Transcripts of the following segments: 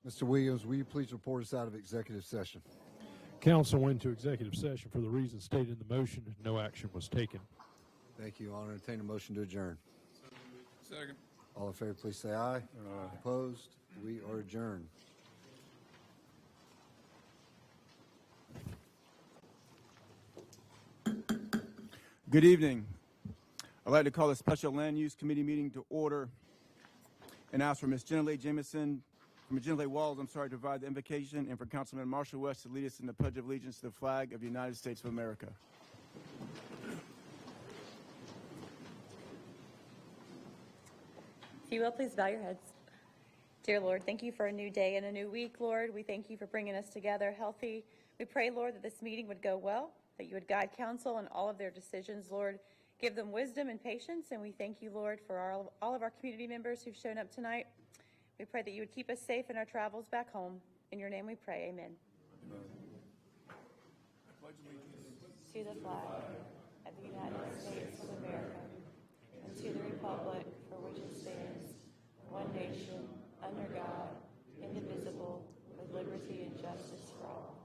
Mr. Williams, will you please report us out of executive session? Council went to executive session for the reasons stated in the motion. No action was taken. Thank you. I'll entertain a motion to adjourn. Second. All in favor, please say aye. Aye. Opposed? We are adjourned. Good evening. I'd like to call the Special Land Use Committee meeting to order and ask for Ms. Jenna Walls, to provide the invocation, and for Councilman Marshall West to lead us in the Pledge of Allegiance to the flag of the United States of America. If you will, please bow your heads. Dear Lord, thank you for a new day and a new week, Lord. We thank you for bringing us together healthy. We pray, Lord, that this meeting would go well, that you would guide council in all of their decisions, Lord. Give them wisdom and patience, and we thank you, Lord, for all of our community members who've shown up tonight. We pray that you would keep us safe in our travels back home. In your name we pray, amen. To the flag of the United States of America, and to the republic for which it stands, one nation, under God, indivisible, with liberty and justice for all.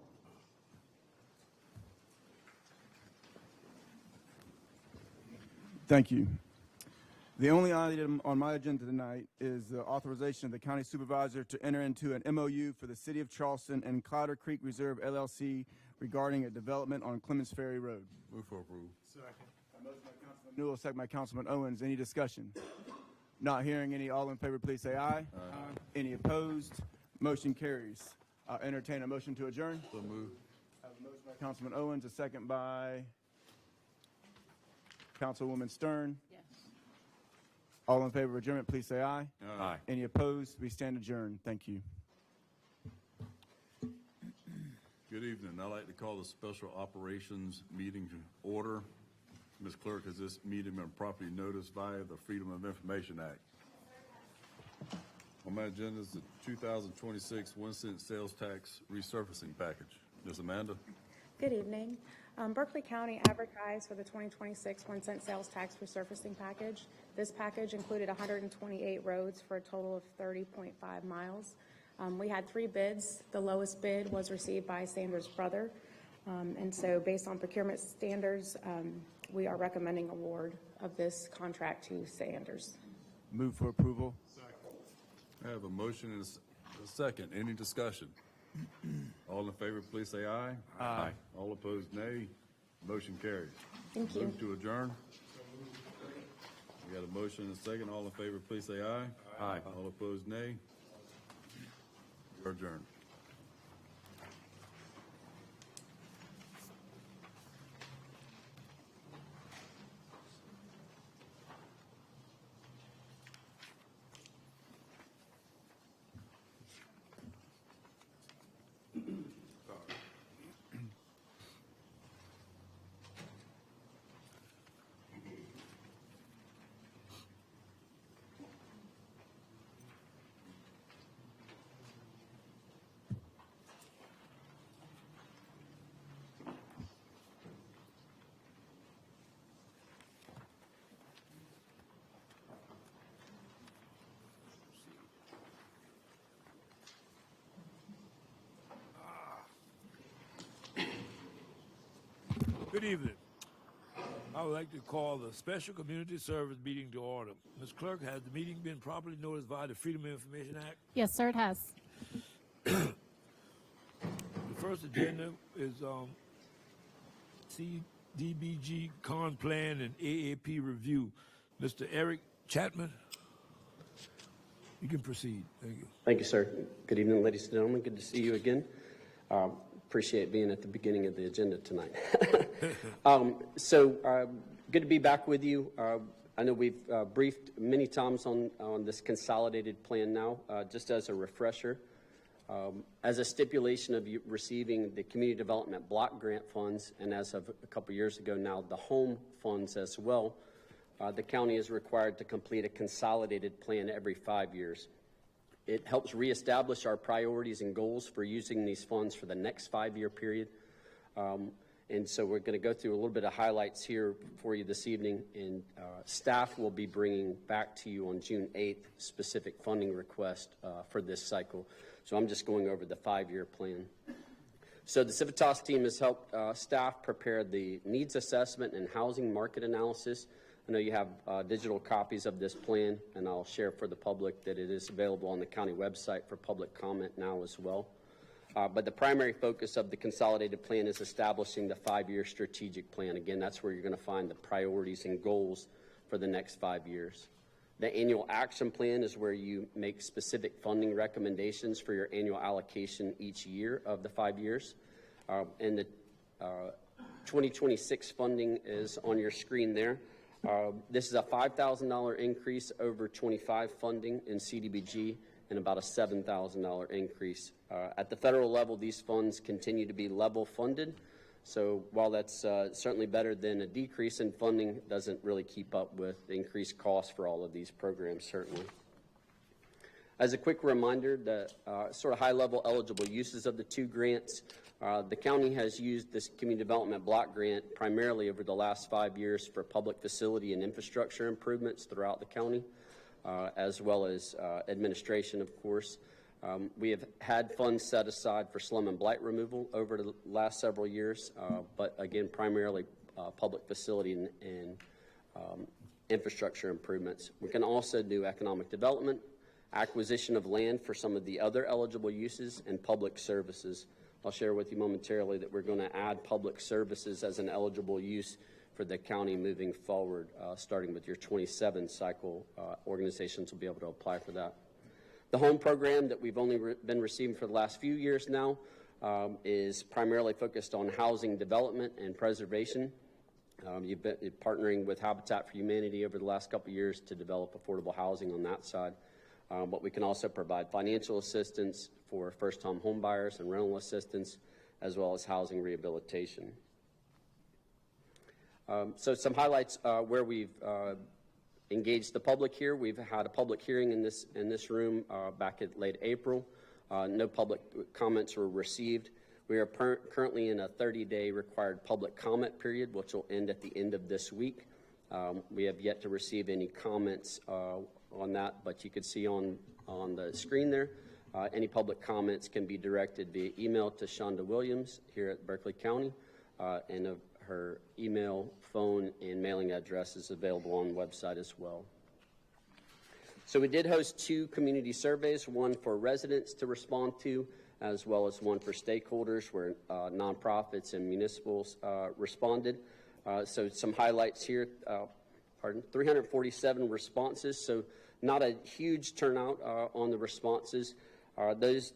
Thank you. The only item on my agenda tonight is the authorization of the county supervisor to enter into an MOU for the City of Charleston and Clouder Creek Reserve LLC regarding a development on Clemens Ferry Road. Move for approval. Second. A motion by Councilman Newell, second by Councilman Owens. Any discussion? Not hearing any. All in favor, please say aye. Aye. Any opposed? Motion carries. I'll entertain a motion to adjourn. So move. I have a motion by Councilman Owens, a second by Councilwoman Stern. Yes. All in favor of adjournment, please say aye. Aye. Any opposed? We stand adjourned. Thank you. Good evening. I'd like to call the Special Operations meeting to order. Ms. Clerk, has this meeting been properly noticed via the Freedom of Information Act? On my agenda is the 2026 1-cent sales tax resurfacing package. Ms. Amanda? Good evening. Berkeley County advertised for the 2026 1-cent sales tax resurfacing package. This package included 128 roads for a total of 30.5 miles. We had 3 bids. The lowest bid was received by Sanders Brother. And so based on procurement standards, we are recommending award of this contract to Sanders. Move for approval. I have a motion and a second. Any discussion? All in favor, please say aye. Aye. All opposed, nay. Motion carries. Thank you. Move to adjourn. We got a motion and a second. All in favor, please say aye. Aye. All opposed, nay. We're adjourned. Good evening. I would like to call the Special Community Service meeting to order. Ms. Clerk, has the meeting been properly noticed via the Freedom of Information Act? Yes, sir, it has. The first agenda is CDBG Con Plan and AAP Review. Mr. Eric Chapman, you can proceed. Thank you. Thank you, sir. Good evening, ladies and gentlemen. Good to see you again. Appreciate being at the beginning of the agenda tonight. Good to be back with you. I know we've briefed many times on this consolidated plan now. Just as a refresher, as a stipulation of you receiving the community development block grant funds, and as of a couple years ago now, the home funds as well, the county is required to complete a consolidated plan every 5 years. It helps reestablish our priorities and goals for using these funds for the next 5-year period. And so we're going to go through a little bit of highlights here for you this evening, and staff will be bringing back to you on June 8th specific funding request for this cycle. So I'm just going over the 5-year plan. So the Civitas team has helped staff prepare the needs assessment and housing market analysis. I know you have digital copies of this plan, and I'll share for the public that it is available on the county website for public comment now as well. But the primary focus of the consolidated plan is establishing the 5-year strategic plan. Again, that's where you're going to find the priorities and goals for the next 5 years. The annual action plan is where you make specific funding recommendations for your annual allocation each year of the 5 years. And the 2026 funding is on your screen there. This is a $5,000 increase over 25 funding in CDBG and about a $7,000 increase. At the federal level, these funds continue to be level funded. So while that's certainly better than a decrease in funding, it doesn't really keep up with the increased costs for all of these programs, certainly. As a quick reminder, the sort of high-level eligible uses of the 2 grants, the county has used this community development block grant primarily over the last 5 years for public facility and infrastructure improvements throughout the county, as well as administration, of course. We have had funds set aside for slum and blight removal over the last several years, but again, primarily public facility and infrastructure improvements. We can also do economic development, acquisition of land for some of the other eligible uses, and public services. I'll share with you momentarily that we're going to add public services as an eligible use for the county moving forward, starting with your 27 cycle. Organizations will be able to apply for that. The home program that we've only been receiving for the last few years now is primarily focused on housing development and preservation. You've been partnering with Habitat for Humanity over the last couple of years to develop affordable housing on that side. But we can also provide financial assistance for first-time home buyers and rental assistance, as well as housing rehabilitation. So some highlights where we've engaged the public here. We've had a public hearing in this room back in late April. No public comments were received. We are currently in a 30-day required public comment period, which will end at the end of this week. We have yet to receive any comments on that, but you can see on the screen there, any public comments can be directed via email to Shonda Williams here at Berkeley County, and her email, phone, and mailing address is available on the website as well. So we did host 2 community surveys, one for residents to respond to, as well as one for stakeholders where nonprofits and municipals responded. So some highlights here, 347 responses, so not a huge turnout on the responses. Those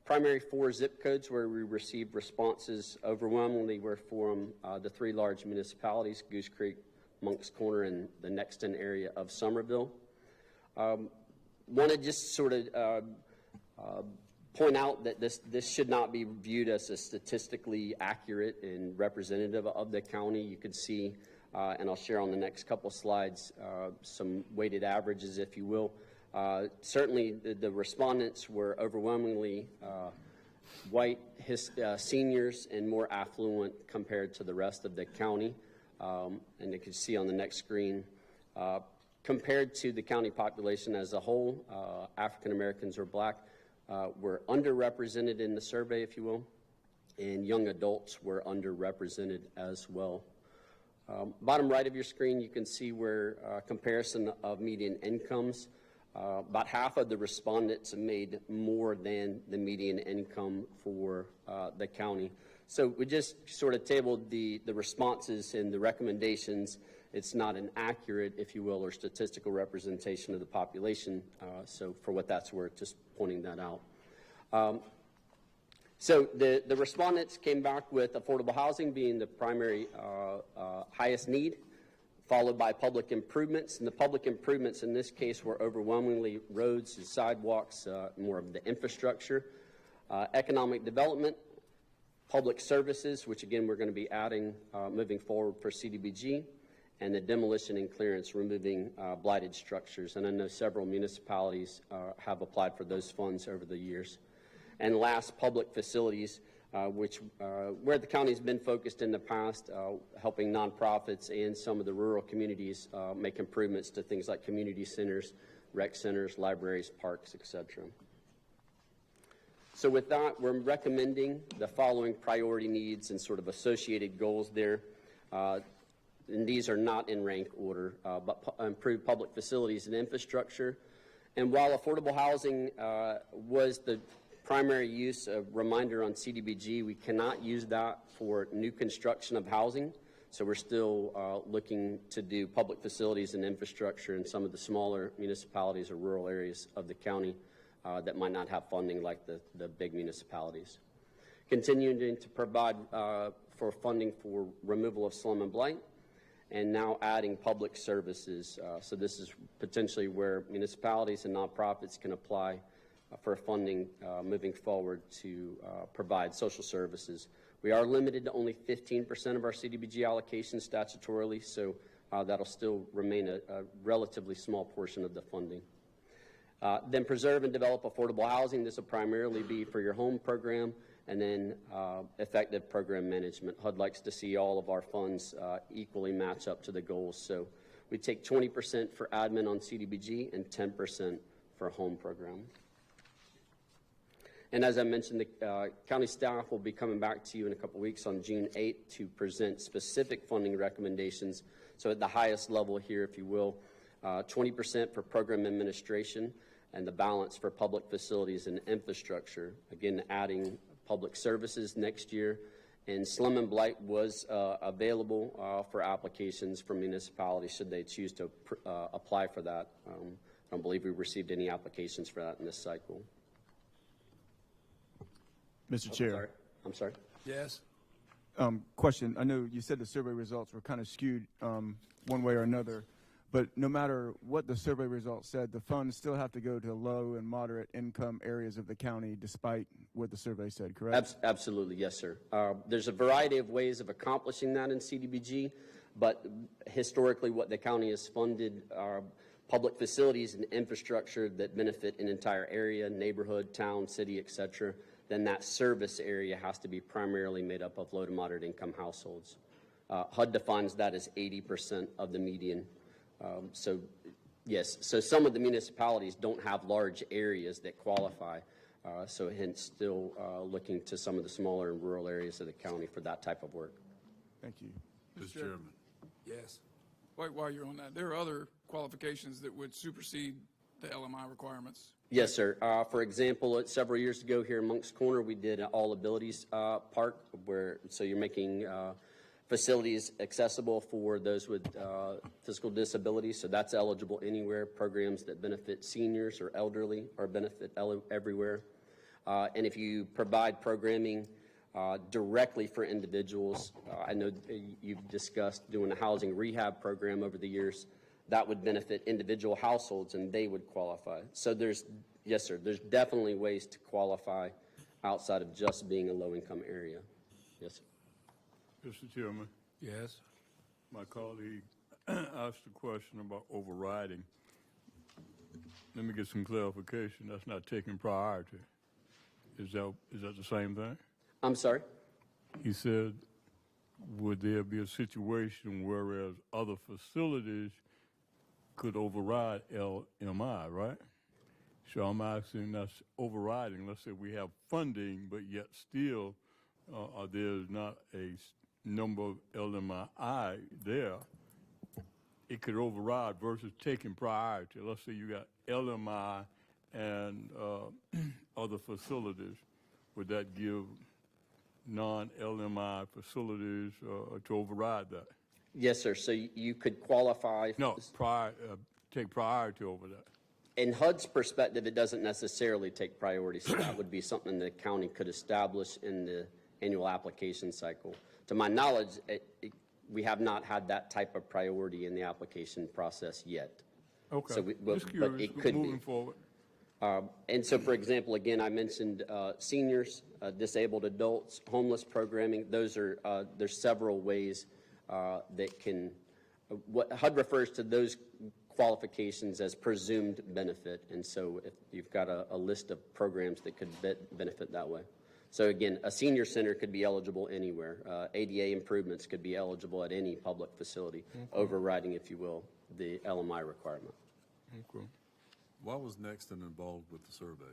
primary 4 zip codes where we received responses overwhelmingly were from the 3 large municipalities, Goose Creek, Moncks Corner, and the Nexton area of Somerville. Want to just sort of point out that this should not be viewed as a statistically accurate and representative of the county. You can see, and I'll share on the next couple slides, some weighted averages, if you will. Certainly, the respondents were overwhelmingly white seniors and more affluent compared to the rest of the county. And you can see on the next screen, compared to the county population as a whole, African Americans or Black were underrepresented in the survey, if you will, and young adults were underrepresented as well. Bottom right of your screen, you can see where comparison of median incomes. About half of the respondents made more than the median income for the county. So we just sort of tabled the responses and the recommendations. It's not an accurate, if you will, or statistical representation of the population. So for what that's worth, just pointing that out. So the respondents came back with affordable housing being the primary highest need, followed by public improvements. And the public improvements in this case were overwhelmingly roads and sidewalks, more of the infrastructure, economic development, public services, which again we're going to be adding moving forward for CDBG, and the demolition and clearance, removing blighted structures. And I know several municipalities have applied for those funds over the years. And last, public facilities, where the county's been focused in the past, helping nonprofits and some of the rural communities make improvements to things like community centers, rec centers, libraries, parks, etc. So with that, we're recommending the following priority needs and sort of associated goals there. And these are not in rank order, but improve public facilities and infrastructure. And while affordable housing was the primary use, a reminder on CDBG, we cannot use that for new construction of housing. So we're still looking to do public facilities and infrastructure in some of the smaller municipalities or rural areas of the county that might not have funding like the big municipalities. Continuing to provide for funding for removal of slum and blight, and now adding public services. So this is potentially where municipalities and nonprofits can apply for funding moving forward to provide social services. We are limited to only 15% of our CDBG allocation statutorily, so that'll still remain a relatively small portion of the funding. Then preserve and develop affordable housing. This will primarily be for your home program, and then effective program management. HUD likes to see all of our funds equally match up to the goals. So we take 20% for admin on CDBG and 10% for home program. And as I mentioned, the county staff will be coming back to you in a couple weeks on June 8th to present specific funding recommendations. So at the highest level here, if you will, 20% for program administration and the balance for public facilities and infrastructure. Again, adding public services next year. And slum and blight was available for applications from municipalities should they choose to apply for that. I don't believe we received any applications for that in this cycle. Mr. Chair. I'm sorry. Yes. Question. I know you said the survey results were kind of skewed one way or another, but no matter what the survey results said, the funds still have to go to low and moderate income areas of the county despite what the survey said, correct? Absolutely, yes, sir. There's a variety of ways of accomplishing that in CDBG, but historically what the county has funded are public facilities and infrastructure that benefit an entire area, neighborhood, town, city, et cetera. Then that service area has to be primarily made up of low to moderate income households. HUD defines that as 80% of the median. So yes, so some of the municipalities don't have large areas that qualify, so hence still looking to some of the smaller and rural areas of the county for that type of work. Thank you. Mr. Chairman. Yes. While you're on that, there are other qualifications that would supersede the LMI requirements. Yes, sir. For example, several years ago here in Monk's Corner, we did an All Abilities Park, so you're making facilities accessible for those with physical disabilities, so that's eligible anywhere. Programs that benefit seniors or elderly are benefit everywhere. And if you provide programming directly for individuals, I know you've discussed doing a housing rehab program over the years. That would benefit individual households and they would qualify. So yes, sir, there's definitely ways to qualify outside of just being a low-income area. Yes, sir. Mr. Chairman, Yes. my colleague asked a question about overriding. Let me get some clarification. That's not taking priority. Is that the same thing? I'm sorry? He said, would there be a situation whereas other facilities could override LMI, right? So I'm asking, that's overriding. Let's say we have funding, but yet still there's not a number of LMI there. It could override versus taking priority. Let's say you got LMI and other facilities. Would that give non-LMI facilities to override that? Yes, sir. So you could qualify. No, take priority over that. In HUD's perspective, it doesn't necessarily take priority, so that would be something the county could establish in the annual application cycle. To my knowledge, we have not had that type of priority in the application process yet. Okay. So Just curious, but it could moving be. forward. And so, for example, again, I mentioned seniors, disabled adults, homeless programming. Those are there's several ways that can. What HUD refers to those qualifications as presumed benefit, and so if you've got a list of programs that could benefit that way. So again, a senior center could be eligible anywhere. ADA improvements could be eligible at any public facility, overriding, if you will, the LMI requirement. Okay. Why was Nexton involved with the survey?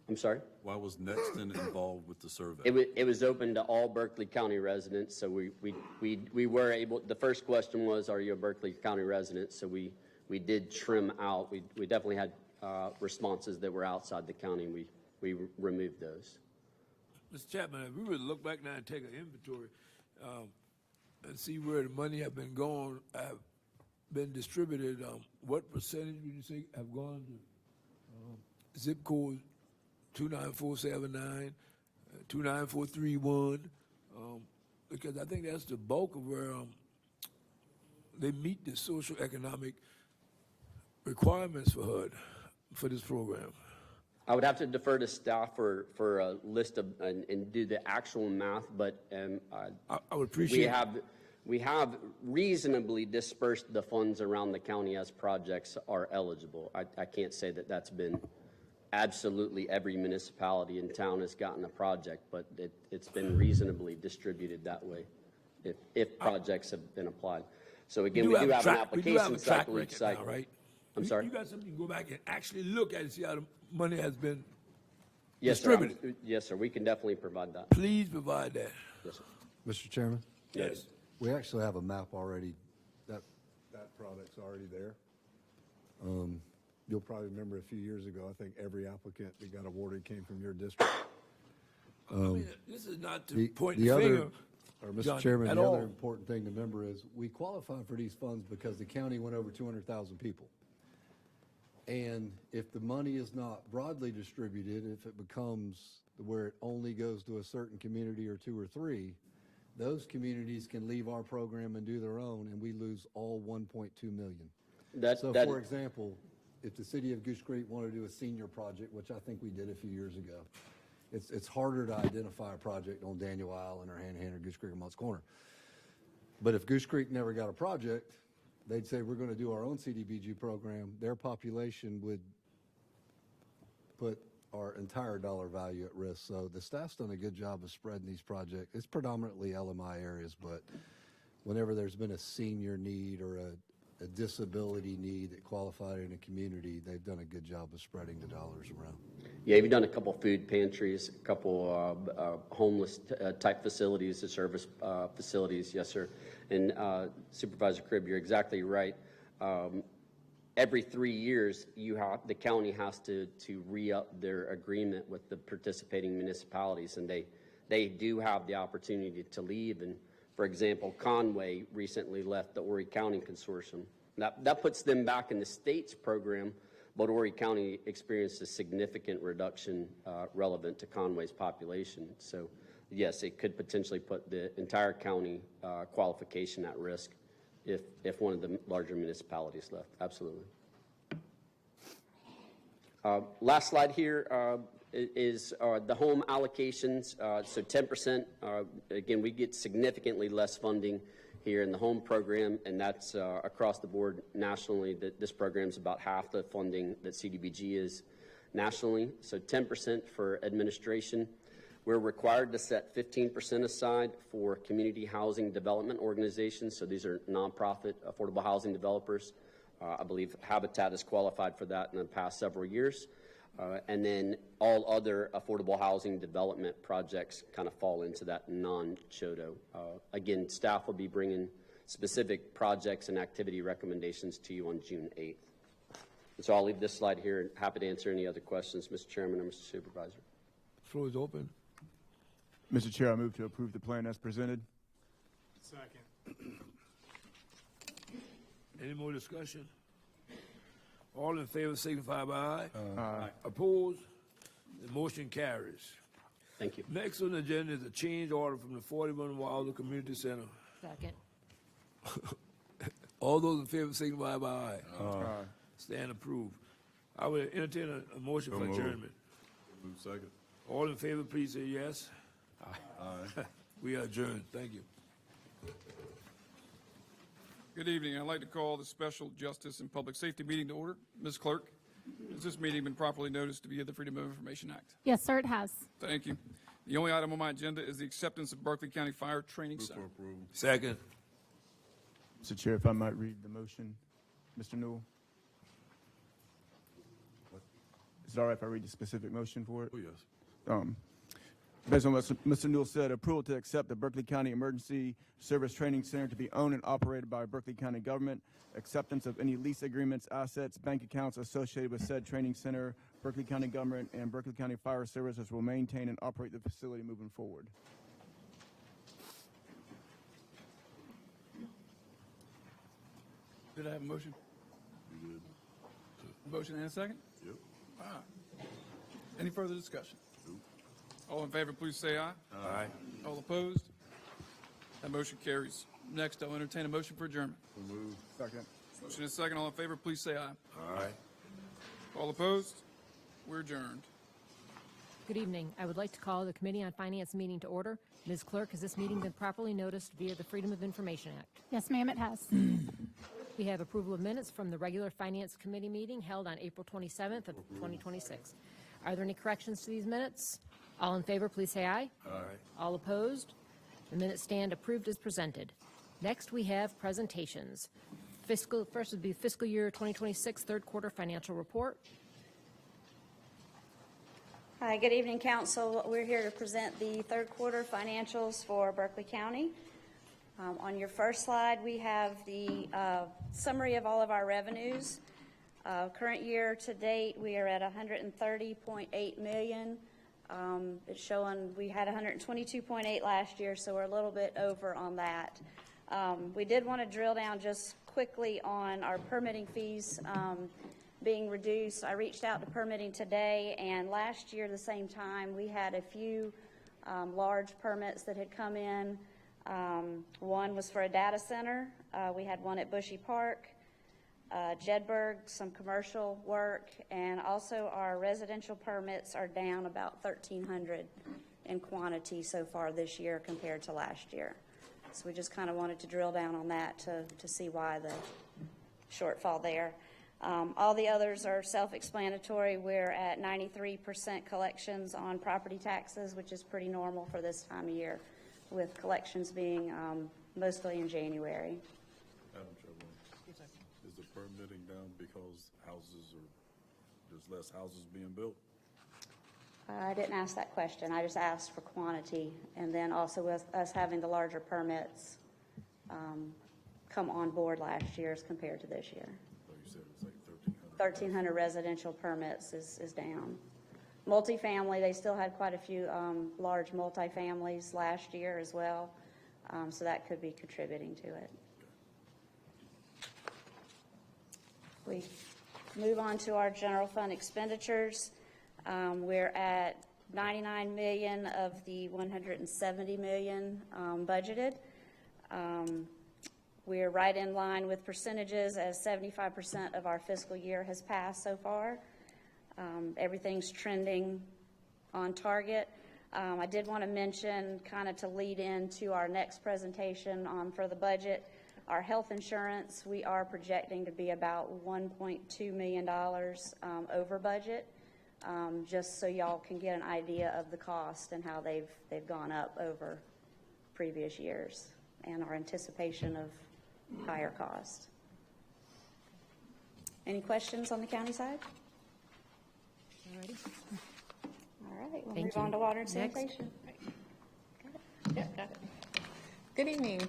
I'm sorry? Why was Nexton involved with the survey? It was open to all Berkeley County residents, so we were able, the first question was, are you a Berkeley County resident? So we did trim out, we definitely had responses that were outside the county, and we removed those. Mr. Chapman, if we were to look back now and take an inventory and see where the money have been going, have been distributed, what percentage would you say have gone to zip code 29479, 29431? Because I think that's the bulk of where they meet the social economic requirements for HUD, for this program. I would have to defer to staff for a list of, and do the actual math, but I would appreciate we have reasonably dispersed the funds around the county as projects are eligible. I can't say that that's been absolutely every municipality in town has gotten a project, but it's been reasonably distributed that way if projects have been applied. So again, we do have an application cycle each cycle. Now, right? I'm sorry? You got something you can go back and actually look at and see how the money has been Yes, distributed. sir. Yes, sir. We can definitely provide that. Please provide that. Yes, sir. Mr. Chairman, Yes. we actually have a map already, that product's already there. You'll probably remember a few years ago, I think every applicant that got awarded came from your district. I mean, this is not to The point the the other, finger, or Mr. John, Chairman, at the all. other important thing to remember is we qualified for these funds because the county went over 200,000 people. And if the money is not broadly distributed, if it becomes where it only goes to a certain community or two or three, those communities can leave our program and do their own, and we lose all 1.2 million. So, for example, if the city of Goose Creek wanted to do a senior project, which I think we did a few years ago, it's harder to identify a project on Daniel Island or Hanahan or Goose Creek or Mott's Corner. But if Goose Creek never got a project, they'd say, we're going to do our own CDBG program. Their population would put our entire dollar value at risk. So the staff's done a good job of spreading these projects. It's predominantly LMI areas, but whenever there's been a senior need or a disability need that qualified in a community, they've done a good job of spreading the dollars around. Yeah, we've done a couple food pantries, a couple homeless type facilities, the service facilities, yes, sir. And Supervisor Cribb, you're exactly right. Every 3 years, the county has to re-up their agreement with the participating municipalities, and they do have the opportunity to leave. And for example, Conway recently left the Horry County Consortium. That puts them back in the state's program, but Horry County experienced a significant reduction relevant to Conway's population. So yes, it could potentially put the entire county qualification at risk if one of the larger municipalities left. Absolutely. Last slide here is the home allocations. So 10%, again, we get significantly less funding here in the home program, and that's across the board nationally. This program is about half the funding that CDBG is nationally. So 10% for administration. We're required to set 15% aside for community housing development organizations. So these are nonprofit affordable housing developers. I believe Habitat has qualified for that in the past several years. And then all other affordable housing development projects kind of fall into that non-CHODO. Again, staff will be bringing specific projects and activity recommendations to you on June 8th. And so I'll leave this slide here and happy to answer any other questions, Mr. Chairman or Mr. Supervisor. Floor is open. Mr. Chair, I move to approve the plan as presented. Second. Any more discussion? All in favor signify by aye. Aye. Opposed? The motion carries. Thank you. Next on the agenda is a change order from the 41 Wilder Community Center. Second. All those in favor signify by aye. Aye. Stand approved. I will entertain a motion for moved. adjournment. Move second. All in favor, please say yes. Aye. We are adjourned. Thank you. Good evening. I'd like to call the Special Justice and Public Safety meeting to order. Ms. Clerk, has this meeting been properly noticed to be the Freedom of Information Act? Yes, sir, it has. Thank you. The only item on my agenda is the acceptance of Berkeley County Fire Training Move Center. for approval. Second. Mr. Chair, if I might read the motion. Mr. Newell. Is it all right if I read the specific motion for it? Oh, yes. Based on what Mr. Newell said, approval to accept the Berkeley County Emergency Service Training Center to be owned and operated by Berkeley County government, acceptance of any lease agreements, assets, bank accounts associated with said training center, Berkeley County government and Berkeley County Fire Services will maintain and operate the facility moving forward. Did I have a motion? You did. Motion and a second? Yep. Any further discussion? Nope. All in favor, please say aye. Aye. All opposed? That motion carries. Next, I'll entertain a motion for adjournment. So move. Second. Motion and a second. All in favor, please say aye. Aye. All opposed? We're adjourned. Good evening. I would like to call the Committee on Finance meeting to order. Ms. Clerk, has this meeting been properly noticed via the Freedom of Information Act? Yes, ma'am, it has. We have approval of minutes from the regular Finance Committee meeting held on April 27th of 2026. Are there any corrections to these minutes? All in favor, please say aye. Aye. All opposed? The minutes stand approved as presented. Next, we have presentations. First would be fiscal year 2026 third quarter financial report. Hi, good evening, council. We're here to present the third quarter financials for Berkeley County. On your first slide, we have the summary of all of our revenues. Current year to date, we are at $130.8 million. It's showing we had 122.8 last year, so we're a little bit over on that. We did want to drill down just quickly on our permitting fees being reduced. I reached out to permitting today, and last year, the same time, we had a few large permits that had come in. One was for a data center. We had one at Bushy Park, Jedburgh, some commercial work, and also our residential permits are down about 1,300 in quantity so far this year compared to last year. So we just kind of wanted to drill down on that to see why the shortfall there. All the others are self-explanatory. We're at 93% collections on property taxes, which is pretty normal for this time of year, with collections being mostly in January. Madam Chairman, is the permitting down because there's less houses being built? I didn't ask that question. I just asked for quantity, and then also with us having the larger permits come on board last year as compared to this year. So you said it's like 1,300. 1,300 residential permits is down. Multifamily, they still had quite a few large multifamilies last year as well, so that could be contributing to it. We move on to our general fund expenditures. We're at 99 million of the 170 million budgeted. We're right in line with percentages as 75% of our fiscal year has passed so far. Everything's trending on target. I did want to mention, kind of to lead into our next presentation for the budget, our health insurance, we are projecting to be about $1.2 million over budget, just so y'all can get an idea of the cost and how they've gone up over previous years and our anticipation of higher cost. Any questions on the county side? Alrighty. All right, we'll Thank move on you. to water and Next. sanitation. Yep, got it. Good evening.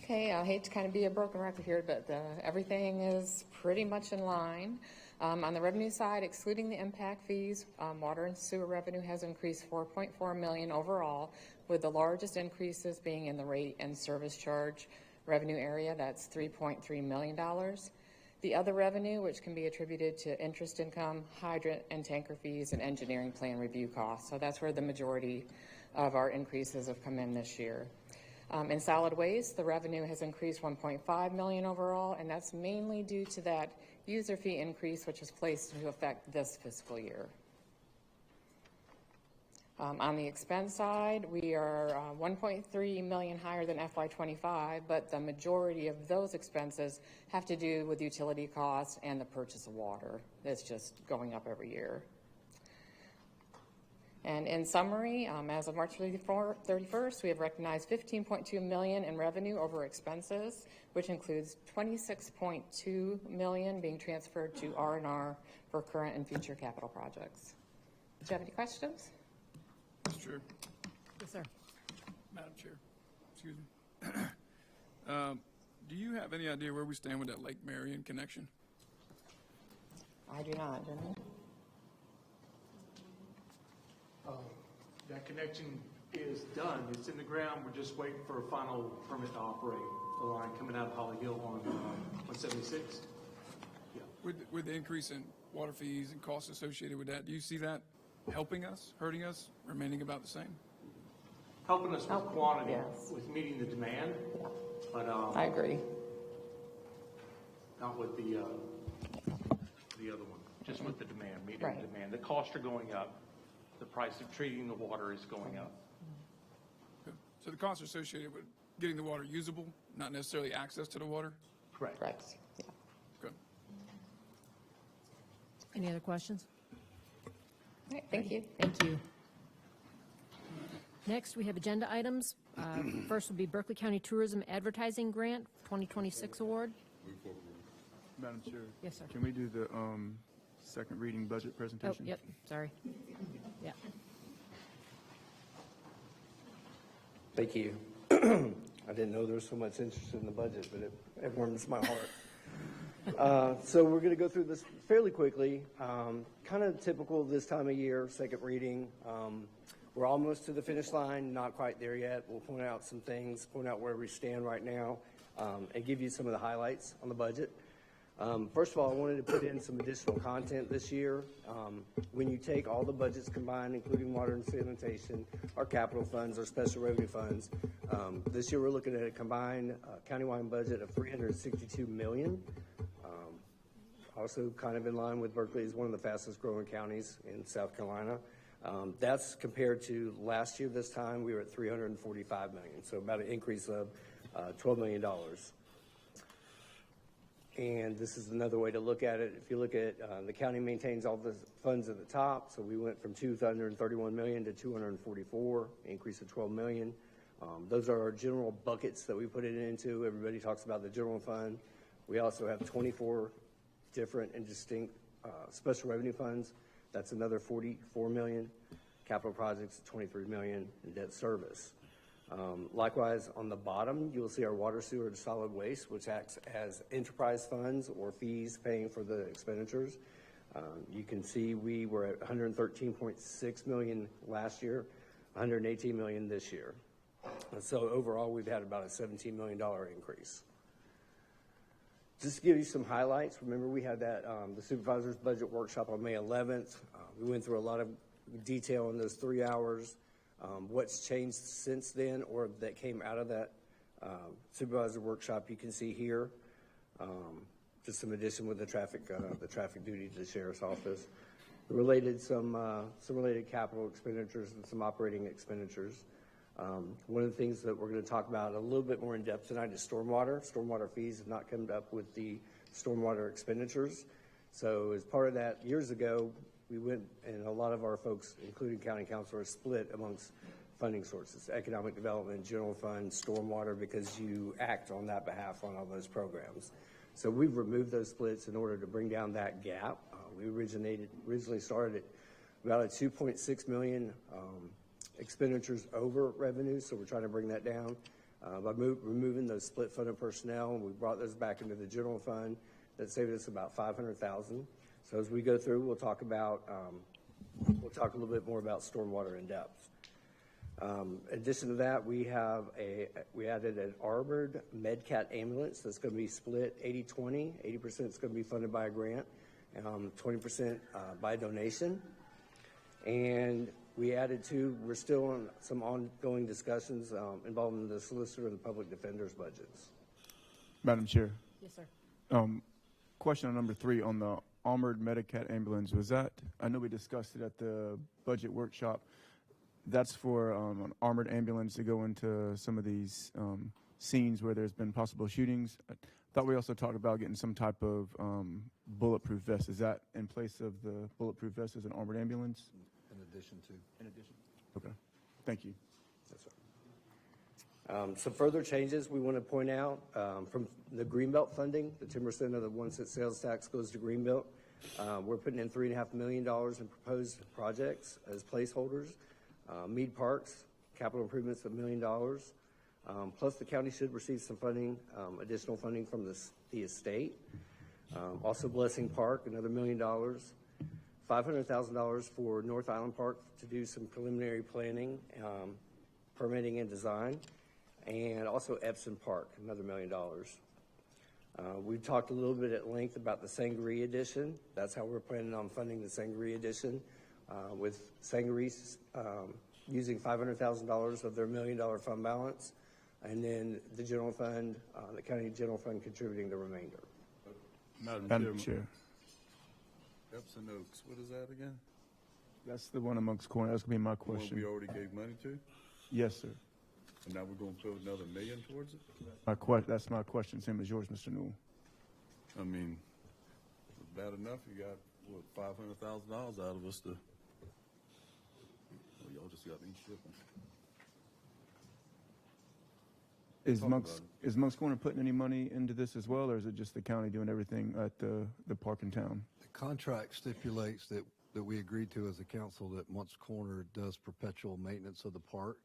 Okay, I hate to kind of be a broken record here, but everything is pretty much in line. On the revenue side, excluding the impact fees, water and sewer revenue has increased $4.4 million overall, with the largest increases being in the rate and service charge revenue area. That's $3.3 million. The other revenue, which can be attributed to interest income, hydrant and tanker fees, and engineering plan review costs. So that's where the majority of our increases have come in this year. In solid waste, the revenue has increased $1.5 million overall, and that's mainly due to that user fee increase, which is placed into effect this fiscal year. On the expense side, we are $1.3 million higher than FY25, but the majority of those expenses have to do with utility costs and the purchase of water. It's just going up every year. And in summary, as of March 31st, we have recognized $15.2 million in revenue over expenses, which includes $26.2 million being transferred to R&R for current and future capital projects. Do you have any questions? Mr. Chair, Yes, sir. Madam Chair, excuse me. Do you have any idea where we stand with that Lake Marion connection? I do not, Jimmy. That connection is done. It's in the ground. We're just waiting for a final permit to operate the line coming out of Holly Hill on 176. Yeah. With the increase in water fees and costs associated with that, do you see that helping us, hurting us, remaining about the same? Helping us with quantity, yes. with meeting the demand, but I agree. not with the other one. Just with the demand, meeting Right. the demand. The costs are going up. The price of treating the water is going up. Okay. So the costs associated with getting the water usable, not necessarily access to the water? Correct. Correct. Yeah. Good. Any other questions? All right, thank you. Thank you. Next, we have agenda items. First will be Berkeley County Tourism Advertising Grant 2026 Award. Madam Chair. Yes, sir. Can we do the second reading budget Oh, presentation? yep, sorry. Yeah. Thank you. I didn't know there was so much interest in the budget, but it warms my heart. So we're going to go through this fairly quickly. Kind of typical this time of year, second reading. We're almost to the finish line, not quite there yet. We'll point out some things, point out where we stand right now, and give you some of the highlights on the budget. First of all, I wanted to put in some additional content this year. When you take all the budgets combined, including water and sanitation, our capital funds, our special revenue funds, this year we're looking at a combined countywide budget of $362 million. Also kind of in line with Berkeley is one of the fastest growing counties in South Carolina. That's compared to last year this time, we were at $345 million, so about an increase of $12 million. And this is another way to look at it. If you look at the county maintains all the funds at the top, so we went from $231 million to $244, increase of $12 million. Those are our general buckets that we put it into. Everybody talks about the general fund. We also have 24 different and distinct special revenue funds. That's another $44 million. Capital projects, $23 million, and debt service. Likewise, on the bottom, you'll see our water, sewer, and solid waste, which acts as enterprise funds or fees paying for the expenditures. You can see we were at $113.6 million last year, $118 million this year. So overall, we've had about a $17 million increase. Just to give you some highlights, remember we had that the supervisor's budget workshop on May 11th. We went through a lot of detail in those 3 hours. What's changed since then or that came out of that supervisor workshop you can see here. Just some addition with the traffic duty to the sheriff's office. Some related capital expenditures and some operating expenditures. One of the things that we're going to talk about a little bit more in depth tonight is stormwater. Stormwater fees have not come up with the stormwater expenditures. So as part of that, years ago, we went, and a lot of our folks, including county council, are split amongst funding sources, economic development, general fund, stormwater, because you act on that behalf on all those programs. So we've removed those splits in order to bring down that gap. We originally started at about a 2.6 million expenditures over revenue, so we're trying to bring that down. By removing those split funded personnel, we brought those back into the general fund. That saved us about $500,000. So as we go through, we'll talk a little bit more about stormwater in depth. In addition to that, we added an armored MedCat ambulance that's going to be split 80-20. 80% is going to be funded by a grant, 20% by donation. And we're still on some ongoing discussions involving the solicitor and the public defender's budgets. Madam Chair. Yes, sir. Question on number 3 on the armored MediCat ambulance. Was that, I know we discussed it at the budget workshop, that's for an armored ambulance to go into some of these scenes where there's been possible shootings. I thought we also talked about getting some type of bulletproof vest. Is that in place of the bulletproof vest as an armored ambulance? In addition to. In addition? Okay, thank you. Yes, sir. Some further changes we want to point out from the Greenbelt funding, the 10% of the 1 cent sales tax goes to Greenbelt. We're putting in $3.5 million in proposed projects as placeholders. Mead Parks, capital improvements of $1 million. Plus the county should receive some funding, additional funding from the estate. Also Blessing Park, another $1 million. $500,000 for North Island Park to do some preliminary planning, permitting and design. And also Epson Park, another $1 million. We've talked a little bit at length about the Sangaree Edition. That's how we're planning on funding the Sangaree Edition, with Sangaree using $500,000 of their $1 million fund balance, and then the general fund, the county general fund contributing the remainder. Madam Chair. Epsom Oaks, what is that again? That's the one amongst corner. That's going to be my The one question. we already gave money to? Yes, sir. And now we're going to put another $1 million towards it? That's my question, same as yours, Mr. Newell. I mean, bad enough, you got, what, $500,000 out of us to, well, y'all just got me shipping. Is Talk Monk's, about is Monk's Corner putting any money into this as well, or is it just the county doing everything at the park in town? The contract stipulates that we agreed to as a council that Moncks Corner does perpetual maintenance of the park,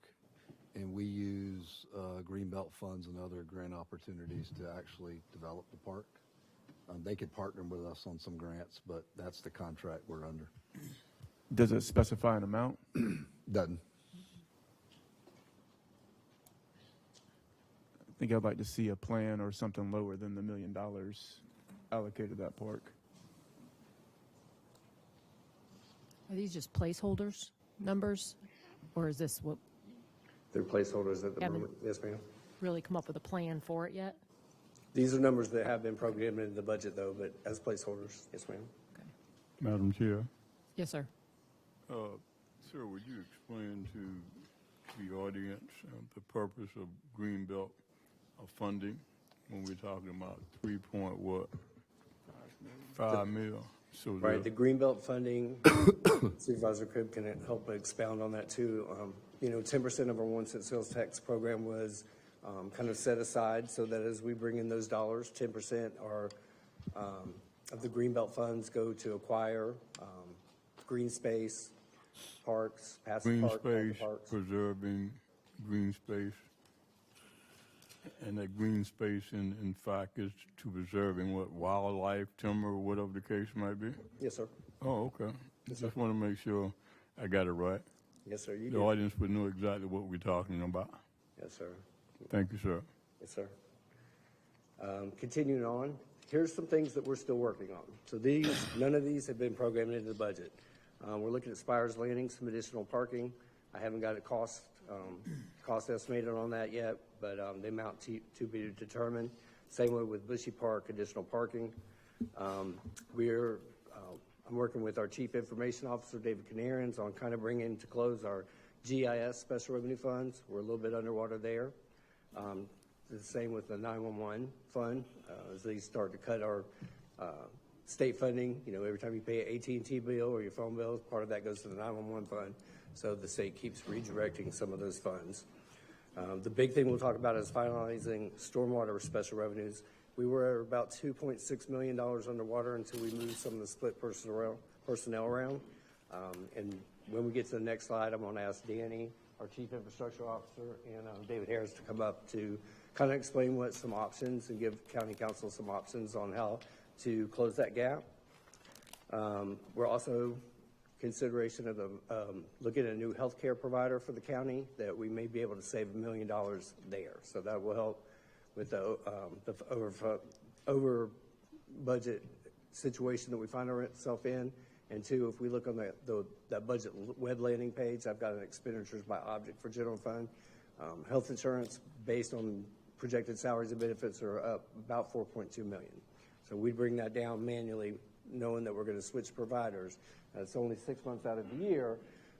and we use Greenbelt funds and other grant opportunities to actually develop the park. They could partner with us on some grants, but that's the contract we're under. Does it specify an amount? Doesn't. I think I'd like to see a plan or something lower than the $1 million allocated to that park. Are these just placeholders, numbers? Or is this what, They're placeholders at the Haven't- moment. Yes, ma'am. really come up with a plan for it yet? These are numbers that have been programmed into the budget, though, but as placeholders. Yes, ma'am. Madam Chair. Yes, sir. Sir, would you explain to the audience the purpose of Greenbelt funding when we're talking about 3.5 mil? So Right, the Greenbelt funding, Supervisor Cribb can help expound on that too. 10% of our 1 cent sales tax program was kind of set aside so that as we bring in those dollars, 10% are of the Greenbelt funds go to acquire green space, parks, passive green park, space, parks. preserving green space. And that green space, in fact, is to preserving what, wildlife, timber, whatever the case might be? Yes, sir. Oh, okay. Just want to make sure I got it right. Yes, sir. You The did. audience would know exactly what we're talking about. Yes, sir. Thank you, sir. Yes, sir. Continuing on, here's some things that we're still working on. So none of these have been programmed into the budget. We're looking at Spires Landing, some additional parking. I haven't got a cost estimated on that yet, but the amount to be determined. Same way with Bushy Park, additional parking. I'm working with our Chief Information Officer, David Canarians, on kind of bringing to close our GIS special revenue funds. We're a little bit underwater there. The same with the 911 fund, as they start to cut our state funding. Every time you pay an AT&T bill or your phone bill, part of that goes to the 911 fund. So the state keeps redirecting some of those funds. The big thing we'll talk about is finalizing stormwater special revenues. We were about $2.6 million underwater until we moved some of the split personnel around. And when we get to the next slide, I'm going to ask Danny, our Chief Infrastructure Officer, and David Harris to come up to kind of explain what some options and give County Council some options on how to close that gap. We're also consideration of looking at a new healthcare provider for the county that we may be able to save $1 million there. So that will help with the over budget situation that we find ourselves in. And two, if we look on that budget web landing page, I've got an expenditures by object for general fund. Health insurance based on projected salaries and benefits are up about $4.2 million. So we bring that down manually, knowing that we're going to switch providers. It's only 6 months out of the year,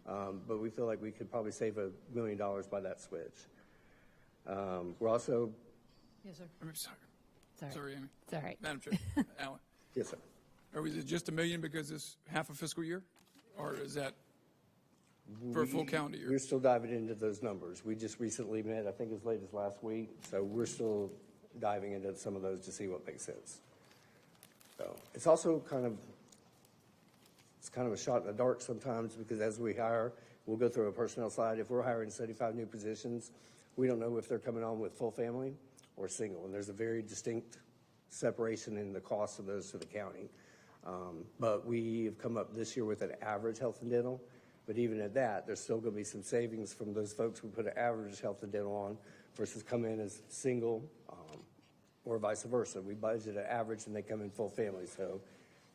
but we feel like we could probably save $1 million by that switch. We're also. Yes, sir. I'm sorry. Sorry. Sorry, Amy. It's all right. Madam Chair, Alan. Yes, sir. Or is it just $1 million because it's half a fiscal year? Or is that For a full calendar year. We're still diving into those numbers. We just recently met, I think as late as last week, so we're still diving into some of those to see what makes sense. So it's also kind of a shot in the dark sometimes, because as we hire, we'll go through a personnel slide. If we're hiring 75 new positions, we don't know if they're coming on with full family or single, and there's a very distinct separation in the cost of those to the county. But we have come up this year with an average health and dental, but even at that, there's still going to be some savings from those folks we put an average health and dental on versus come in as single, or vice versa. We budget an average and they come in full family. So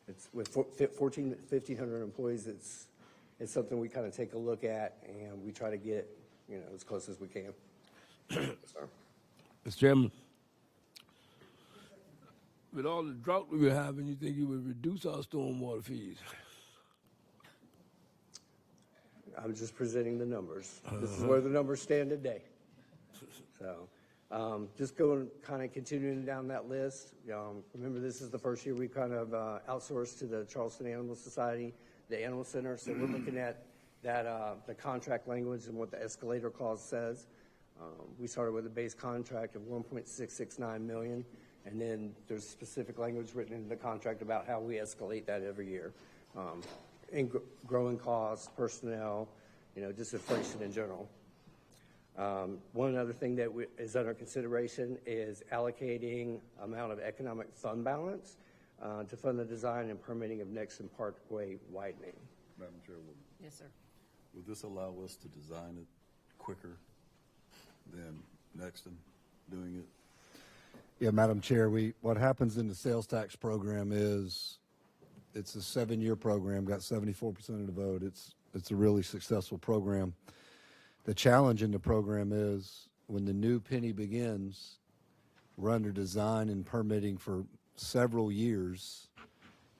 it's with 1,500 employees, it's something we kind of take a look at, and we try to get, as close as we can. So. Mr. Chairman, with all the drought we were having, you think you would reduce our stormwater fees? I'm just presenting the numbers. This is where the numbers stand today. So, just going, kind of continuing down that list. Remember, this is the first year we kind of outsourced to the Charleston Animal Society, the Animal Center. So we're looking at that, the contract language and what the escalator clause says. We started with a base contract of $1.669 million, and then there's specific language written in the contract about how we escalate that every year. And growing costs, personnel, just inflation in general. One other thing that is under consideration is allocating amount of economic fund balance to fund the design and permitting of Nexton Parkway widening. Madam Chairwoman, Yes, sir. will this allow us to design it quicker than Nexton doing it? Yeah, Madam Chair, what happens in the sales tax program is it's a 7-year program, got 74% of the vote. It's a really successful program. The challenge in the program is when the new penny begins, we're under design and permitting for several years,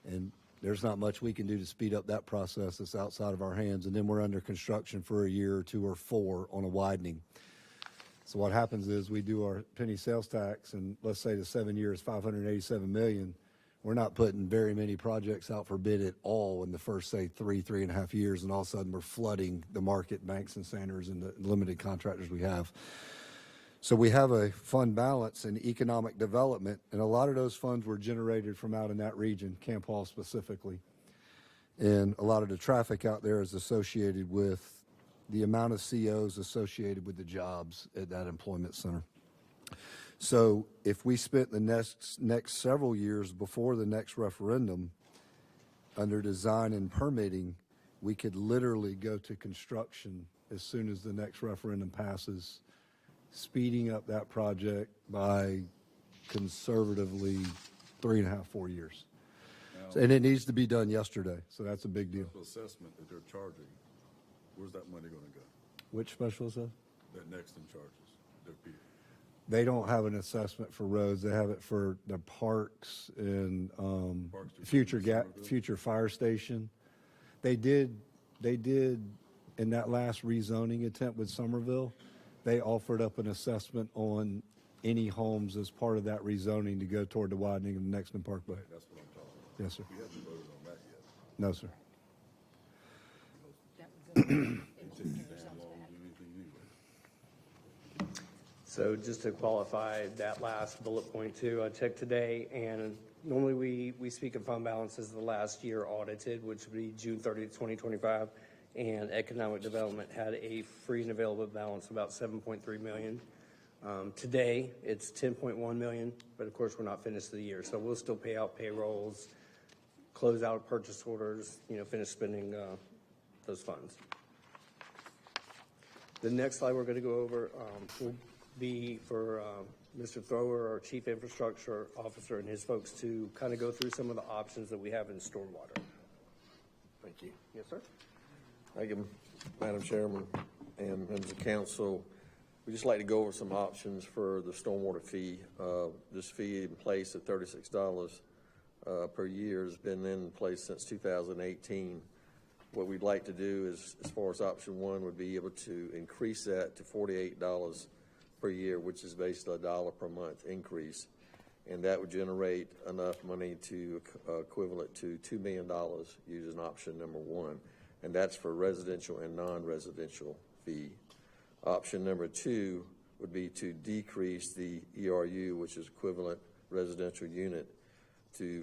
and there's not much we can do to speed up that process. It's outside of our hands. And then we're under construction for a year or 2 or 4 on a widening. So what happens is we do our penny sales tax, and let's say the 7 years, $587 million. We're not putting very many projects out for bid at all in the first, say, 3.5 years, and all of a sudden we're flooding the market, banks and centers and the limited contractors we have. So we have a fund balance in economic development, and a lot of those funds were generated from out in that region, Camp Hall specifically. And a lot of the traffic out there is associated with the amount of COs associated with the jobs at that employment center. So if we spent the next several years before the next referendum under design and permitting, we could literally go to construction as soon as the next referendum passes, speeding up that project by conservatively 3.5, 4 years. Now, And it needs to be done yesterday, so that's a big deal. the assessment that they're charging, where's that money going to go? Which special assessment? That Nexton charges their people. They don't have an assessment for roads. They have it for the parks and future fire station. They did in that last rezoning attempt with Somerville. They offered up an assessment on any homes as part of that rezoning to go toward the widening of the Nexton Parkway. That's what I'm talking about. Yes, sir. We haven't voted on that yet. No, sir. So just to qualify that last bullet point too, I checked today, and normally we speak of fund balance as the last year audited, which would be June 30th, 2025, and economic development had a free and available balance of about $7.3 million. Today, it's $10.1 million, but of course, we're not finished the year, so we'll still pay out payrolls, close out purchase orders, finish spending those funds. The next slide we're going to go over will be for Mr. Thrower, our Chief Infrastructure Officer, and his folks to kind of go through some of the options that we have in stormwater. Thank you. Yes, sir. Thank you, Madam Chairman and members of council. We'd just like to go over some options for the stormwater fee. This fee in place at $36 per year has been in place since 2018. What we'd like to do is, as far as option one, would be able to increase that to $48 per year, which is basically $1 per month increase. And that would generate enough money to equivalent to $2 million using option number one. and that's for residential and non-residential fee. Option number 2 would be to decrease the ERU, which is equivalent residential unit,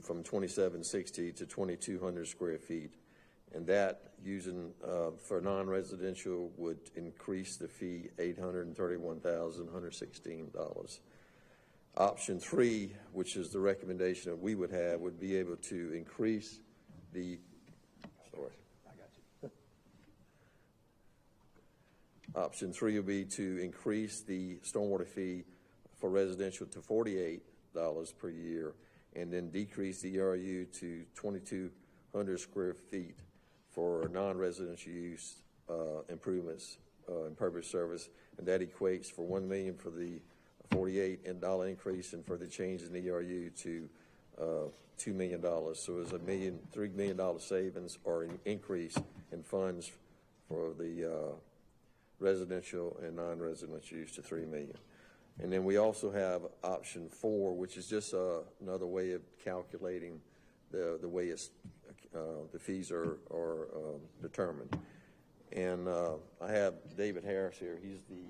from 2760 to 2200 square feet. And that, using for non-residential, would increase the fee $831,116. Option 3, which is the recommendation that we would have, would be able to increase the, Option 3 would be to increase the stormwater fee for residential to $48 per year, and then decrease the ERU to 2,200 square feet for non-residential use improvements and purpose service, and that equates for $1 million for the $48 increase, and for the change in the ERU to $2 million. So it's $3 million savings or an increase in funds for the residential and non-residential use to $3 million. And then we also have option 4, which is just another way of calculating the way it's the fees are determined. And I have David Harris here. He's the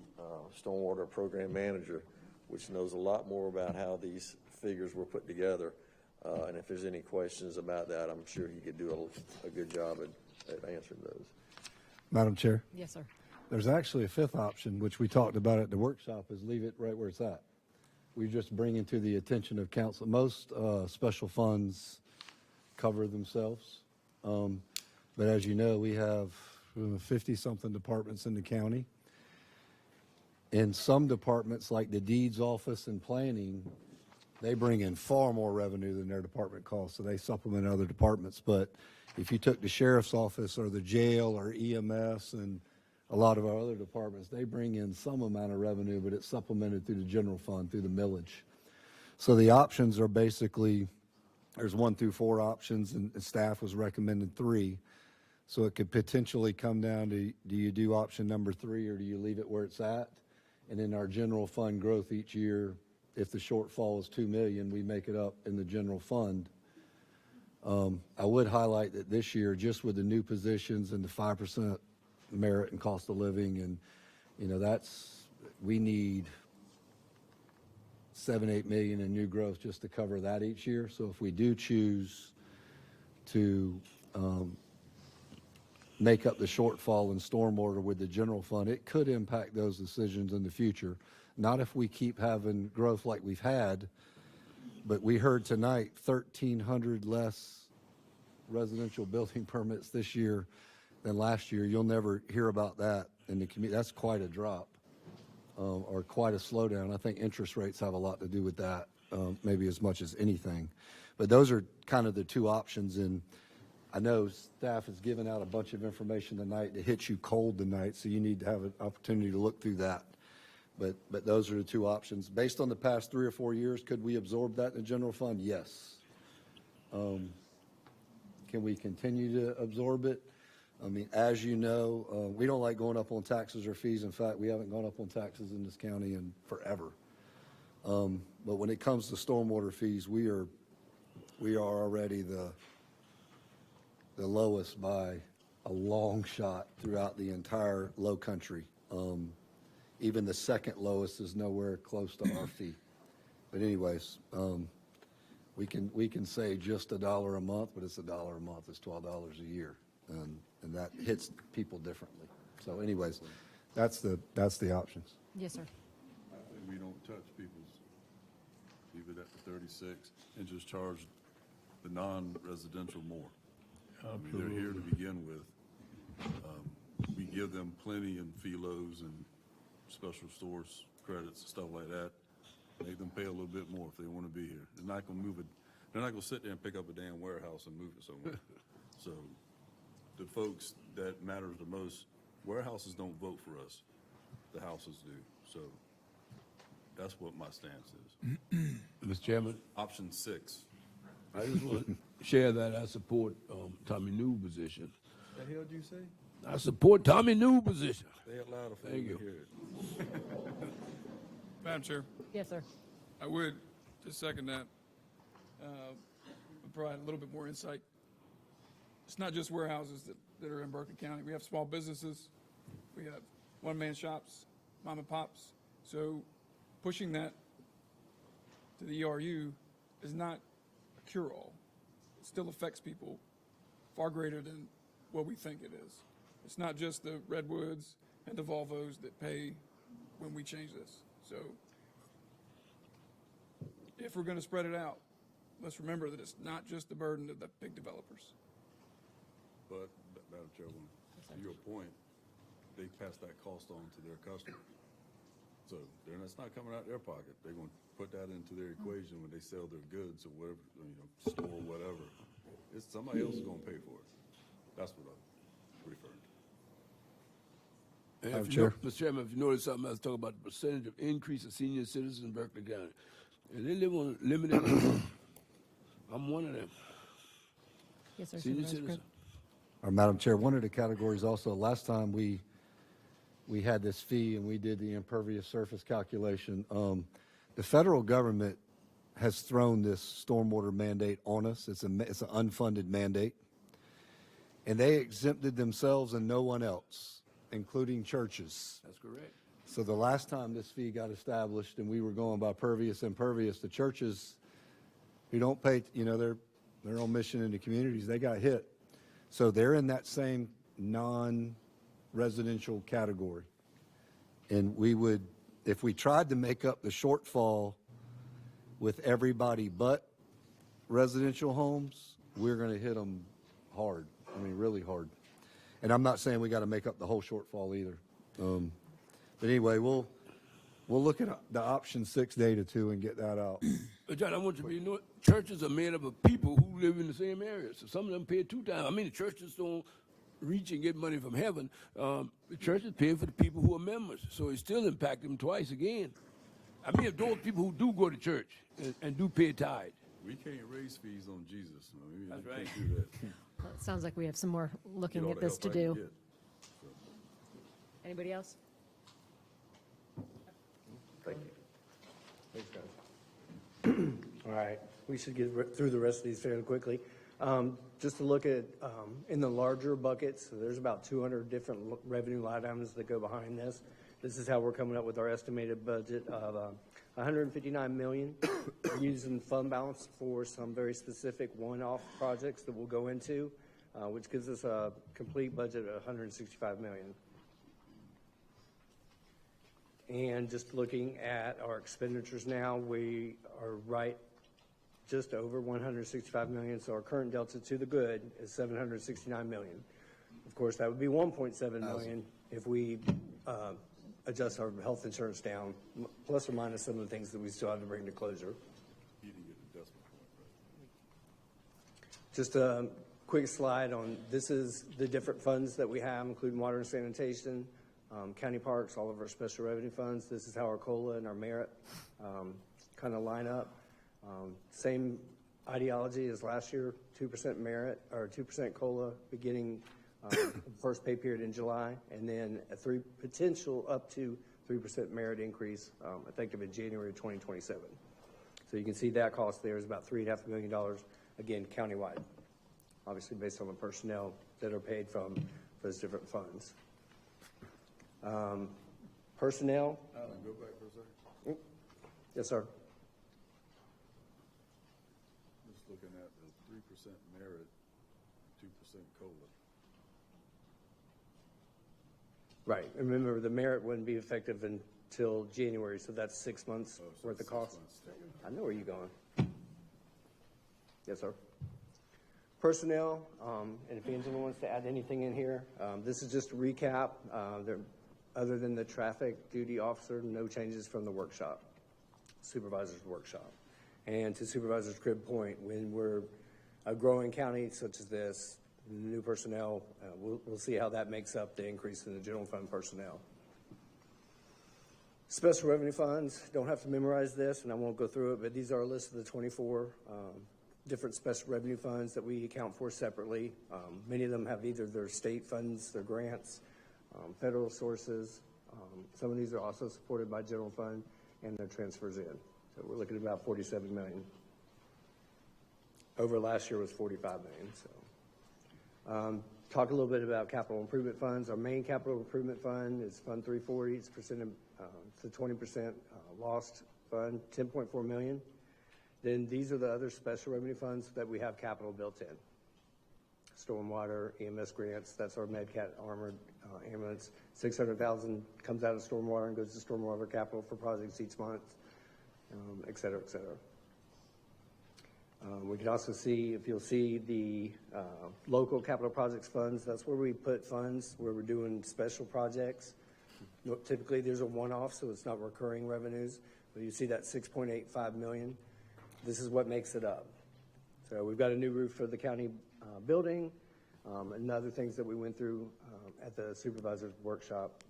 stormwater program manager, which knows a lot more about how these figures were put together. And if there's any questions about that, I'm sure he could do a good job at answering those. Madam Chair? Yes, sir. There's actually a 5th option, which we talked about at the workshop, is leave it right where it's at. We just bring it to the attention of council. Most special funds cover themselves. But as you know, we have 50-something departments in the county. And some departments, like the deeds office and planning, they bring in far more revenue than their department costs, so they supplement other departments. But if you took the sheriff's office or the jail or EMS and a lot of our other departments, they bring in some amount of revenue, but it's supplemented through the general fund, through the millage. So the options are basically, there's 1 through 4 options, and staff was recommending 3. So it could potentially come down to, do you do option number 3 or do you leave it where it's at? And in our general fund growth each year, if the shortfall is $2 million, we make it up in the general fund. I would highlight that this year, just with the new positions and the 5% merit and cost of living, and we need $7-8 million in new growth just to cover that each year. So if we do choose to make up the shortfall in stormwater with the general fund, it could impact those decisions in the future. Not if we keep having growth like we've had, but we heard tonight 1,300 less residential building permits this year than last year. You'll never hear about that in the community. That's quite a drop, or quite a slowdown. I think interest rates have a lot to do with that, maybe as much as anything. But those are kind of the 2 options, and I know staff has given out a bunch of information tonight that hits you cold tonight, so you need to have an opportunity to look through that. But those are the 2 options. Based on the past 3 or 4 years, could we absorb that in the general fund? Yes. Can we continue to absorb it? I mean, as you know, we don't like going up on taxes or fees. In fact, we haven't gone up on taxes in this county in forever. But when it comes to stormwater fees, we are already the lowest by a long shot throughout the entire low country. Even the second lowest is nowhere close to our fee. But anyways, we can say just $1 a month, but it's $1 a month. It's $12 a year, and that hits people differently. So anyways, that's the options. Yes, sir. I think we don't touch people's, leave it at the 36 and just charge the non-residential more. I mean, they're here to begin with. We give them plenty in FELOs and special stores credits and stuff like that. Make them pay a little bit more if they want to be here. They're not going to move it. They're not going to sit there and pick up a damn warehouse and move it somewhere. So the folks that matters the most, warehouses don't vote for us. The houses do. So that's what my stance is. Mr. Chairman, Option 6. I just want to share that I support Tommy New's position. What the hell did you say? I support Tommy New's position. Say it louder for Thank me you. to hear it. Madam Chair, Yes, sir. I would just second that. Provide a little bit more insight. it's not just warehouses that are in Berkeley County. We have small businesses. We have one-man shops, mom and pops. So pushing that to the ERU is not a cure-all. It still affects people far greater than what we think it is. It's not just the Redwoods and the Volvos that pay when we change this. So if we're going to spread it out, let's remember that it's not just the burden of the big developers. But, Madam Chairwoman, to your point, they pass that cost on to their customer. So it's not coming out their pocket. They're going to put that into their equation when they sell their goods or whatever, store or whatever. It's somebody else is going to pay for it. That's what I'm referring to. And Mr. Chairman, if you notice something, I was talking about the percentage of increase of senior citizens in Berkeley County. And they live on limited income. I'm one of them. Yes, sir. Senior Supervisor citizen. Madam Chair, one of the categories also, last time we had this fee and we did the impervious surface calculation, the federal government has thrown this stormwater mandate on us. It's an unfunded mandate. And they exempted themselves and no one else, including churches. That's correct. So the last time this fee got established and we were going by pervious, impervious, the churches who don't pay, they're on mission in the communities, they got hit. So they're in that same non-residential category. And we would, if we tried to make up the shortfall with everybody but residential homes, we're going to hit them hard. I mean, really hard. And I'm not saying we got to make up the whole shortfall either. But anyway, we'll look at the option 6 data too and get that out. But John, I want you to churches are made up of people who live in the same area. So some of them pay 2 times. I mean, the churches don't reach and get money from heaven. The churches pay for the people who are members. So it still impacts them twice again. I mean, those people who do go to church and do pay tithe. We can't raise fees on Jesus. That's we right. Can't do that. Well, it sounds like we have some more looking Get all at the this to help I can do. get. Anybody else? Thank you. Thanks, guys. All right, we should get through the rest of these fairly quickly. Just to look at, in the larger buckets, so there's about 200 different revenue line items that go behind this. This is how we're coming up with our estimated budget of $159 million. We're using fund balance for some very specific one-off projects that we'll go into, which gives us a complete budget of $165 million. And just looking at our expenditures now, we are right just over 165 million. So our current delta to the good is 769 million. Of course, that would be 1.7 million if we adjust our health insurance down, plus or minus some of the things that we still have to bring to closure. You didn't get the decimal point, right? Just a quick slide on, this is the different funds that we have, including water and sanitation, county parks, all of our special revenue funds. This is how our COLA and our merit kind of line up. Same ideology as last year, 2% merit or 2% COLA beginning first pay period in July, and then a potential up to 3% merit increase effective in January of 2027. So you can see that cost there is about $3.5 million, again, countywide, obviously based on the personnel that are paid from those different funds. Personnel. Alan, go back for a second. Yes, sir. Just looking at the 3% merit, 2% COLA. Right. And remember, the merit wouldn't be effective until January, so that's 6 months worth of cost. I know where you're going. Yes, sir. Personnel, and if Angela wants to add anything in here, this is just a recap. Other than the traffic duty officer, no changes from the workshop, supervisor's workshop. And to Supervisor's crib point, when we're a growing county such as this, new personnel, we'll see how that makes up the increase in the general fund personnel. Special revenue funds, don't have to memorize this, and I won't go through it, but these are a list of the 24 different special revenue funds that we account for separately. Many of them have either their state funds, their grants, federal sources. Some of these are also supported by general fund and their transfers in. So we're looking at about 47 million. Over last year was 45 million. So Talk a little bit about capital improvement funds. Our main capital improvement fund is Fund 340. It's a 20% lost fund, $10.4 million. Then these are the other special revenue funds that we have capital built in. Stormwater, EMS grants, that's our MedCat armored ambulance. $600,000 comes out of stormwater and goes to stormwater capital for projects each month, et cetera, et cetera. We can also see, if you'll see the local capital projects funds, that's where we put funds where we're doing special projects. Typically, there's a one-off, so it's not recurring revenues. But you see that $6.85 million. This is what makes it up. So we've got a new roof for the county building and other things that we went through at the supervisor's workshop.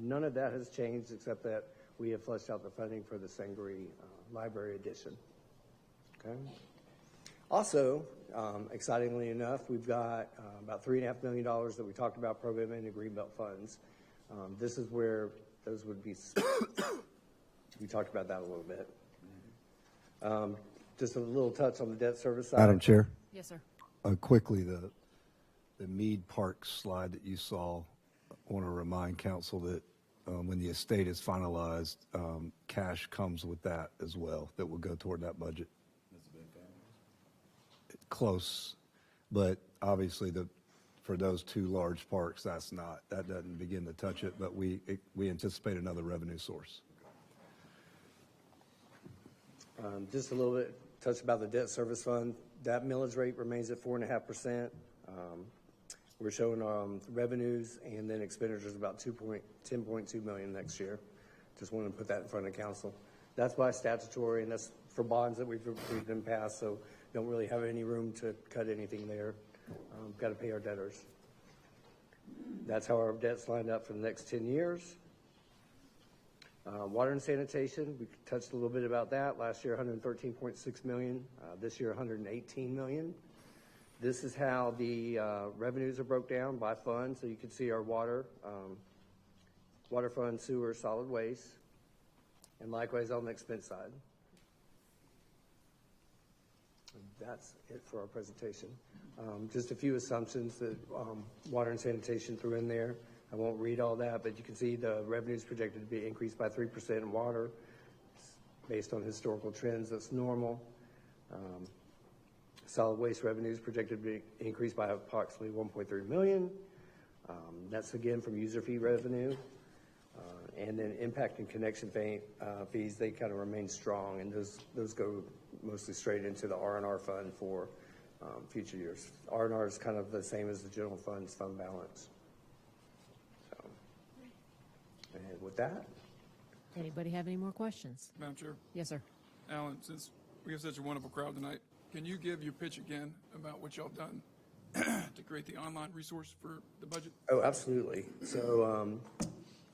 None of that has changed except that we have flushed out the funding for the Sangaree library addition. Okay. Also, excitingly enough, we've got about $3.5 million that we talked about programming the Greenbelt funds. This is where those would be. We talked about that a little bit. Just a little touch on the debt service side. Madam Chair? Yes, sir. Quickly, the Mead Park slide that you saw, I want to remind council that when the estate is finalized, cash comes with that as well, that will go toward that budget. Close, but obviously for those two large parks, that doesn't begin to touch it, but we anticipate another revenue source. Just a little bit touch about the debt service fund. That millage rate remains at 4.5%. We're showing revenues and then expenditures about $10.2 million next year. Just wanted to put that in front of council. That's by statutory, and that's for bonds that we've approved in past, so don't really have any room to cut anything there. Got to pay our debtors. That's how our debt's lined up for the next 10 years. Water and sanitation, we touched a little bit about that. Last year, $113.6 million. This year, $118 million. This is how the revenues are broke down by fund. So you can see our water fund, sewer, solid waste, and likewise on the expense side. That's it for our presentation. Just a few assumptions that water and sanitation threw in there. I won't read all that, but you can see the revenues projected to be increased by 3% in water. Based on historical trends, that's normal. Solid waste revenues projected to be increased by approximately $1.3 million. That's again from user fee revenue. And then impact and connection fees, they kind of remain strong, and those go mostly straight into the R&R fund for future years. R&R is kind of the same as the general fund's fund balance. So, and with that. Anybody have any more questions? Madam Chair. Yes, sir. Alan, since we have such a wonderful crowd tonight, can you give your pitch again about what y'all done to create the online resource for the budget? Oh, absolutely. So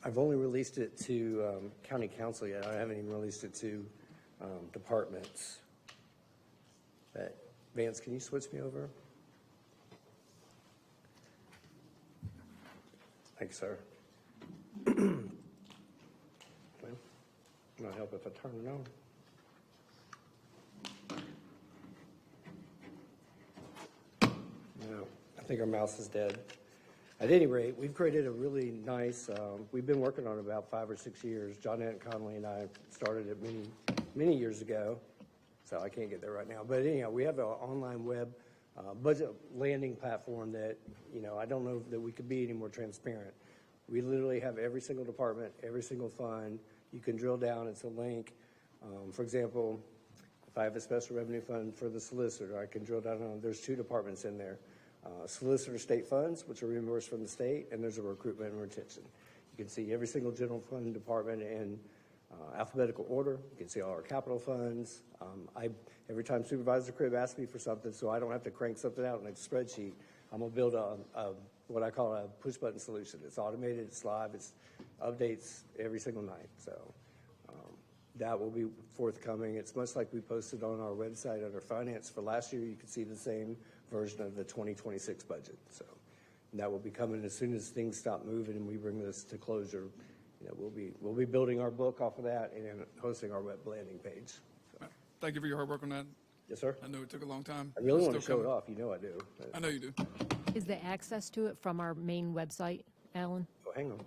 I've only released it to county council yet. I haven't even released it to departments. But Vance, can you switch me over? Thanks, sir. Well, it might help if I turn it on. No, I think our mouse is dead. At any rate, we've created a really nice, we've been working on it about 5 or 6 years. Johnette Conley and I started it many years ago, so I can't get there right now. But anyhow, we have an online web budget landing platform that, I don't know that we could be any more transparent. We literally have every single department, every single fund. You can drill down, it's a link. For example, if I have a special revenue fund for the solicitor, I can drill down on, there's 2 departments in there. Solicitor state funds, which are reimbursed from the state, and there's a recruitment and retention. You can see every single general fund department in alphabetical order. You can see all our capital funds. Every time Supervisor Cribb asks me for something, so I don't have to crank something out in a spreadsheet, I'm going to build what I call a push-button solution. It's automated, it's live, it updates every single night. So that will be forthcoming. It's much like we posted on our website under finance for last year. You can see the same version of the 2026 budget. So that will be coming as soon as things stop moving and we bring this to closure. We'll be building our book off of that and hosting our web landing page. So. Thank you for your hard work on that. Yes, sir. I know it took a long time. I really It's want to still show it coming. off. You know I do. I know you do. Is there access to it from our main website, Alan? Oh, hang on.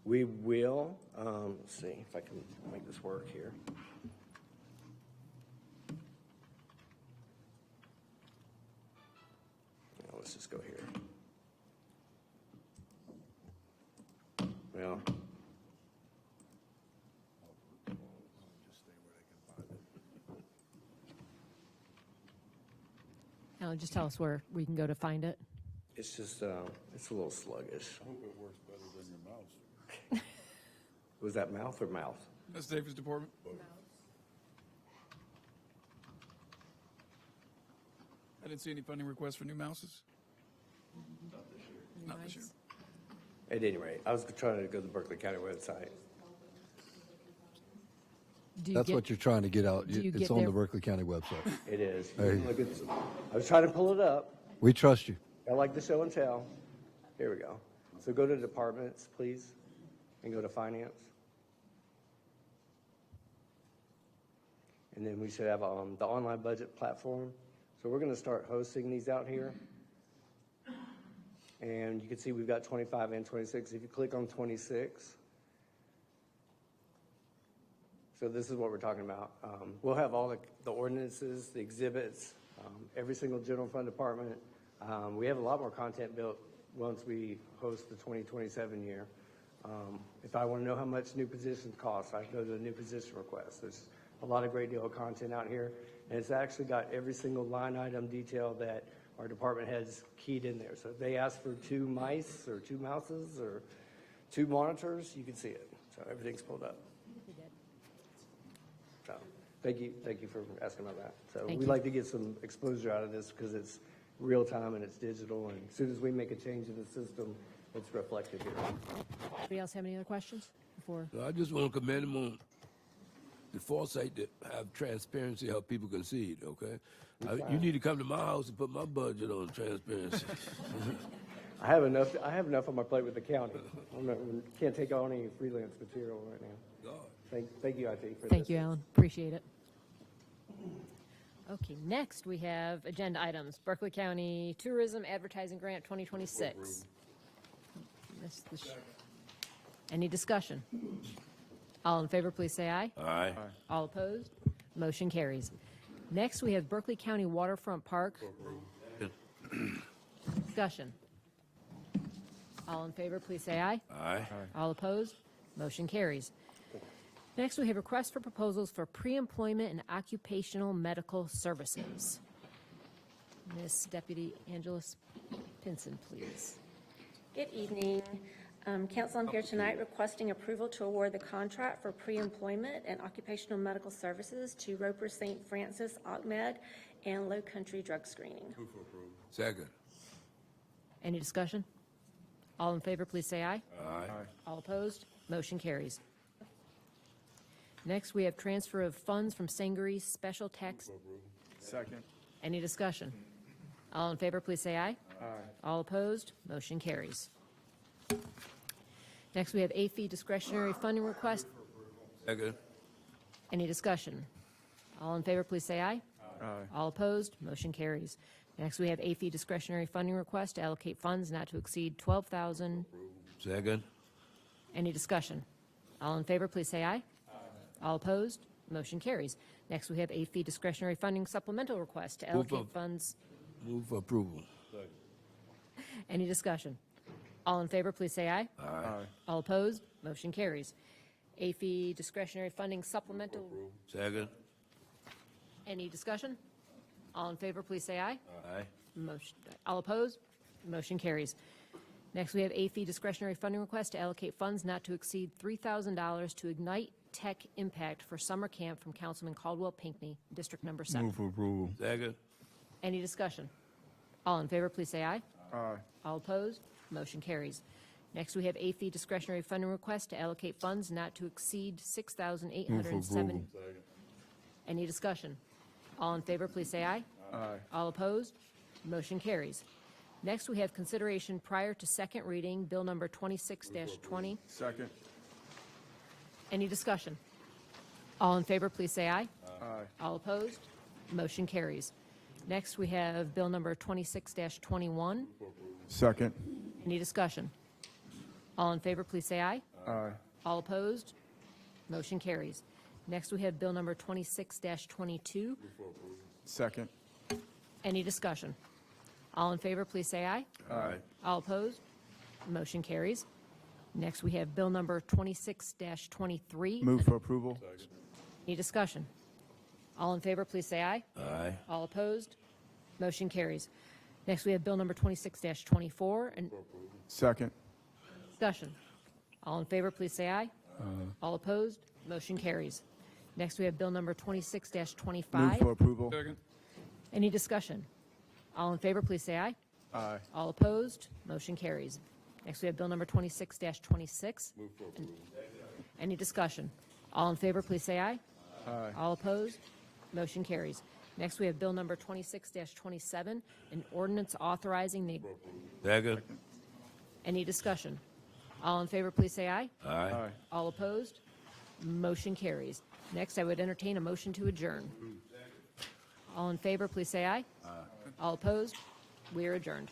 We will, let's see if I can make this work here. Now, let's just go here. Well, Alan, just tell us where we can go to find it. it's just, it's a little sluggish. I hope it works better than your mouse. Was that mouth or mouth? That's David's department. I didn't see any funding requests for new mouses. Not this year. At any rate, I was trying to go to the Berkeley County website. Do you That's get- what you're trying to get out. do you It's get on there- the Berkeley County website. It is. Hey. Look, I was trying to pull it up. We trust you. I like the show and tell. Here we go. So go to departments, please, and go to finance. And then we should have the online budget platform. So we're going to start hosting these out here. And you can see we've got 25 and 26. If you click on 26, so this is what we're talking about. We'll have all the ordinances, the exhibits, every single general fund department. We have a lot more content built once we host the 2027 year. If I want to know how much new positions cost, I go to the new position request. There's a lot of great deal of content out here, and it's actually got every single line item detail that our department heads keyed in there. So if they ask for 2 mice or 2 mouses or 2 monitors, you can see it. So everything's pulled up. So thank you for asking about that. So Thank we you. like to get some exposure out of this because it's real time and it's digital, and as soon as we make a change in the system, it's reflected here. Anybody else have any other questions before? So I just want to commend them on the foresight to have transparency, how people can see it, okay? You need to come to my house and put my budget on transparency. I have enough on my plate with the county. Can't take on any freelance material right now. Thank you, IT, for this. Thank you, Alan. Appreciate it. Okay, next we have agenda items. Berkeley County Tourism Advertising Grant 2026. Any discussion? All in favor, please say aye. Aye. All opposed? Motion carries. Next, we have Berkeley County Waterfront Park. Discussion. All in favor, please say aye. Aye. All opposed? Motion carries. Next, we have requests for proposals for pre-employment and occupational medical services. Ms. Deputy Angeles Pinson, please. Good evening. Council, I'm here tonight requesting approval to award the contract for pre-employment and occupational medical services to Roper St. Francis, Ahmed, and Low Country Drug Screening. Second. Any discussion? All in favor, please say aye. Aye. All opposed? Motion carries. Next, we have transfer of funds from Sangare's special tax. Second. Any discussion? All in favor, please say aye. Aye. All opposed? Motion carries. Next, we have AFI discretionary funding request. Second. Any discussion? All in favor, please say aye. Aye. All opposed? Motion carries. Next, we have AFI discretionary funding request to allocate funds not to exceed $12,000. Second. Any discussion? All in favor, please say aye. All opposed? Motion carries. Next, we have AFI discretionary funding supplemental request to allocate up. funds. Move for approval. Any discussion? All in favor, please say aye. Aye. All opposed? Motion carries. AFI discretionary funding supplemental. Second. Any discussion? All in favor, please say aye. Aye. Motion. All opposed? Motion carries. Next, we have AFI discretionary funding request to allocate funds not to exceed $3,000 to Ignite Tech Impact for summer camp from Councilman Caldwell Pinckney, District Number 7. Move for approval. Second. Any discussion? All in favor, please say aye. Aye. All opposed? Motion carries. Next, we have AFI discretionary funding request to allocate funds not to exceed $6,807. Any discussion? All in favor, please say aye. Aye. All opposed? Motion carries. Next, we have consideration prior to second reading, Bill Number 26-20. Second. Any discussion? All in favor, please say aye. All opposed? Motion carries. Next, we have Bill number 26-21. Second. Any discussion? All in favor, please say aye. Aye. All opposed? Motion carries. Next, we have Bill number 26-22. Second. Any discussion? All in favor, please say aye. Aye. All opposed? Motion carries. Next, we have Bill number 26-23. Move for approval. Any discussion? All in favor, please say aye. Aye. All opposed? Motion carries. Next, we have Bill number 26-24. And Second. discussion. All in favor, please say aye. All opposed? Motion carries. Next, we have Bill number 26-25. Move for approval. Second. Any discussion? All in favor, please say aye. Aye. All opposed? Motion carries. Next, we have Bill number 26-26. Any discussion? All in favor, please say aye. Aye. All opposed? Motion carries. Next, we have Bill number 26-27, an ordinance authorizing the... Second. Any discussion? All in favor, please say aye. Aye. Aye. All opposed? Motion carries. Next, I would entertain a motion to adjourn. All in favor, please say aye. Aye. All opposed? We are adjourned.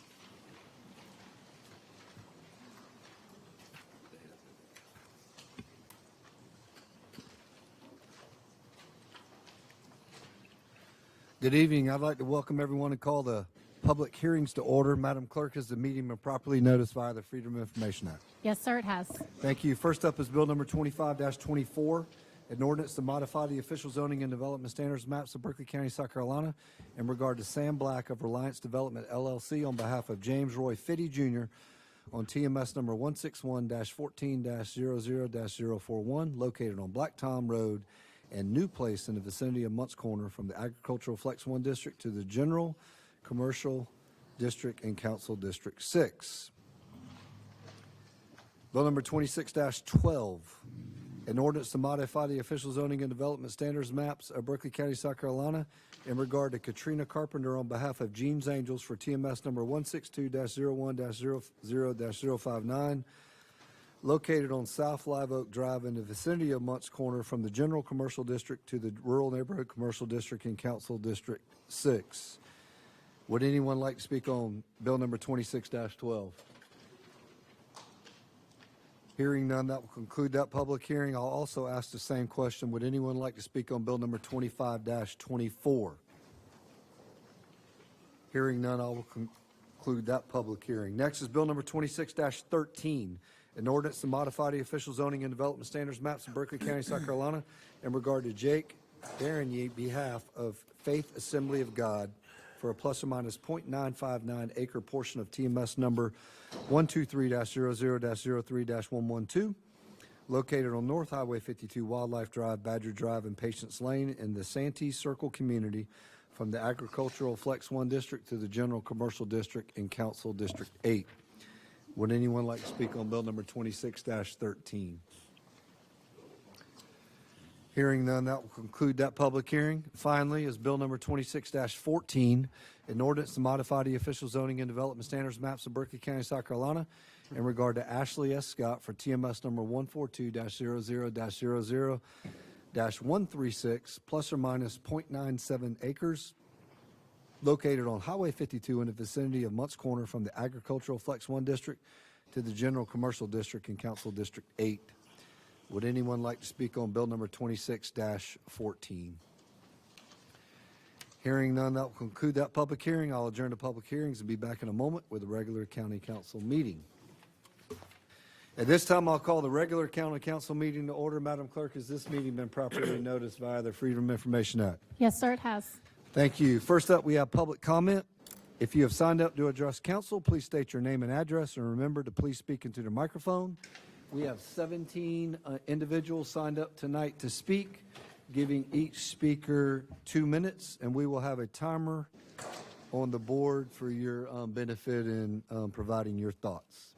Good evening. I'd like to welcome everyone and call the public hearings to order. Madam Clerk, has the meeting been properly noticed via the Freedom of Information Act? Yes, sir, it has. Thank you. First up is Bill number 25-24, an ordinance to modify the official zoning and development standards maps of Berkeley County, South Carolina in regard to Sam Black of Reliance Development LLC on behalf of James Roy Fitty Jr. on TMS number 161-14-00-041 located on Black Tom Road and New Place in the vicinity of Muntz Corner from the Agricultural Flex 1 District to the General Commercial District and Council District 6. Bill number 26-12, an ordinance to modify the official zoning and development standards maps of Berkeley County, South Carolina in regard to Katrina Carpenter on behalf of Jeans Angels for TMS number 162-01-00-059 located on South Live Oak Drive in the vicinity of Muntz Corner from the General Commercial District to the Rural Neighborhood Commercial District and Council District 6. Would anyone like to speak on Bill number 26-12? Hearing none, that will conclude that public hearing. I'll also ask the same question. Would anyone like to speak on Bill number 25-24? Hearing none, I will conclude that public hearing. Next is Bill number 26-13, an ordinance to modify the official zoning and development standards maps of Berkeley County, South Carolina in regard to Jake Darigny behalf of Faith Assembly of God for a plus or minus .959 acre portion of TMS number 123-00-03-112, located on North Highway 52, Wildlife Drive, Badger Drive, and Patience Lane in the Santee Circle community from the Agricultural Flex 1 District to the General Commercial District and Council District 8. Would anyone like to speak on Bill number 26-13? Hearing none, that will conclude that public hearing. Finally is Bill number 26-14, an ordinance to modify the official zoning and development standards maps of Berkeley County, South Carolina in regard to Ashley S. Scott for TMS number 142-00-136 plus or minus .97 acres located on Highway 52 in the vicinity of Muntz Corner from the Agricultural Flex 1 District to the General Commercial District and Council District 8. Would anyone like to speak on Bill number 26-14? Hearing none, that will conclude that public hearing. I'll adjourn to public hearings and be back in a moment with a regular county council meeting. At this time, I'll call the regular county council meeting to order. Madam Clerk, has this meeting been properly noticed via the Freedom of Information Act? Yes, sir, it has. Thank you. First up, we have public comment. If you have signed up to address council, please state your name and address, and remember to please speak into the microphone. We have 17 individuals signed up tonight to speak, giving each speaker 2 minutes, and we will have a timer on the board for your benefit in providing your thoughts.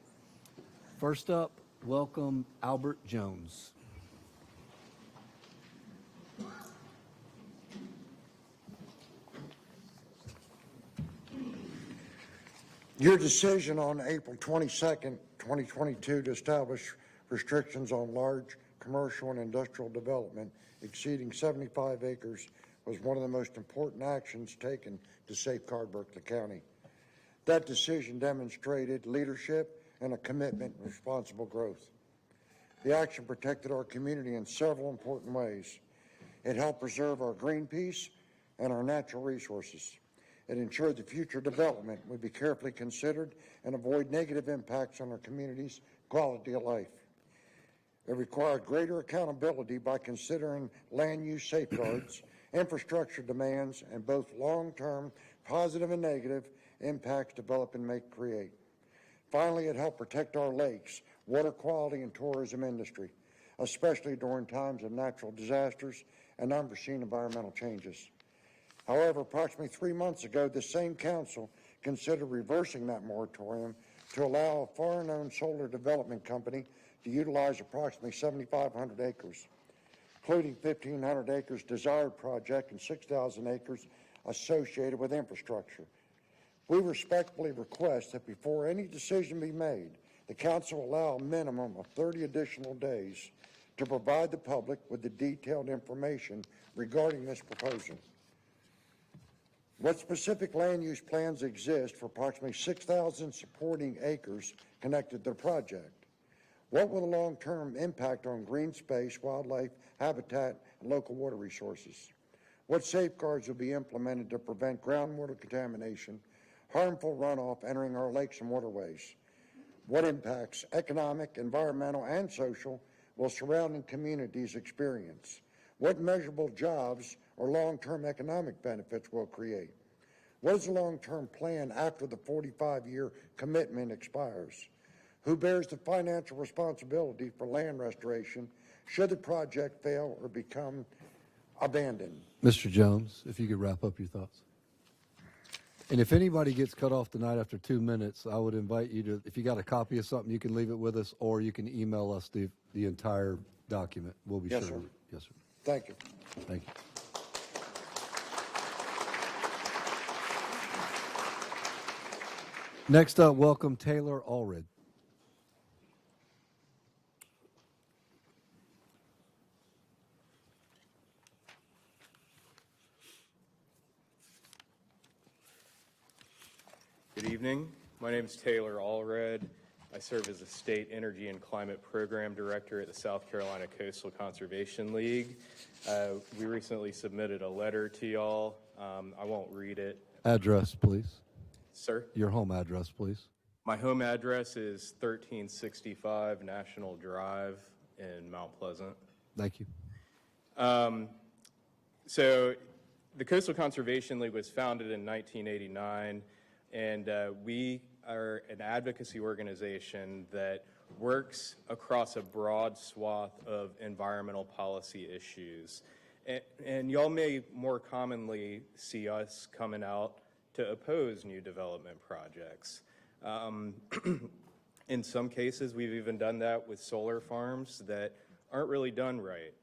First up, welcome Albert Jones. Your decision on April 22nd, 2022 to establish restrictions on large commercial and industrial development exceeding 75 acres was one of the most important actions taken to safeguard Berkeley County. That decision demonstrated leadership and a commitment to responsible growth. The action protected our community in several important ways. It helped preserve our green peace and our natural resources. It ensured the future development would be carefully considered and avoid negative impacts on our community's quality of life. It required greater accountability by considering land use safeguards, infrastructure demands, and both long-term positive and negative impacts development may create. Finally, it helped protect our lakes, water quality, and tourism industry, especially during times of natural disasters and unforeseen environmental changes. However, approximately 3 months ago, the same council considered reversing that moratorium to allow a foreign-owned solar development company to utilize approximately 7,500 acres, including 1,500 acres desired project and 6,000 acres associated with infrastructure. We respectfully request that before any decision be made, the council allow a minimum of 30 additional days to provide the public with the detailed information regarding this proposal. What specific land use plans exist for approximately 6,000 supporting acres connected to the project? What will the long-term impact on green space, wildlife, habitat, and local water resources? What safeguards will be implemented to prevent groundwater contamination, harmful runoff entering our lakes and waterways? What impacts, economic, environmental, and social, will surrounding communities experience? What measurable jobs or long-term economic benefits will create? What is the long-term plan after the 45-year commitment expires? Who bears the financial responsibility for land restoration should the project fail or become abandoned? Mr. Jones, if you could wrap up your thoughts. And if anybody gets cut off tonight after 2 minutes, I would invite you to, if you got a copy of something, you can leave it with us, or you can email us the entire document. We'll be Yes, sure. sir. Yes, sir. Thank you. Thank you. Next up, welcome Taylor Allred. Good evening. My name is Taylor Allred. I serve as the State Energy and Climate Program Director at the South Carolina Coastal Conservation League. We recently submitted a letter to y'all. I won't read it. Address, please. Sir? Your home address, please. My home address is 1365 National Drive in Mount Pleasant. Thank you. So the Coastal Conservation League was founded in 1989, and we are an advocacy organization that works across a broad swath of environmental policy issues. And y'all may more commonly see us coming out to oppose new development projects. In some cases, we've even done that with solar farms that aren't really done right.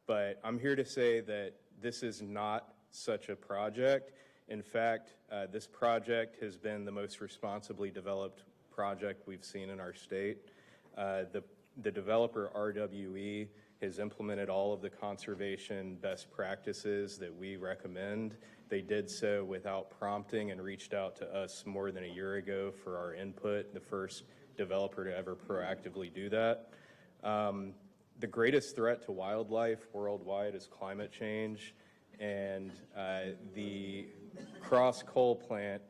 But I'm here to say that this is not such a project. In fact, this project has been the most responsibly developed project we've seen in our state. The developer, RWE, has implemented all of the conservation best practices that we recommend. They did so without prompting and reached out to us more than a year ago for our input, the first developer to ever proactively do that. The greatest threat to wildlife worldwide is climate change, and the Cross Coal Plant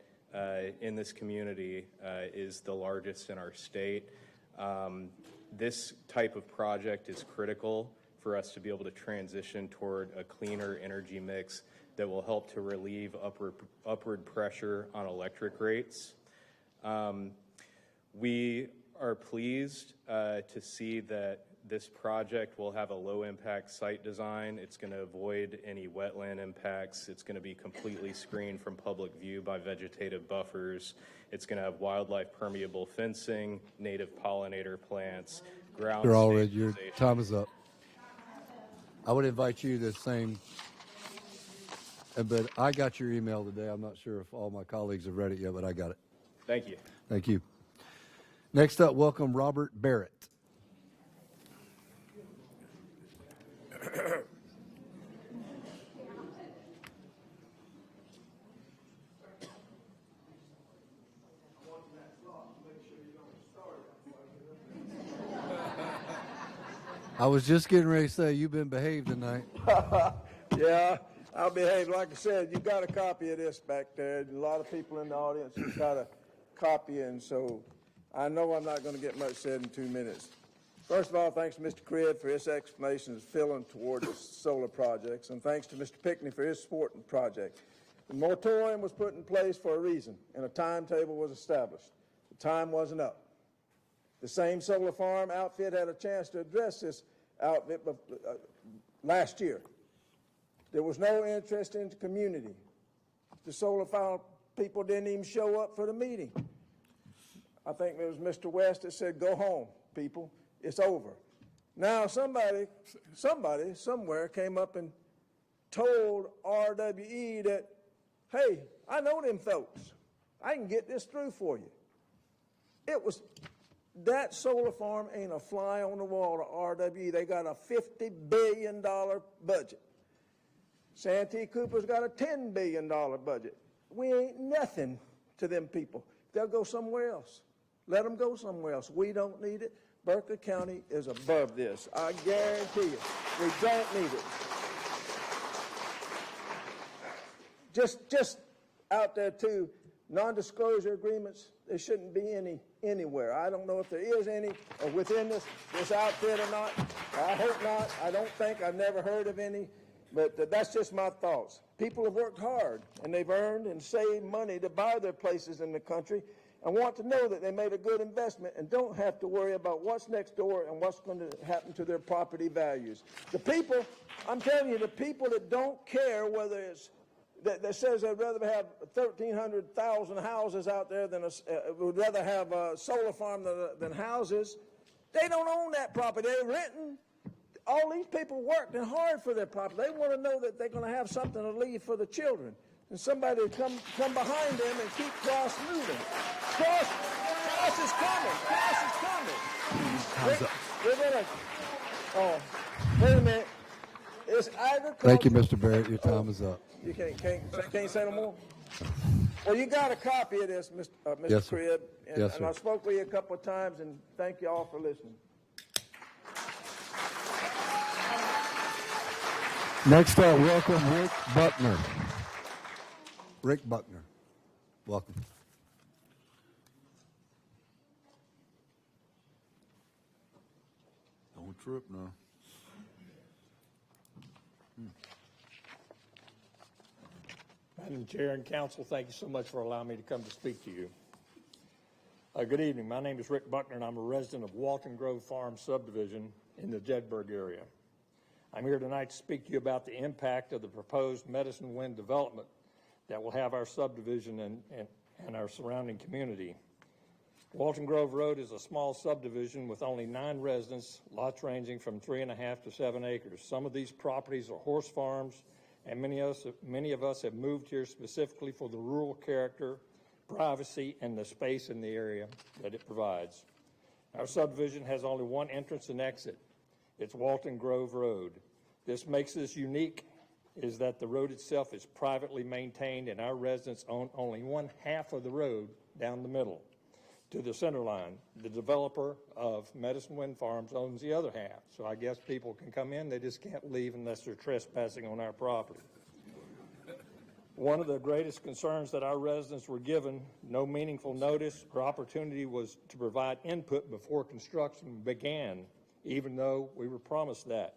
in this community is the largest in our state. This type of project is critical for us to be able to transition toward a cleaner energy mix that will help to relieve upward pressure on electric rates. We are pleased to see that this project will have a low-impact site design. It's going to avoid any wetland impacts. It's going to be completely screened from public view by vegetative buffers. It's going to have wildlife permeable fencing, native pollinator plants, ground You're already, your stabilization. time is up. I would invite you to the same, but I got your email today. I'm not sure if all my colleagues have read it yet, but I got it. Thank you. Thank you. Next up, welcome Robert Barrett. I was just getting ready to say, you've been behaved tonight. Yeah, I'll behave. Like I said, you got a copy of this back there. A lot of people in the audience have got a copy, and so I know I'm not going to get much said in 2 minutes. First of all, thanks to Mr. Cribb for his explanations filling towards the solar projects, and thanks to Mr. Pickney for his support in the project. The moratorium was put in place for a reason, and a timetable was established. The time wasn't up. The same solar farm outfit had a chance to address this outfit last year. There was no interest in the community. The solar farm people didn't even show up for the meeting. I think it was Mr. West that said, "Go home, people. It's over." Now somebody somewhere came up and told RWE that, "Hey, I know them folks. I can get this through for you." That solar farm ain't a fly on the wall to RWE. They got a $50 billion budget. Santee Cooper's got a $10 billion budget. We ain't nothing to them people. They'll go somewhere else. Let them go somewhere else. We don't need it. Berkeley County is above this. I guarantee you. We don't need it. Just out there, too, non-disclosure agreements, there shouldn't be any anywhere. I don't know if there is any within this outfit or not. I hope not. I don't think. I've never heard of any. But that's just my thoughts. People have worked hard, and they've earned and saved money to buy their places in the country and want to know that they made a good investment and don't have to worry about what's next door and what's going to happen to their property values. The people, I'm telling you, the people that don't care whether it's that says they'd rather have 1,300,000 houses out there than would rather have a solar farm than houses. They don't own that property. They're renting. All these people worked hard for their property. They want to know that they're going to have something to leave for the children. And somebody to come behind them and keep Cross moving. Cross is coming. Cross is coming. We're going to, wait a minute. It's agriculture. Thank you, Mr. Barrett. Your time is up. You can't say no more? Well, you got a copy of this, Mr. Yes, sir. Cribb. And, Yes, and sir. I spoke with you a couple of times, and thank you all for listening. Next up, welcome Rick Buckner. Rick Buckner, welcome. Don't trip now. Madam Chair and Council, thank you so much for allowing me to come to speak to you. Good evening. My name is Rick Buckner, and I'm a resident of Walton Grove Farm subdivision in the Jedburgh area. I'm here tonight to speak to you about the impact of the proposed Medicine Wind development that will have our subdivision and our surrounding community. Walton Grove Road is a small subdivision with only 9 residents, lots ranging from 3.5 to 7 acres. Some of these properties are horse farms, and many of us have moved here specifically for the rural character, privacy, and the space in the area that it provides. Our subdivision has only one entrance and exit. It's Walton Grove Road. This makes this unique is that the road itself is privately maintained, and our residents own only 1/2 of the road down the middle to the center line. The developer of Medicine Wind Farms owns the other half, so I guess people can come in, they just can't leave unless they're trespassing on our property. One of the greatest concerns that our residents were given no meaningful notice or opportunity was to provide input before construction began, even though we were promised that.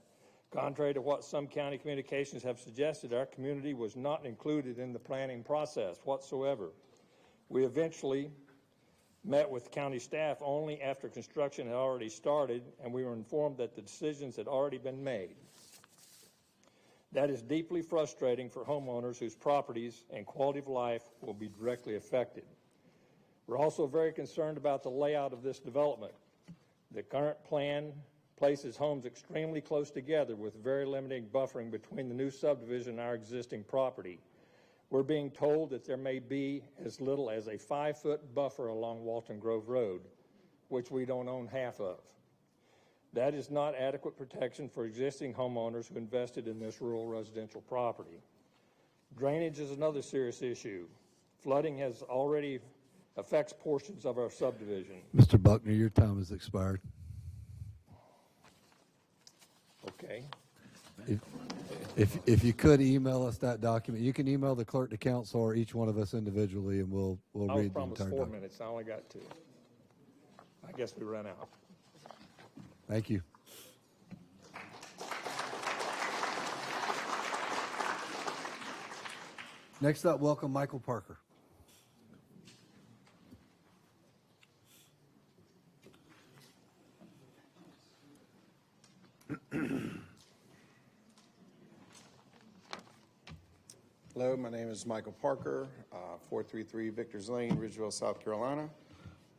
Contrary to what some county communications have suggested, our community was not included in the planning process whatsoever. We eventually met with county staff only after construction had already started, and we were informed that the decisions had already been made. That is deeply frustrating for homeowners whose properties and quality of life will be directly affected. We're also very concerned about the layout of this development. The current plan places homes extremely close together with very limited buffering between the new subdivision and our existing property. We're being told that there may be as little as a 5-foot buffer along Walton Grove Road, which we don't own half of. That is not adequate protection for existing homeowners who invested in this rural residential property. Drainage is another serious issue. Flooding has already affects portions of our subdivision. Mr. Buckner, your time has expired. Okay. If you could email us that document, you can email the clerk to council or each one of us individually, and we'll I was read the promised entire 4 document. minutes. I only got 2. I guess we ran out. Thank you. Next up, welcome Michael Parker. Hello, my name is Michael Parker, 433 Victor's Lane, Ridgeville, South Carolina.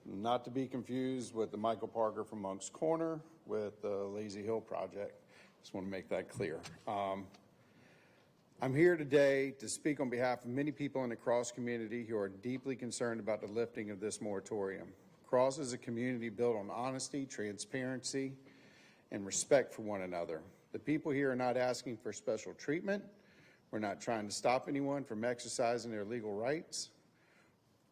Not to be confused with the Michael Parker from Monk's Corner with the Lazy Hill project. Just want to make that clear. I'm here today to speak on behalf of many people in the Cross community who are deeply concerned about the lifting of this moratorium. Cross is a community built on honesty, transparency, and respect for one another. The people here are not asking for special treatment. We're not trying to stop anyone from exercising their legal rights.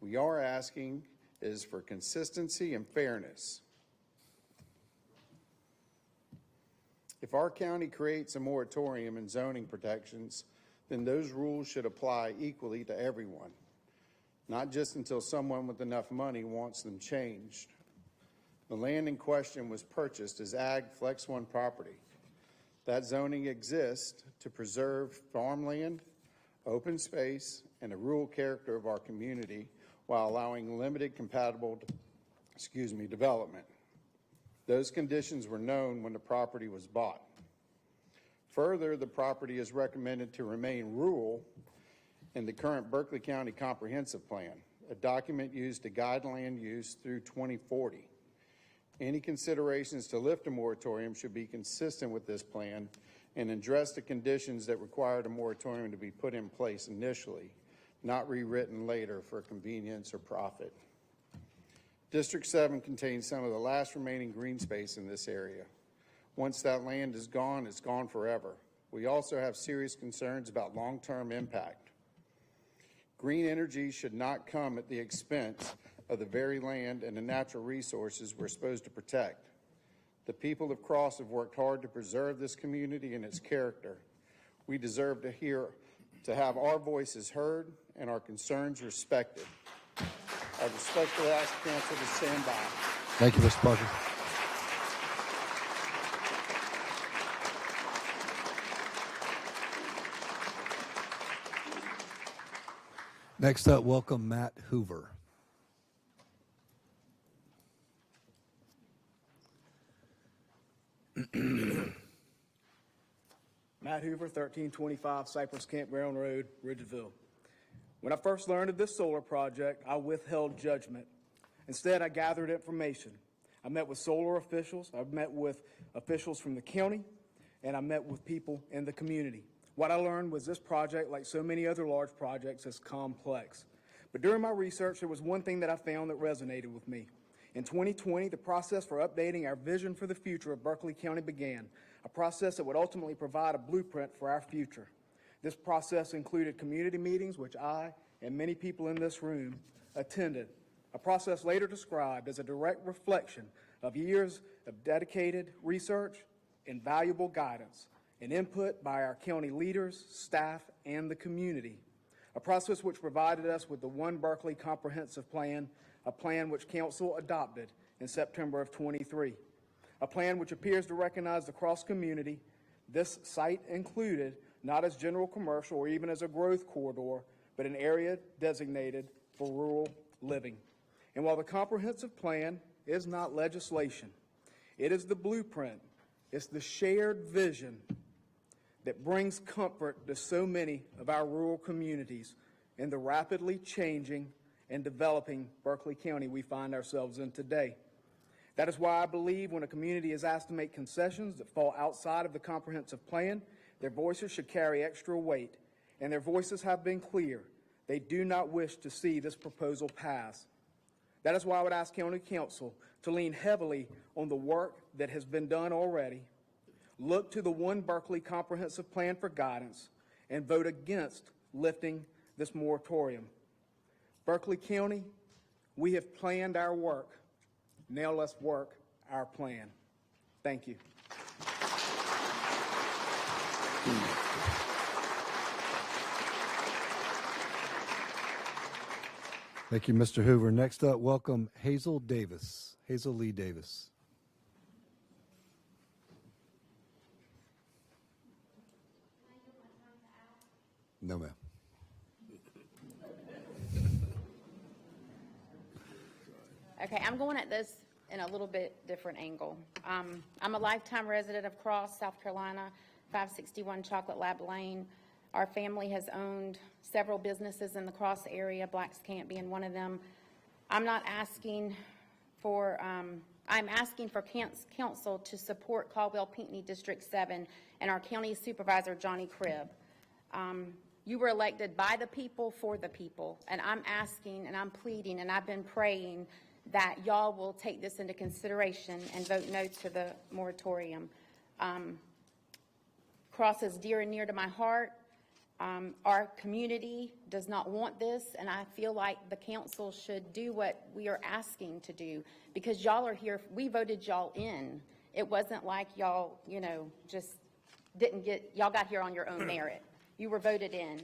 We are asking is for consistency and fairness. If our county creates a moratorium and zoning protections, then those rules should apply equally to everyone, not just until someone with enough money wants them changed. The land in question was purchased as Ag Flex 1 property. That zoning exists to preserve farmland, open space, and the rural character of our community while allowing limited compatible, development. Those conditions were known when the property was bought. Further, the property is recommended to remain rural in the current Berkeley County Comprehensive Plan, a document used to guide land use through 2040. Any considerations to lift a moratorium should be consistent with this plan and address the conditions that required a moratorium to be put in place initially, not rewritten later for convenience or profit. District 7 contains some of the last remaining green space in this area. Once that land is gone, it's gone forever. We also have serious concerns about long-term impact. Green energy should not come at the expense of the very land and the natural resources we're supposed to protect. The people of Cross have worked hard to preserve this community and its character. We deserve to have our voices heard and our concerns respected. I respectfully ask council to stand by. Thank you, Mr. Parker. Next up, welcome Matt Hoover. Matt Hoover, 1325 Cypress Campground Road, Ridgeville. When I first learned of this solar project, I withheld judgment. Instead, I gathered information. I met with solar officials, I met with officials from the county, and I met with people in the community. What I learned was this project, like so many other large projects, is complex. But during my research, there was one thing that I found that resonated with me. In 2020, the process for updating our vision for the future of Berkeley County began, a process that would ultimately provide a blueprint for our future. This process included community meetings, which I and many people in this room attended, a process later described as a direct reflection of years of dedicated research and valuable guidance and input by our county leaders, staff, and the community, a process which provided us with the One Berkeley Comprehensive Plan, a plan which Council adopted in September of 23, a plan which appears to recognize the Cross community, this site included, not as general commercial or even as a growth corridor, but an area designated for rural living. And while the comprehensive plan is not legislation, it is the blueprint, it's the shared vision that brings comfort to so many of our rural communities in the rapidly changing and developing Berkeley County we find ourselves in today. That is why I believe when a community is asked to make concessions that fall outside of the comprehensive plan, their voices should carry extra weight, and their voices have been clear. They do not wish to see this proposal pass. That is why I would ask County Council to lean heavily on the work that has been done already, look to the One Berkeley Comprehensive Plan for guidance, and vote against lifting this moratorium. Berkeley County, we have planned our work. Now let's work our plan. Thank you. Thank you, Mr. Hoover. Next up, welcome Hazel Davis, Hazel Lee Davis. No, ma'am. Okay, I'm going at this in a little bit different angle. I'm a lifetime resident of Cross, South Carolina, 561 Chocolate Lab Lane. Our family has owned several businesses in the Cross area, Black's Camp being one of them. I'm asking for council to support Caldwell Pinckney District 7 and our county supervisor, Johnny Cribb. You were elected by the people for the people, and I'm asking and I'm pleading and I've been praying that y'all will take this into consideration and vote no to the moratorium. Cross is dear and near to my heart. Our community does not want this, and I feel like the council should do what we are asking to do, because y'all are here. We voted y'all in. It wasn't like y'all, just didn't y'all got here on your own merit. You were voted in,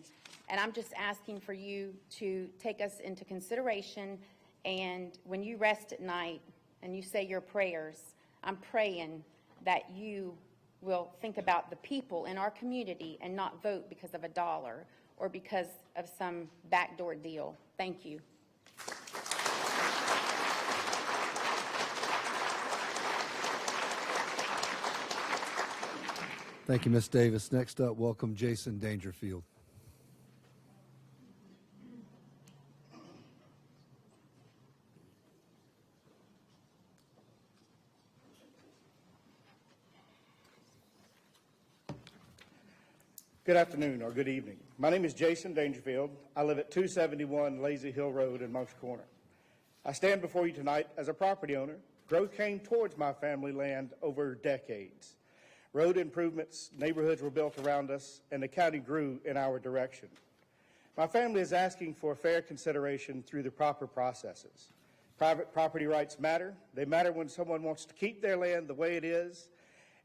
and I'm just asking for you to take us into consideration. And when you rest at night and you say your prayers, I'm praying that you will think about the people in our community and not vote because of a dollar or because of some backdoor deal. Thank you. Thank you, Ms. Davis. Next up, welcome Jason Dangerfield. Good afternoon or good evening. My name is Jason Dangerfield. I live at 271 Lazy Hill Road in Monk's Corner. I stand before you tonight as a property owner. Growth came towards my family land over decades. Road improvements, neighborhoods were built around us, and the county grew in our direction. My family is asking for fair consideration through the proper processes. Private property rights matter. They matter when someone wants to keep their land the way it is,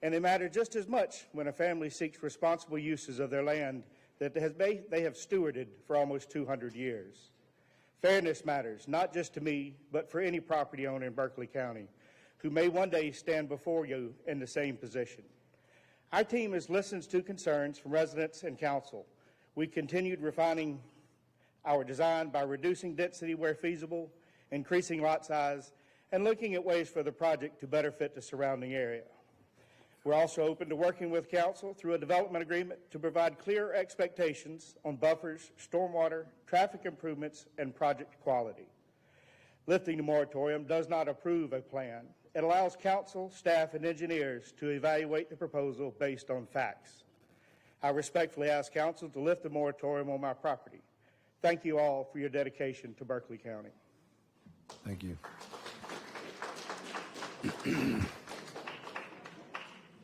and they matter just as much when a family seeks responsible uses of their land that they have stewarded for almost 200 years. Fairness matters, not just to me, but for any property owner in Berkeley County who may one day stand before you in the same position. Our team has listened to concerns from residents and council. We continued refining our design by reducing density where feasible, increasing lot size, and looking at ways for the project to better fit the surrounding area. We're also open to working with council through a development agreement to provide clear expectations on buffers, stormwater, traffic improvements, and project quality. Lifting the moratorium does not approve a plan. It allows council, staff, and engineers to evaluate the proposal based on facts. I respectfully ask council to lift the moratorium on my property. Thank you all for your dedication to Berkeley County. Thank you.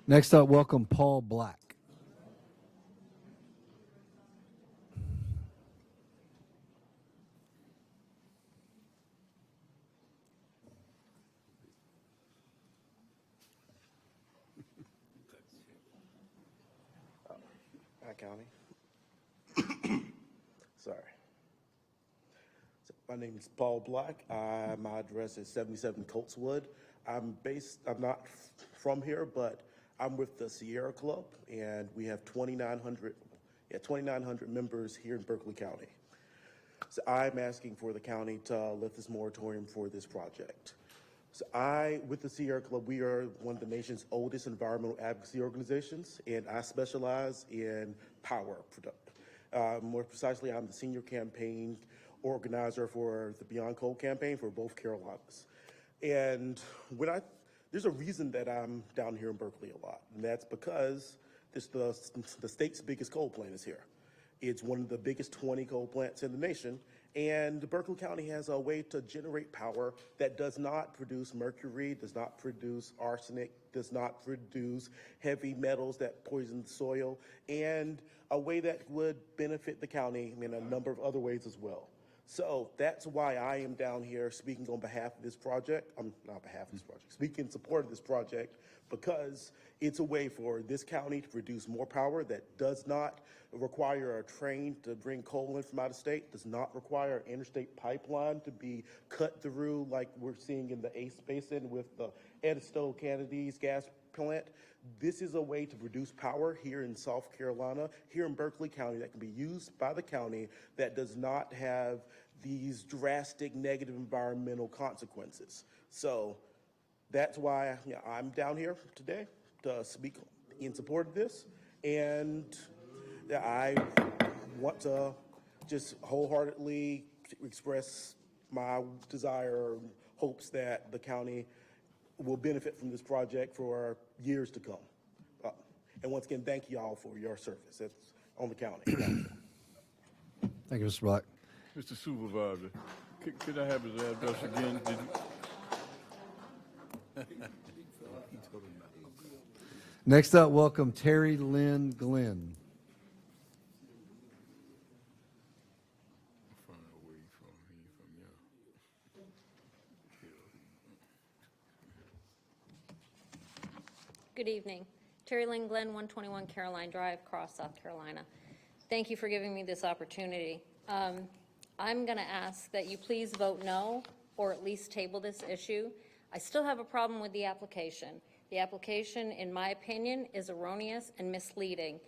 Next up, welcome Paul Black. Hi, County. Sorry. So my name is Paul Black. My address is 77 Coltswood. I'm not from here, but I'm with the Sierra Club, and we have 2,900 members here in Berkeley County. So I'm asking for the county to lift this moratorium for this project. So with the Sierra Club, we are one of the nation's oldest environmental advocacy organizations, and I specialize in power production. More precisely, I'm the senior campaign organizer for the Beyond Coal campaign for both Carolinas. And there's a reason that I'm down here in Berkeley a lot, and that's because the state's biggest coal plant is here. It's one of the biggest 20 coal plants in the nation, And Berkeley County has a way to generate power that does not produce mercury, does not produce arsenic, does not produce heavy metals that poison the soil, and a way that would benefit the county in a number of other ways as well. So that's why I am down here speaking on behalf of this project. Not behalf of this project, speaking in support of this project, because it's a way for this county to produce more power that does not require a train to bring coal in from out of state, does not require an interstate pipeline to be cut through like we're seeing in the Ace Basin with the Edisto Kennedy's gas plant. This is a way to produce power here in South Carolina, here in Berkeley County, that can be used by the county that does not have these drastic negative environmental consequences. So that's why I'm down here today to speak in support of this. And I want to just wholeheartedly express my desire, hopes that the county will benefit from this project for years to come. And once again, thank you all for your service. It's on the county. Thank you, Mr. Black. Mr. Supervisor, could I have his address again? Next up, welcome Terry Lynn Glenn. Good evening. Terry Lynn Glenn, 121 Caroline Drive, Cross, South Carolina. Thank you for giving me this opportunity. I'm going to ask that you please vote no, or at least table this issue. I still have a problem with the application. The application, in my opinion, is erroneous and misleading.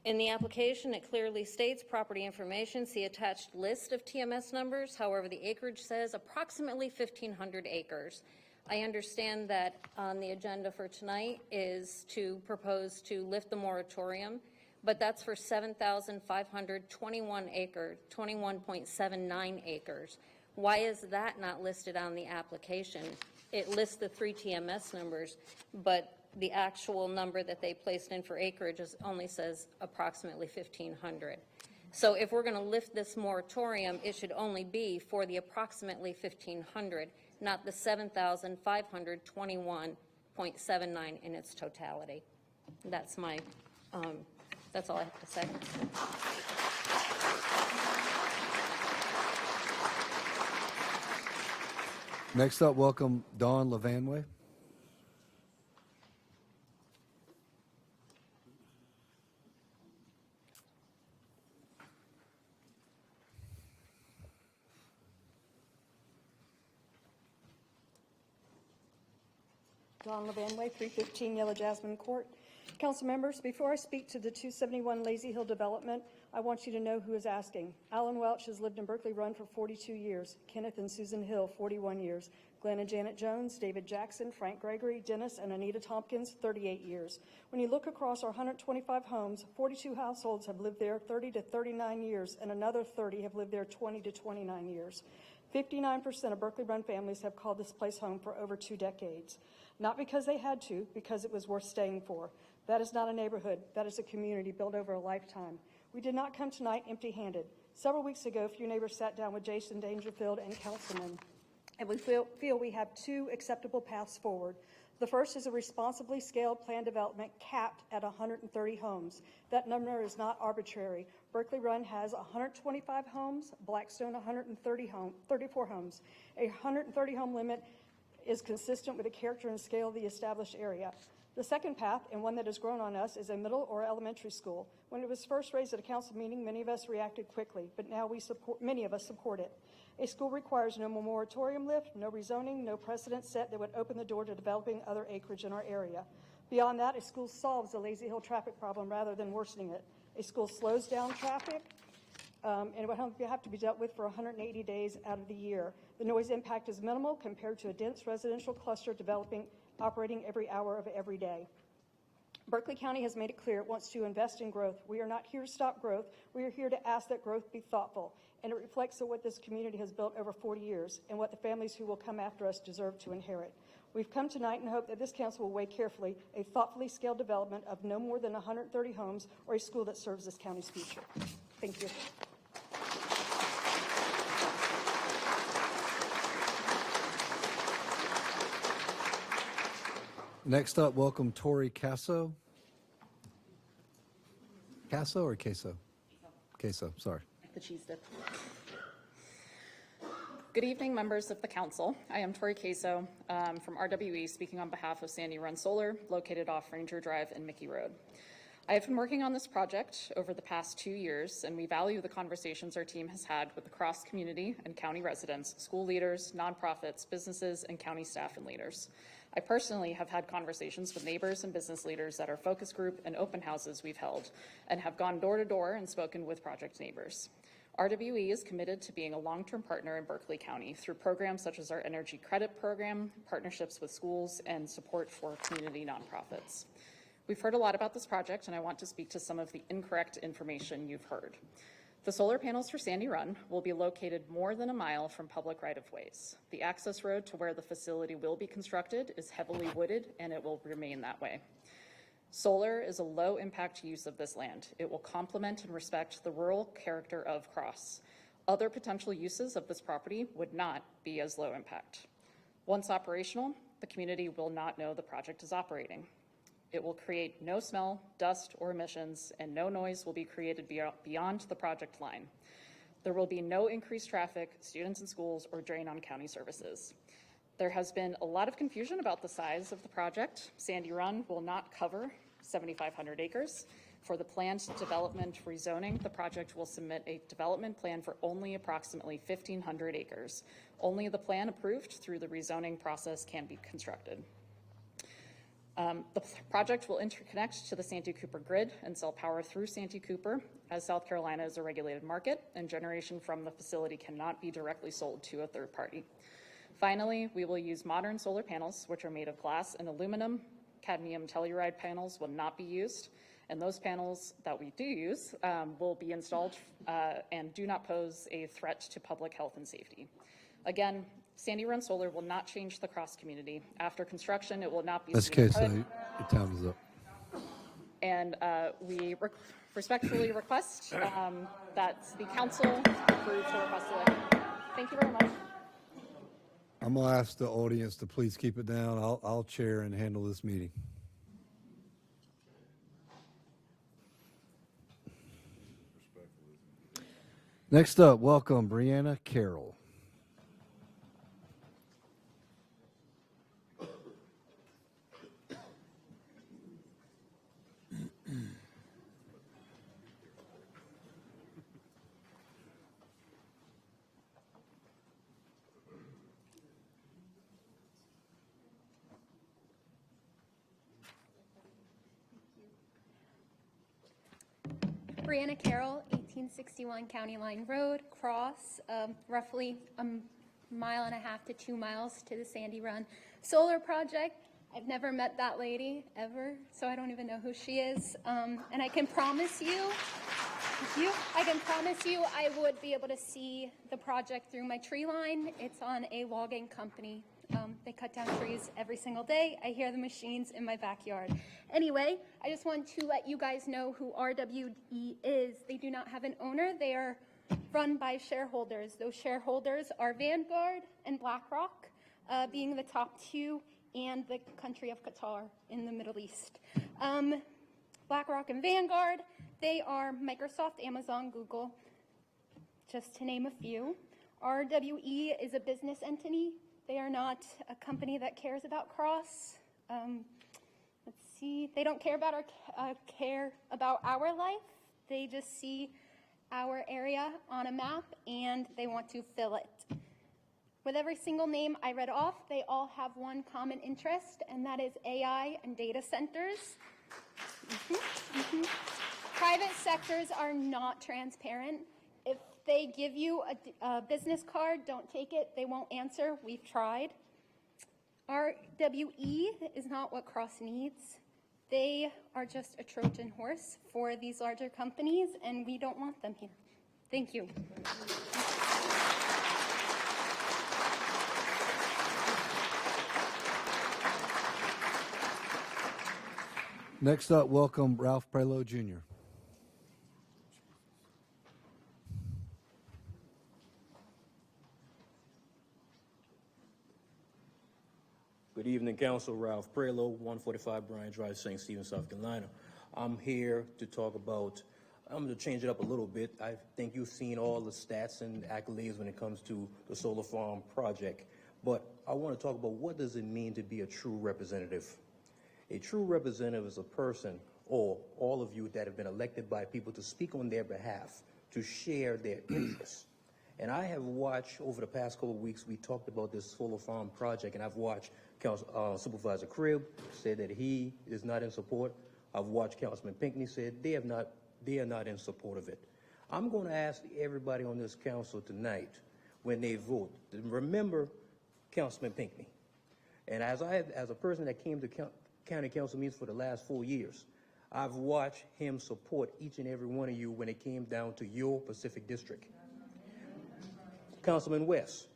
In the application, it clearly states property information, see attached list of TMS numbers. However, the acreage says approximately 1,500 acres. I understand that on the agenda for tonight is to propose to lift the moratorium, but that's for 7,521 acres, 21.79 acres. Why is that not listed on the application? It lists the 3 TMS numbers, but the actual number that they placed in for acreage only says approximately 1,500. So if we're going to lift this moratorium, it should only be for the approximately 1,500, not the 7,521.79 in its totality. That's my, that's all I have to say. Next up, welcome Dawn Levanway. Dawn Levanway, 315 Yellow Jasmine Court. Council members, before I speak to the 271 Lazy Hill development, I want you to know who is asking. Alan Welch has lived in Berkeley Run for 42 years. Kenneth and Susan Hill, 41 years. Glenn and Janet Jones, David Jackson, Frank Gregory, Dennis and Anita Tompkins, 38 years. When you look across our 125 homes, 42 households have lived there 30 to 39 years, and another 30 have lived there 20 to 29 years. 59% of Berkeley Run families have called this place home for over 2 decades. Not because they had to, because it was worth staying for. That is not a neighborhood. That is a community built over a lifetime. We did not come tonight empty-handed. Several weeks ago, a few neighbors sat down with Jason Dangerfield and councilmen, and we feel we have 2 acceptable paths forward. The first is a responsibly scaled planned development capped at 130 homes. That number is not arbitrary. Berkeley Run has 125 homes, Blackstone 34 homes. A 130 home limit is consistent with the character and scale of the established area. The second path, and one that has grown on us, is a middle or elementary school. When it was first raised at a council meeting, many of us reacted quickly, but now many of us support it. A school requires no moratorium lift, no rezoning, no precedent set that would open the door to developing other acreage in our area. Beyond that, a school solves the Lazy Hill traffic problem rather than worsening it. A school slows down traffic, and it would have to be dealt with for 180 days out of the year. The noise impact is minimal compared to a dense residential cluster operating every hour of every day. Berkeley County has made it clear it wants to invest in growth. We are not here to stop growth. We are here to ask that growth be thoughtful, and it reflects what this community has built over 40 years and what the families who will come after us deserve to inherit. We've come tonight and hope that this council will weigh carefully a thoughtfully scaled development of no more than 130 homes or a school that serves this county's future. Thank you. Next up, welcome Tori Casso. Casso or Queso? Queso, sorry. The cheese dip. Good evening, members of the council. I am Tori Queso from RWE, speaking on behalf of Sandy Run Solar, located off Ranger Drive and Mickey Road. I have been working on this project over the past 2 years, and we value the conversations our team has had with the Cross community and county residents, school leaders, nonprofits, businesses, and county staff and leaders. I personally have had conversations with neighbors and business leaders at our focus group and open houses we've held, and have gone door to door and spoken with project neighbors. RWE is committed to being a long-term partner in Berkeley County through programs such as our Energy Credit Program, partnerships with schools, and support for community nonprofits. We've heard a lot about this project, and I want to speak to some of the incorrect information you've heard. The solar panels for Sandy Run will be located more than a mile from public right-of-ways. The access road to where the facility will be constructed is heavily wooded, and it will remain that way. Solar is a low-impact use of this land. It will complement and respect the rural character of Cross. Other potential uses of this property would not be as low impact. Once operational, the community will not know the project is operating. It will create no smell, dust, or emissions, and no noise will be created beyond the project line. There will be no increased traffic, students in schools, or drain on county services. There has been a lot of confusion about the size of the project. Sandy Run will not cover 7,500 acres. For the planned development rezoning, the project will submit a development plan for only approximately 1,500 acres. Only the plan approved through the rezoning process can be constructed. The project will interconnect to the Santee Cooper grid and sell power through Santee Cooper, as South Carolina is a regulated market and generation from the facility cannot be directly sold to a third party. Finally, we will use modern solar panels, which are made of glass and aluminum. Cadmium telluride panels will not be used, and those panels that we do use will be installed and do not pose a threat to public health and safety. Again, Sandy Run Solar will not change the Cross community. After construction, it will not be That's seen as Queso, hood. your time is up. And we respectfully request that the council approve the requested. Thank you very much. I'm going to ask the audience to please keep it down. I'll chair and handle this meeting. Next up, welcome Brianna Carroll. Brianna Carroll, 1861 County Line Road, Cross, roughly a mile and a half to 2 miles to the Sandy Run Solar Project. I've never met that lady ever, so I don't even know who she is. And I can promise you, I would be able to see the project through my tree line. It's on a logging company. They cut down trees every single day. I hear the machines in my backyard. Anyway, I just want to let you guys know who RWE is. They do not have an owner. They are run by shareholders. Those shareholders are Vanguard and BlackRock, being the top two, and the country of Qatar in the Middle East. BlackRock and Vanguard, they are Microsoft, Amazon, Google, just to name a few. RWE is a business entity. They are not a company that cares about Cross. Let's see, they don't care about our life. They just see our area on a map and they want to fill it. With every single name I read off, they all have one common interest, and that is AI and data centers. Private sectors are not transparent. If they give you a business card, don't take it. They won't answer. We've tried. RWE is not what Cross needs. They are just a Trojan horse for these larger companies, and we don't want them here. Thank you. Next up, welcome Ralph Prelo Jr. Good evening, Council. Ralph Prelo, 145 Bryant Drive, St. Stephen, South Carolina. I'm here to talk about, I'm going to change it up a little bit. I think you've seen all the stats and accolades when it comes to the solar farm project. But I want to talk about what does it mean to be a true representative. A true representative is a person, or all of you that have been elected by people to speak on their behalf, to share their interests. And I have watched, over the past couple of weeks, we talked about this solar farm project, and I've watched Supervisor Cribb said that he is not in support. I've watched Councilman Pinckney said they are not in support of it. I'm going to ask everybody on this council tonight, when they vote, to remember Councilman Pinckney. And as a person that came to county council meetings for the last 4 years, I've watched him support each and every one of you when it came down to your Pacific District. Councilman West,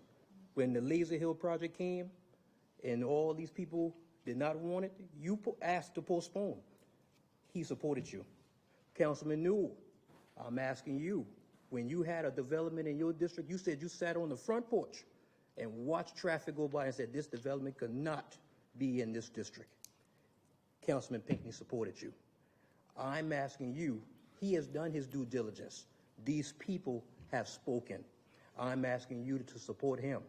when the Lazy Hill project came and all these people did not want it, you asked to postpone. He supported you. Councilman Newell, I'm asking you, when you had a development in your district, you said you sat on the front porch and watched traffic go by and said this development could not be in this district. Councilman Pinckney supported you. I'm asking you, he has done his due diligence. These people have spoken. I'm asking you to support him.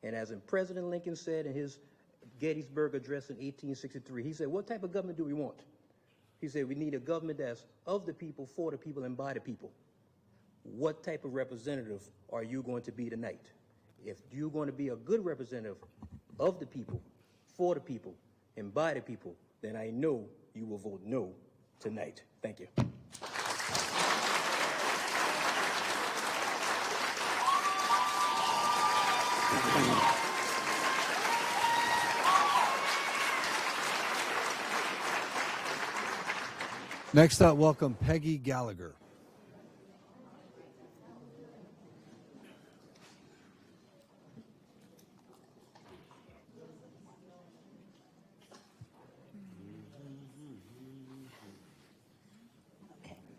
And as President Lincoln said in his Gettysburg Address in 1863, he said, what type of government do we want? He said, we need a government that's of the people, for the people, and by the people. What type of representative are you going to be tonight? If you're going to be a good representative of the people, for the people, and by the people, then I know you will vote no tonight. Thank you. Next up, welcome Peggy Gallagher.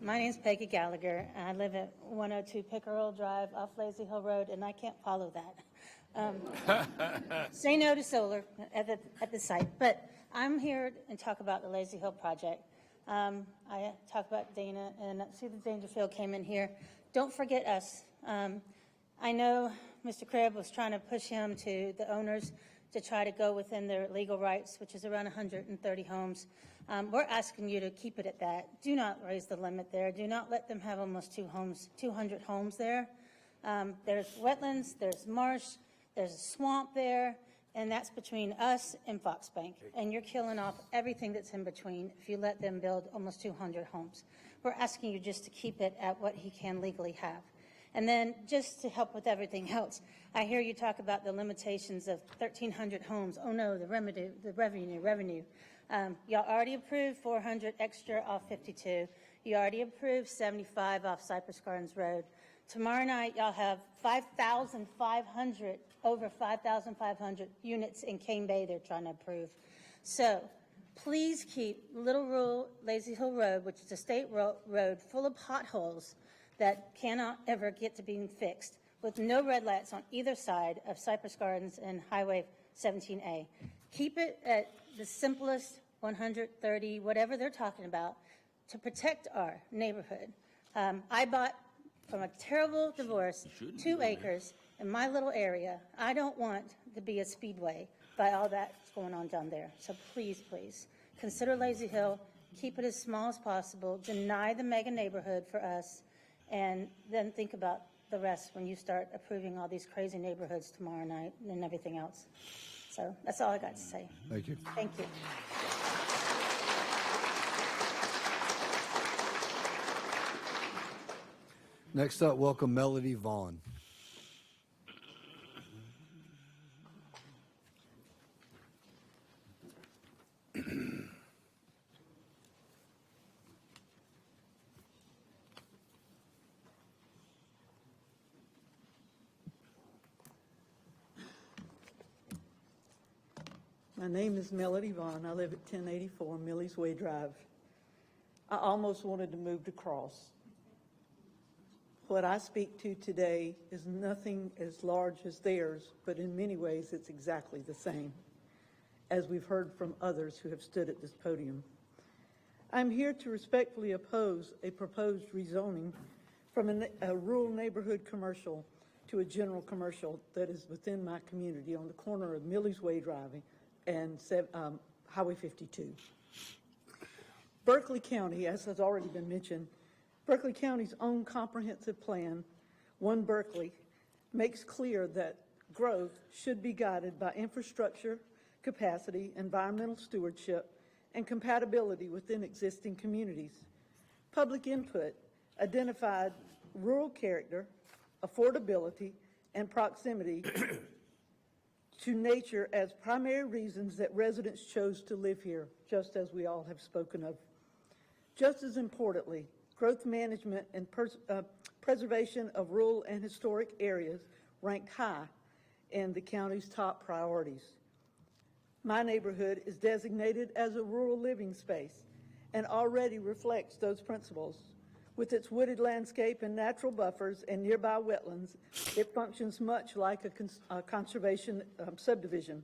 My name's Peggy Gallagher, and I live at 102 Pickerel Drive off Lazy Hill Road, and I can't follow that. Say no to solar at the site, but I'm here and talk about the Lazy Hill project. I talk about Dana, and see that Dangerfield came in here. Don't forget us. I know Mr. Cribb was trying to push him to the owners to try to go within their legal rights, which is around 130 homes. We're asking you to keep it at that. Do not raise the limit there. Do not let them have almost 200 homes there. There's wetlands, there's marsh, there's a swamp there, and that's between us and Fox Bank. And you're killing off everything that's in between if you let them build almost 200 homes. We're asking you just to keep it at what he can legally have. And then just to help with everything else, I hear you talk about the limitations of 1,300 homes. Oh no, the revenue. Y'all already approved 400 extra off 52. You already approved 75 off Cypress Gardens Road. Tomorrow night, y'all have 5,500, over 5,500 units in Cane Bay they're trying to approve. So please keep Little Rule Lazy Hill Road, which is a state road full of potholes that cannot ever get to being fixed, with no red lights on either side of Cypress Gardens and Highway 17A. Keep it at the simplest 130, whatever they're talking about, to protect our neighborhood. I bought from a terrible divorce 2 acres in my little area. I don't want to be a speedway by all that's going on down there. So please, please, consider Lazy Hill, keep it as small as possible, deny the mega neighborhood for us, and then think about the rest when you start approving all these crazy neighborhoods tomorrow night and everything else. So that's all I got to say. Thank you. Thank you. Next up, welcome Melody Vaughn. My name is Melody Vaughn. I live at 1084 Millie's Way Drive. I almost wanted to move to Cross. What I speak to today is nothing as large as theirs, but in many ways it's exactly the same. as we've heard from others who have stood at this podium. I'm here to respectfully oppose a proposed rezoning from a rural neighborhood commercial to a general commercial that is within my community on the corner of Millie's Way Drive and Highway 52. Berkeley County, as has already been mentioned, Berkeley County's own comprehensive plan, One Berkeley, makes clear that growth should be guided by infrastructure, capacity, environmental stewardship, and compatibility within existing communities. Public input identified rural character, affordability, and proximity to nature as primary reasons that residents chose to live here, just as we all have spoken of. Just as importantly, growth management and preservation of rural and historic areas ranked high in the county's top priorities. My neighborhood is designated as a rural living space and already reflects those principles. With its wooded landscape and natural buffers and nearby wetlands, it functions much like a conservation subdivision,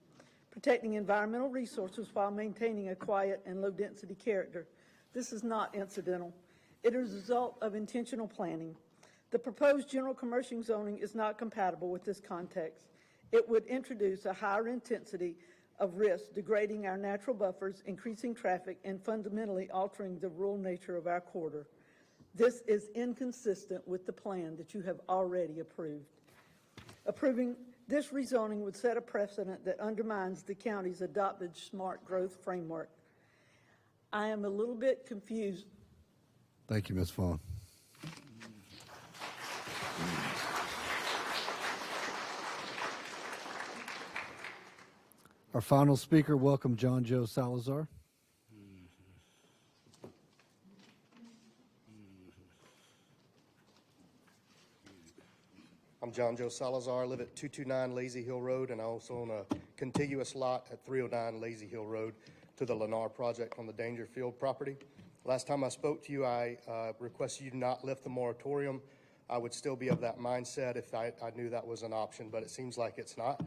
protecting environmental resources while maintaining a quiet and low-density character. This is not incidental. It is a result of intentional planning. The proposed general commercial zoning is not compatible with this context. It would introduce a higher intensity of risk, degrading our natural buffers, increasing traffic, and fundamentally altering the rural nature of our corridor. This is inconsistent with the plan that you have already approved. Approving this rezoning would set a precedent that undermines the county's adopted smart growth framework. I am a little bit confused. Thank you, Ms. Vaughn. Our final speaker, welcome John Joe Salazar. I'm John Joe Salazar. I live at 229 Lazy Hill Road, and I also own a contiguous lot at 309 Lazy Hill Road to the Lennar project on the Dangerfield property. Last time I spoke to you, I requested you not lift the moratorium. I would still be of that mindset if I knew that was an option, but it seems like it's not.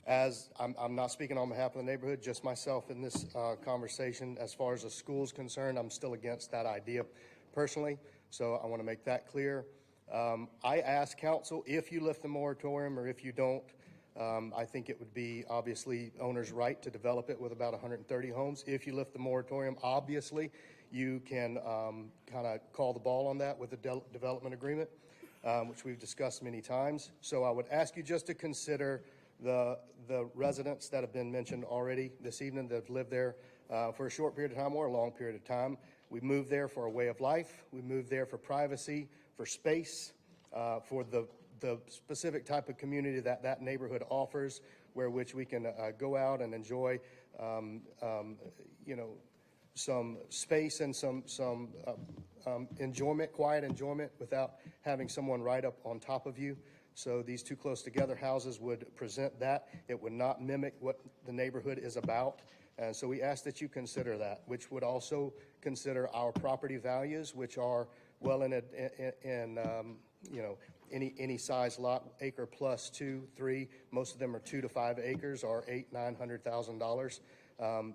As I'm not speaking on behalf of the neighborhood, just myself in this conversation. As far as the school's concerned, I'm still against that idea personally, so I want to make that clear. I ask council, if you lift the moratorium or if you don't, I think it would be obviously owner's right to develop it with about 130 homes. If you lift the moratorium, obviously, you can kind of call the ball on that with the development agreement, which we've discussed many times. So I would ask you just to consider the residents that have been mentioned already this evening that have lived there for a short period of time or a long period of time. We moved there for a way of life. We moved there for privacy, for space, for the specific type of community that that neighborhood offers, where which we can go out and enjoy, you know, some space and some enjoyment, quiet enjoyment, without having someone right up on top of you. So these two close together houses would present that. It would not mimic what the neighborhood is about. And so we ask that you consider that, which would also consider our property values, which are well in you know, any size lot, acre plus 2, 3. Most of them are 2 to 5 acres, or $800,000–900,000.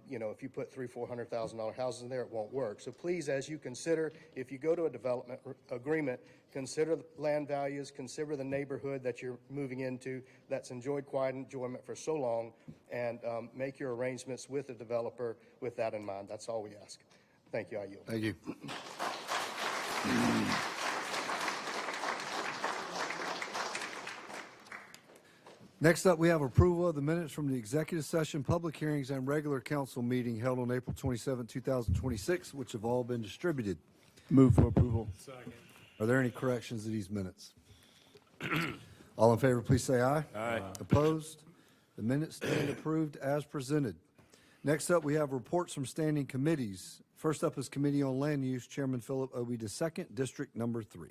You know, if you put $300,000–400,000 houses in there, it won't work. So please, as you consider, if you go to a development agreement, consider the land values, consider the neighborhood that you're moving into that's enjoyed quiet enjoyment for so long, and make your arrangements with the developer with that in mind. That's all we ask. Thank you. I yield. Thank you. Next up, we have approval of the minutes from the executive session, public hearings, and regular council meeting held on April 27, 2026, which have all been distributed. Move for approval. Second. Are there any corrections to these minutes? All in favor, please say aye. Aye. Opposed? The minutes stand approved as presented. Next up, we have reports from standing committees. First up is Committee on Land Use, Chairman Philip Obey II, District Number 3.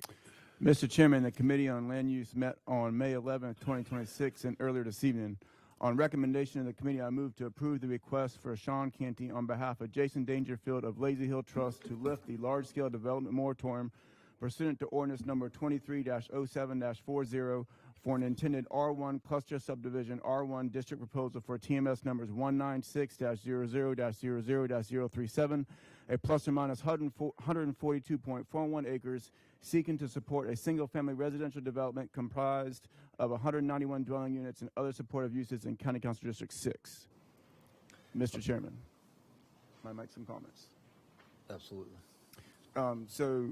Mr. Chairman, the Committee on Land Use met on May 11, 2026, and earlier this evening. On recommendation of the committee, I move to approve the request for Sean Canty on behalf of Jason Dangerfield of Lazy Hill Trust to lift the large-scale development moratorium pursuant to ordinance number 23-07-40 for an intended R1 cluster subdivision R1 district proposal for TMS numbers 196-00-00-037, a plus or minus 142.41 acres, seeking to support a single-family residential development comprised of 191 dwelling units and other supportive uses in County Council District 6. Mr. Chairman, may I make some comments? Absolutely. So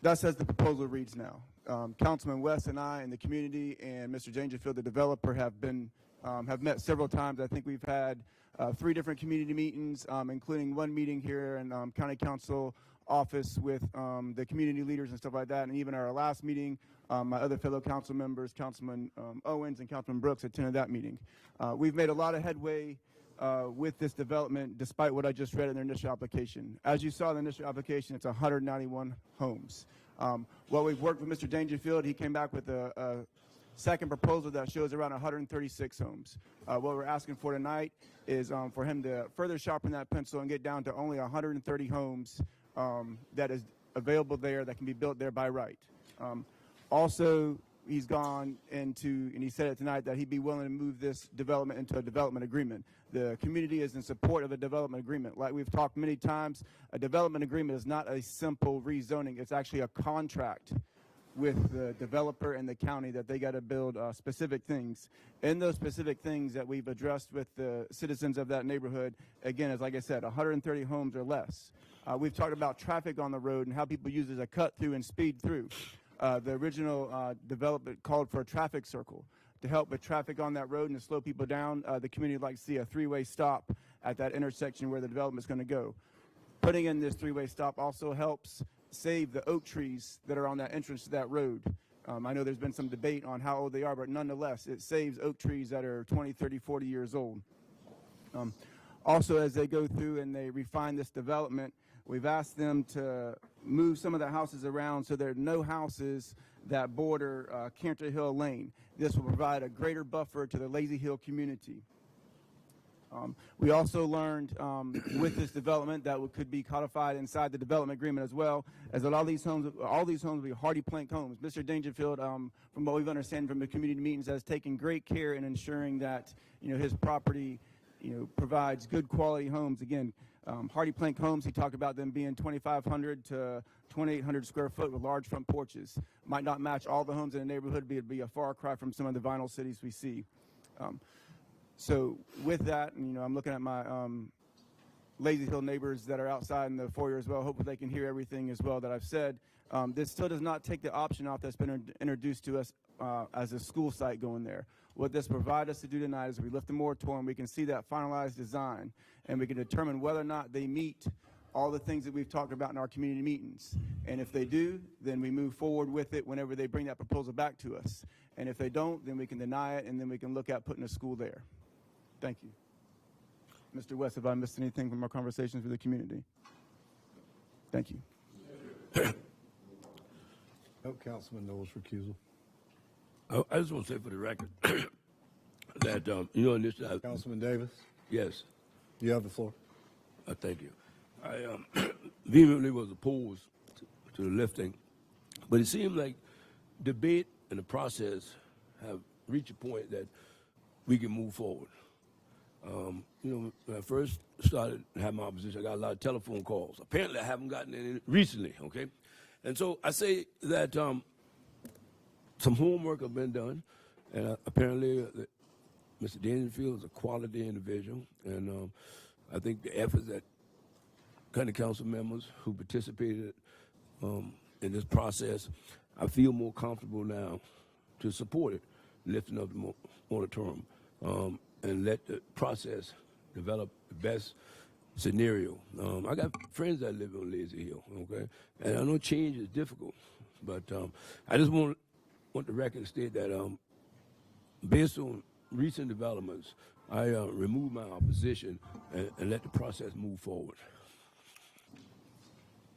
that's as the proposal reads now. Councilman West and I and the community and Mr. Dangerfield, the developer, have met several times. I think we've had 3 different community meetings, including one meeting here in County Council office with the community leaders and stuff like that. And even our last meeting, my other fellow council members, Councilman Owens and Councilman Brooks, attended that meeting. We've made a lot of headway with this development, despite what I just read in their initial application. As you saw in the initial application, it's 191 homes. Well, we've worked with Mr. Dangerfield. He came back with a second proposal that shows around 136 homes. What we're asking for tonight is for him to further sharpen that pencil and get down to only 130 homes that is available there, that can be built there by right. Also, he's gone into, and he said it tonight, that he'd be willing to move this development into a development agreement. The community is in support of a development agreement. Like we've talked many times, a development agreement is not a simple rezoning. It's actually a contract with the developer and the county that they got to build specific things. And those specific things that we've addressed with the citizens of that neighborhood, again, is like I said, 130 homes or less. We've talked about traffic on the road and how people use it as a cut through and speed through. The original development called for a traffic circle to help with traffic on that road and to slow people down. The community would like to see a 3-way stop at that intersection where the development is going to go. Putting in this 3-way stop also helps save the oak trees that are on that entrance to that road. I know there's been some debate on how old they are, but nonetheless, it saves oak trees that are 20, 30, 40 years old. Also, as they go through and they refine this development, we've asked them to move some of the houses around so there are no houses that border Cantor Hill Lane. This will provide a greater buffer to the Lazy Hill community. We also learned with this development that could be codified inside the development agreement as well, as all these homes will be hardy plank homes. Mr. Dangerfield, from what we've understood from the community meetings, has taken great care in ensuring that his property provides good quality homes. Again, hardy plank homes, he talked about them being 2,500 to 2,800 square foot with large front porches. Might not match all the homes in the neighborhood, but it'd be a far cry from some of the vinyl cities we see. So with that, I'm looking at my Lazy Hill neighbors that are outside in the foyer as well. Hopefully they can hear everything as well that I've said. This still does not take the option off that's been introduced to us as a school site going there. What this provides us to do tonight is we lift the moratorium, we can see that finalized design, and we can determine whether or not they meet all the things that we've talked about in our community meetings. And if they do, then we move forward with it whenever they bring that proposal back to us. And if they don't, then we can deny it, and then we can look at putting a school there. Thank you. Mr. West, have I missed anything from our conversations with the community? Thank you. Oh, Councilman Knowles recusal. I just want to say for the record that, in this... Councilman Davis? Yes. You have the floor. Thank you. I vehemently was opposed to the lifting, but it seems like debate and the process have reached a point that we can move forward. When I first started having my opposition, I got a lot of telephone calls. Apparently, I haven't gotten any recently, okay? And so I say that some homework has been done, and apparently Mr. Dangerfield is a quality individual, and I think the efforts that county council members who participated in this process, I feel more comfortable now to support it, lifting up the moratorium, and let the process develop the best scenario. I got friends that live on Lazy Hill, okay? And I know change is difficult, but I just want the record to state that based on recent developments, I remove my opposition and let the process move forward.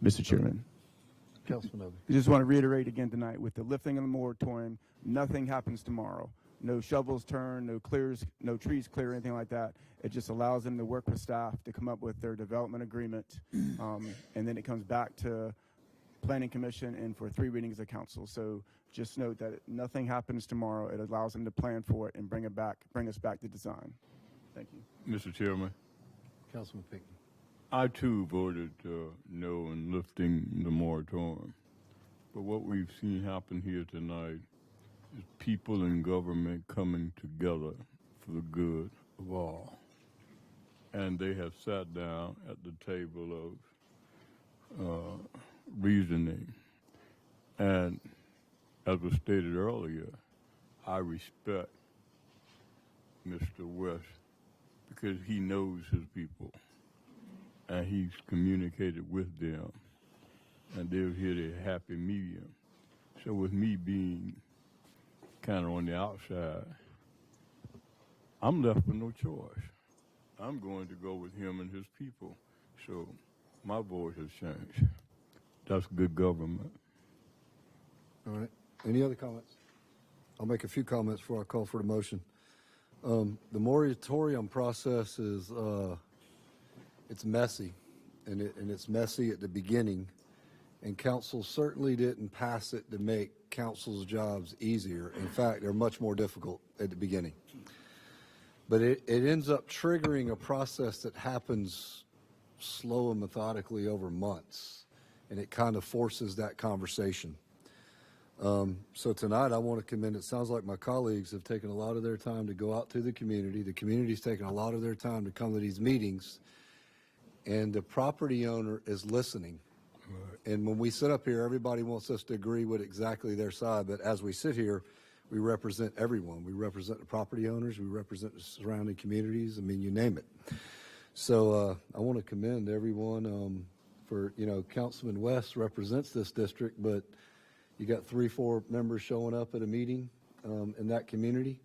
Mr. Chairman. Councilman Obi. I just want to reiterate again tonight, with the lifting of the moratorium, nothing happens tomorrow. No shovels turn, no trees clear, anything like that. It just allows them to work with staff to come up with their development agreement, and then it comes back to Planning Commission and for 3 readings of council. So just note that nothing happens tomorrow. It allows them to plan for it and bring us back to design. Thank you. Mr. Chairman, Councilman Pinckney. I too voted no in lifting the moratorium. But what we've seen happen here tonight is people in government coming together for the good of all. And they have sat down at the table of reasoning. And as was stated earlier, I respect Mr. West because he knows his people and he's communicated with them and they've hit a happy medium. So with me being kind of on the outside, I'm left with no choice. I'm going to go with him and his people. So my vote has changed. That's good government. All right. Any other comments? I'll make a few comments before I call for the motion. The moratorium process is, it's messy, and it's messy at the beginning, and council certainly didn't pass it to make council's jobs easier. In fact, they're much more difficult at the beginning. But it ends up triggering a process that happens slow and methodically over months, and it kind of forces that conversation. So tonight I want to commend, it sounds like my colleagues have taken a lot of their time to go out to the community. The community's taken a lot of their time to come to these meetings, and the property owner is listening. Right. And when we sit up here, everybody wants us to agree with exactly their side, but as we sit here, we represent everyone. We represent the property owners, we represent the surrounding communities, I mean, you name it. So I want to commend everyone for, you know, Councilman West represents this district, but you got 3-4 members showing up at a meeting in that community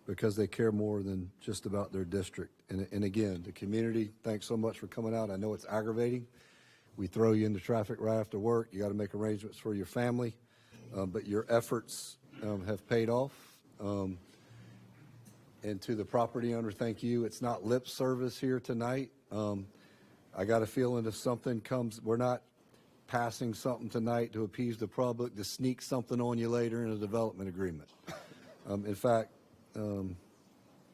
because they care more than just about their district. And again, the community, thanks so much for coming out. I know it's aggravating. We throw you into traffic right after work. You got to make arrangements for your family, but your efforts have paid off. And to the property owner, thank you. It's not lip service here tonight. I got a feeling if something comes, we're not passing something tonight to appease the public, to sneak something on you later in a development agreement. In fact,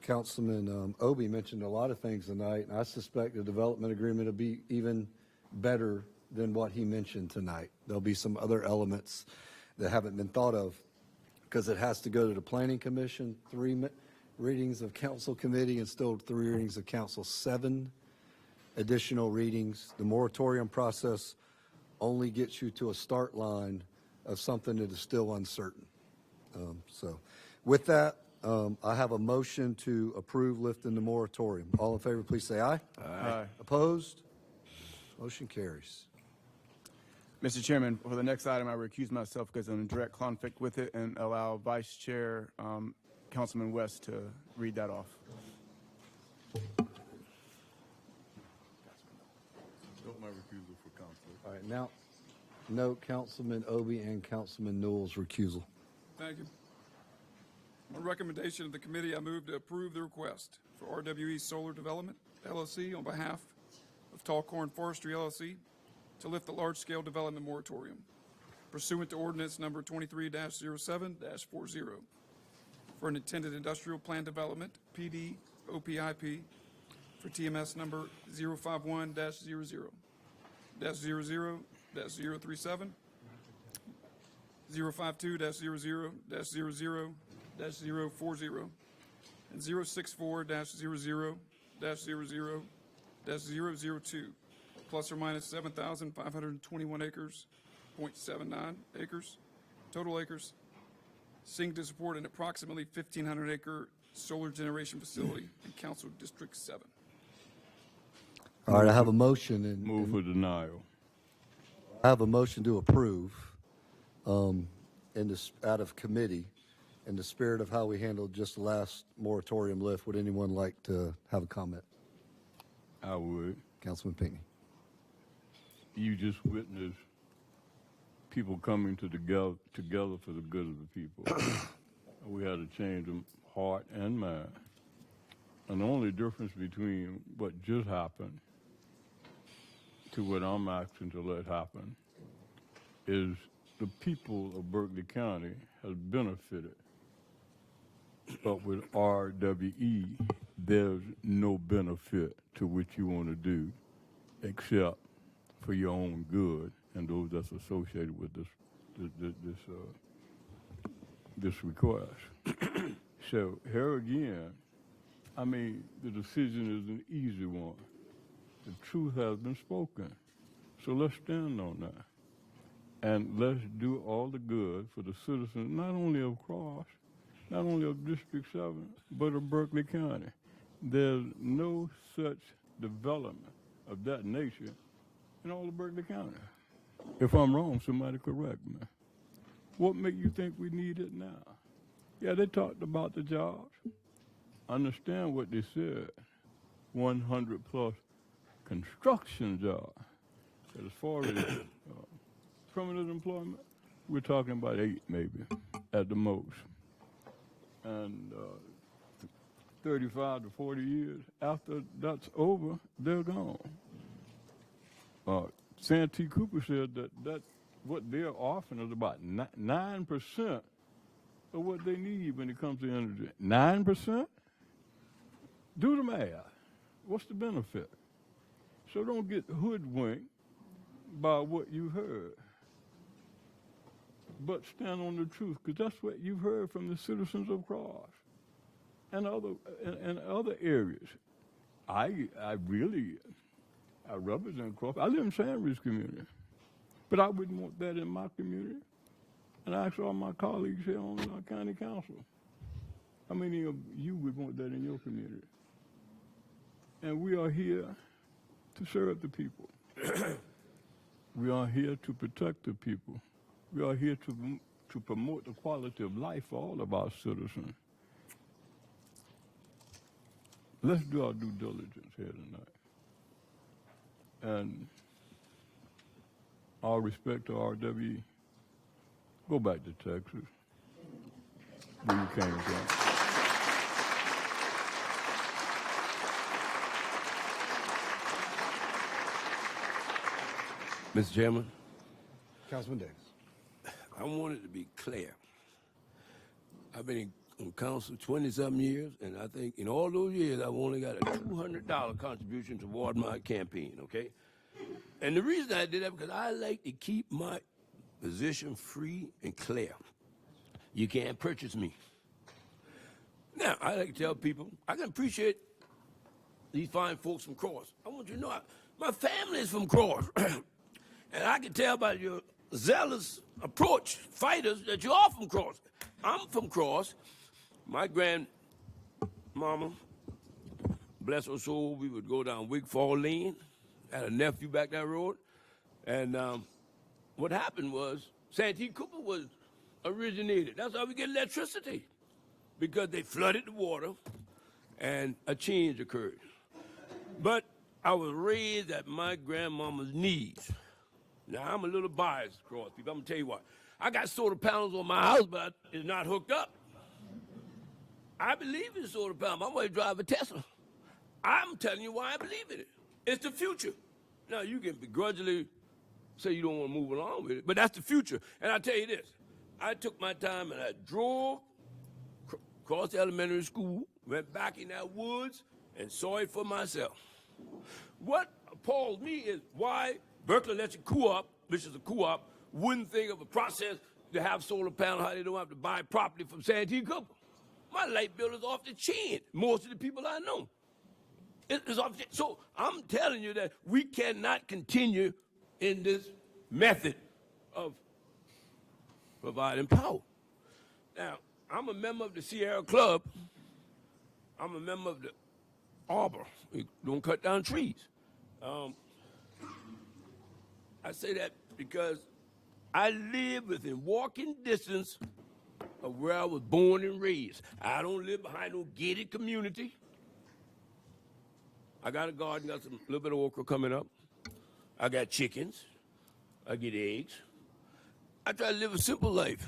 Councilman Obi mentioned a lot of things tonight, and I suspect the development agreement will be even better than what he mentioned tonight. There'll be some other elements that haven't been thought of because it has to go to the Planning Commission, 3 readings of Council Committee, and still 3 readings of Council, 7 additional readings. The moratorium process only gets you to a start line of something that is still uncertain. So with that, I have a motion to approve lifting the moratorium. All in favor, please say aye. Aye. Opposed? Motion carries. Mr. Chairman, for the next item, I recuse myself because I'm in direct conflict with it and allow Vice Chair Councilman West to read that off. Don't my recusal for conflict. All right, now note Councilman Obi and Councilman Newell's recusal. Thank you. On recommendation of the committee, I move to approve the request for RWE Solar Development, LLC, on behalf of Tallcorn Forestry, LLC, to lift the large-scale development moratorium pursuant to ordinance number 23-07-40 for an intended industrial plan development, PD OPIP, for TMS number 051-00, -00-037, 052-00-00-040, and 064-00-00-002, plus or minus 7,521 acres, 0.79 acres, total acres, seeking to support an approximately 1,500 acre solar generation facility in Council District 7. All right, I have a motion. Move for denial. I have a motion to approve out of committee in the spirit of how we handled just the last moratorium lift. Would anyone like to have a comment? I would. Councilman Pinckney. You just witnessed people coming together for the good of the people. We had to change them heart and mind. And the only difference between what just happened to what I'm asking to let happen is the people of Berkeley County has benefited. But with RWE, there's no benefit to what you want to do except for your own good and those that's associated with this request. So here again, I mean, the decision is an easy one. The truth has been spoken. So let's stand on that. And let's do all the good for the citizens, not only of Cross, not only of District 7, but of Berkeley County. There's no such development of that nature in all of Berkeley County. If I'm wrong, somebody correct me. What make you think we need it now? Yeah, they talked about the jobs. Understand what they said. 100 plus construction jobs. But as far as permanent employment, we're talking about 8 maybe at the most. And 35 to 40 years after that's over, they're gone. Santee Cooper said that what they're offering is about 9% of what they need when it comes to energy. 9%? Do the math. What's the benefit? So don't get hoodwinked by what you heard. But stand on the truth, because that's what you've heard from the citizens of Cross and other areas. I represent Cross. I live in Sandridge community, but I wouldn't want that in my community. And I ask all my colleagues here on county council, how many of you would want that in your community? And we are here to serve the people. We are here to protect the people. We are here to promote the quality of life for all of our citizens. Let's do our due diligence here tonight. And all respect to RWE, go back to Texas, where you came from. Mr. Chairman, Councilman Davis. I wanted to be clear. I've been on council 20-something years, and I think in all those years, I've only got a $200 contribution toward my campaign, okay? And the reason I did that, because I like to keep my position free and clear. You can't purchase me. Now, I like to tell people, I can appreciate these fine folks from Cross. I want you to know, my family is from Cross. And I can tell by your zealous approach, fighters, that you are from Cross. I'm from Cross. My grandmama, bless her soul, we would go down Wigfall Lane. Had a nephew back that road. And what happened was, Santee Cooper was originated. That's how we get electricity. Because they flooded the water and a change occurred. But I was raised at my grandmama's knees. Now, I'm a little biased, Cross people. I'm going to tell you what. I got solar panels on my house, but it's not hooked up. I believe in solar panels. I'm going to drive a Tesla. I'm telling you why I believe in it. It's the future. Now, you can begrudgingly say you don't want to move along with it, but that's the future. And I'll tell you this. I took my time and I drove across the elementary school, went back in that woods, and saw it for myself. What appalls me is why Berkeley Electric Co-op, which is a co-op, wouldn't think of a process to have solar panels, how they don't have to buy property from Santee Cooper. My light bill is off the chain, most of the people I know. It's off the chain. So I'm telling you that we cannot continue in this method of providing power. Now, I'm a member of the Sierra Club. I'm a member of the Arbor. We don't cut down trees. I say that because I live within walking distance of where I was born and raised. I don't live behind no gated community. I got a garden, got some little bit of okra coming up. I got chickens. I get eggs. I try to live a simple life.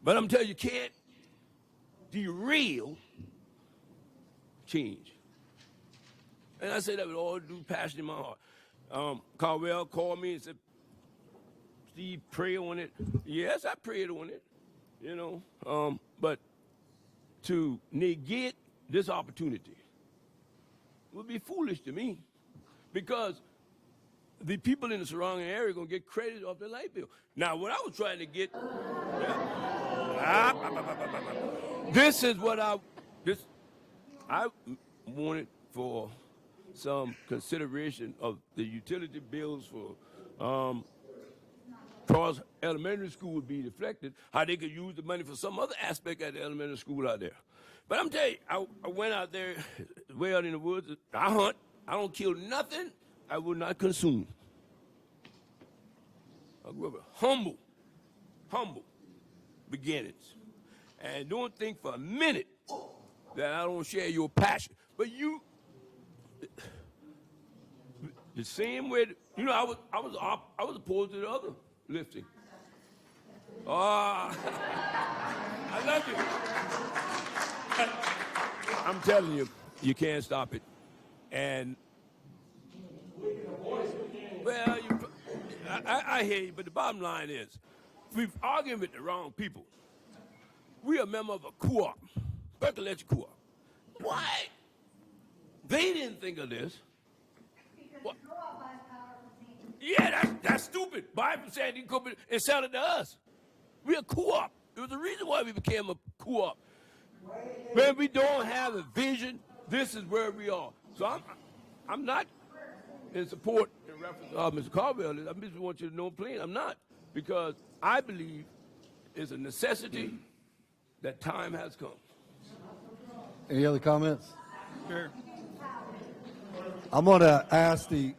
But I'm telling you, you can't derail change. And I say that with all due passion in my heart. Carwell called me and said, Steve pray on it. Yes, I prayed on it, you know. But to negate this opportunity would be foolish to me, because the people in the surrounding area are going to get credit off their light bill. Now, what I was trying to get, this is what I wanted for some consideration of the utility bills for Cross Elementary School would be deflected, how they could use the money for some other aspect at the elementary school out there. But I'm telling you, I went out there way out in the woods. I hunt. I don't kill nothing I will not consume. I grew up with humble beginnings. And don't think for a minute that I don't share your passion. But you, the same way, you know, I was opposed to the other lifting. I love you. I'm telling you, you can't stop it. And, well, I hear you, but the bottom line is, we've argued with the wrong people. We are a member of a co-op, Berkeley Electric Co-op. Why? They didn't think of this. What? Yeah, that's stupid. Buy from Sandy Company and sell it to us. We're a co-op. There was a reason why we became a co-op. When we don't have a vision, this is where we are. So I'm not in support in reference to Mr. Carville. I just want you to know plain, I'm not. Because I believe it's a necessity that time has come. Any other comments? Sure. I'm going to ask the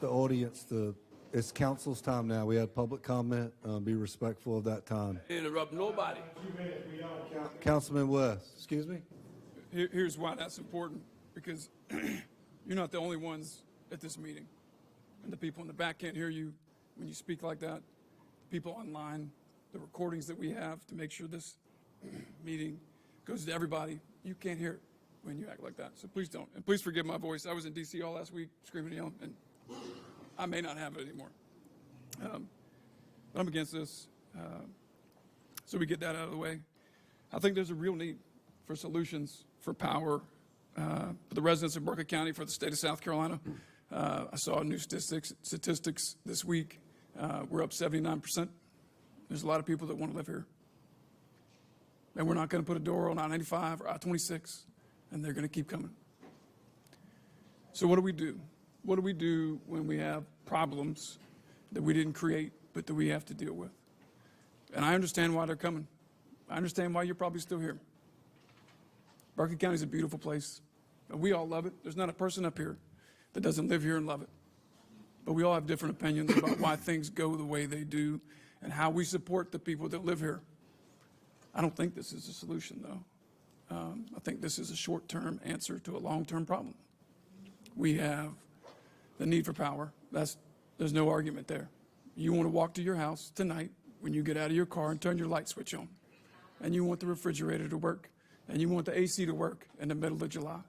audience to, it's council's time now. We had public comment. Be respectful of that time. Interrupt nobody. Councilman West, excuse me? Here's why that's important, because you're not the only ones at this meeting. And the people in the back can't hear you when you speak like that. People online, the recordings that we have to make sure this meeting goes to everybody, you can't hear it when you act like that. So please don't. And please forgive my voice. I was in D.C. all last week screaming and yelling, and I may not have it anymore. But I'm against this. So we get that out of the way. I think there's a real need for solutions for power for the residents of Berkeley County, for the state of South Carolina. I saw new statistics this week. We're up 79%. There's a lot of people that want to live here. And we're not going to put a door on I-95 or I-26, and they're going to keep coming. So what do we do? What do we do when we have problems that we didn't create, but that we have to deal with? And I understand why they're coming. I understand why you're probably still here. Berkeley County is a beautiful place. We all love it. There's not a person up here that doesn't live here and love it. But we all have different opinions about why things go the way they do and how we support the people that live here. I don't think this is a solution, though. I think this is a short-term answer to a long-term problem. We have the need for power. There's no argument there. You want to walk to your house tonight when you get out of your car and turn your light switch on. And you want the refrigerator to work. And you want the AC to work in the middle of July.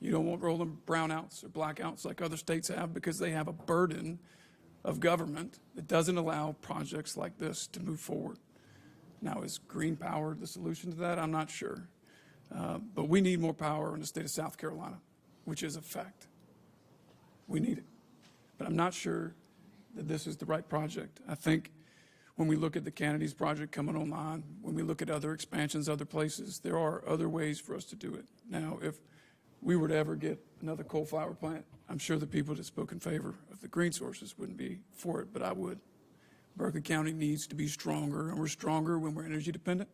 You don't want rolling brownouts or blackouts like other states have, because they have a burden of government that doesn't allow projects like this to move forward. Now, is green power the solution to that? I'm not sure. But we need more power in the state of South Carolina, which is a fact. We need it. But I'm not sure that this is the right project. I think when we look at the Kennedy's project coming online, when we look at other expansions, other places, there are other ways for us to do it. Now, if we were to ever get another coal-fired plant, I'm sure the people that spoke in favor of the green sources wouldn't be for it, but I would. Berkeley County needs to be stronger, and we're stronger when we're energy dependent.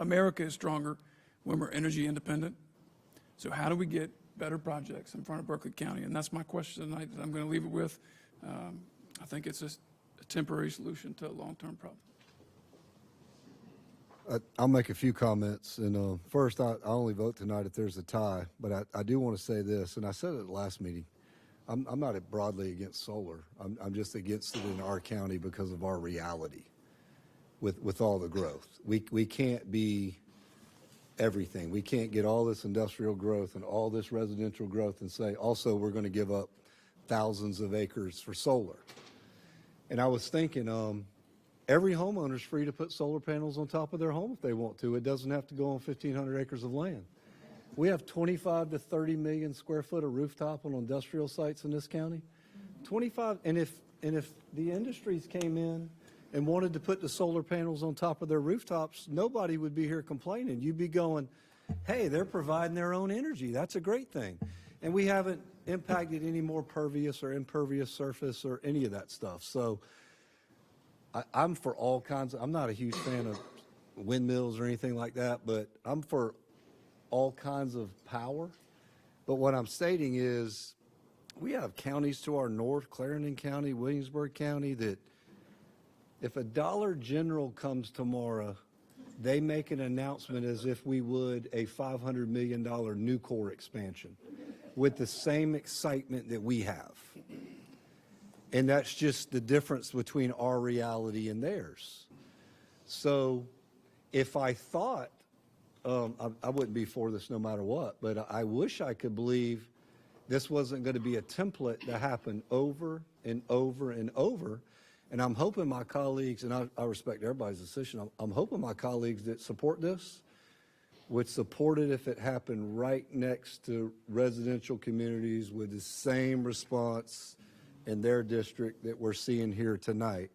America is stronger when we're energy independent. So how do we get better projects in front of Berkeley County? And that's my question tonight that I'm going to leave it with. I think it's a temporary solution to a long-term problem. I'll make a few comments. And first, I only vote tonight if there's a tie. But I do want to say this, and I said it at the last meeting. I'm not broadly against solar. I'm just against it in our county because of our reality with all the growth. We can't be everything. We can't get all this industrial growth and all this residential growth and say, also, we're going to give up thousands of acres for solar. And I was thinking, every homeowner's free to put solar panels on top of their home if they want to. It doesn't have to go on 1,500 acres of land. We have 25 to 30 million square foot of rooftop on industrial sites in this county. 25, and if the industries came in and wanted to put the solar panels on top of their rooftops, nobody would be here complaining. You'd be going, hey, they're providing their own energy. That's a great thing. And we haven't impacted any more pervious or impervious surface or any of that stuff. So I'm for all kinds of, I'm not a huge fan of windmills or anything like that, but I'm for all kinds of power. But what I'm stating is we have counties to our north, Clarendon County, Williamsburg County, that if a Dollar General comes tomorrow, they make an announcement as if we would a $500 million Nucor expansion with the same excitement that we have. And that's just the difference between our reality and theirs. So if I thought, I wouldn't be for this no matter what, but I wish I could believe this wasn't going to be a template to happen over and over and over. And I'm hoping my colleagues, and I respect everybody's decision, I'm hoping my colleagues that support this would support it if it happened right next to residential communities with the same response in their district that we're seeing here tonight.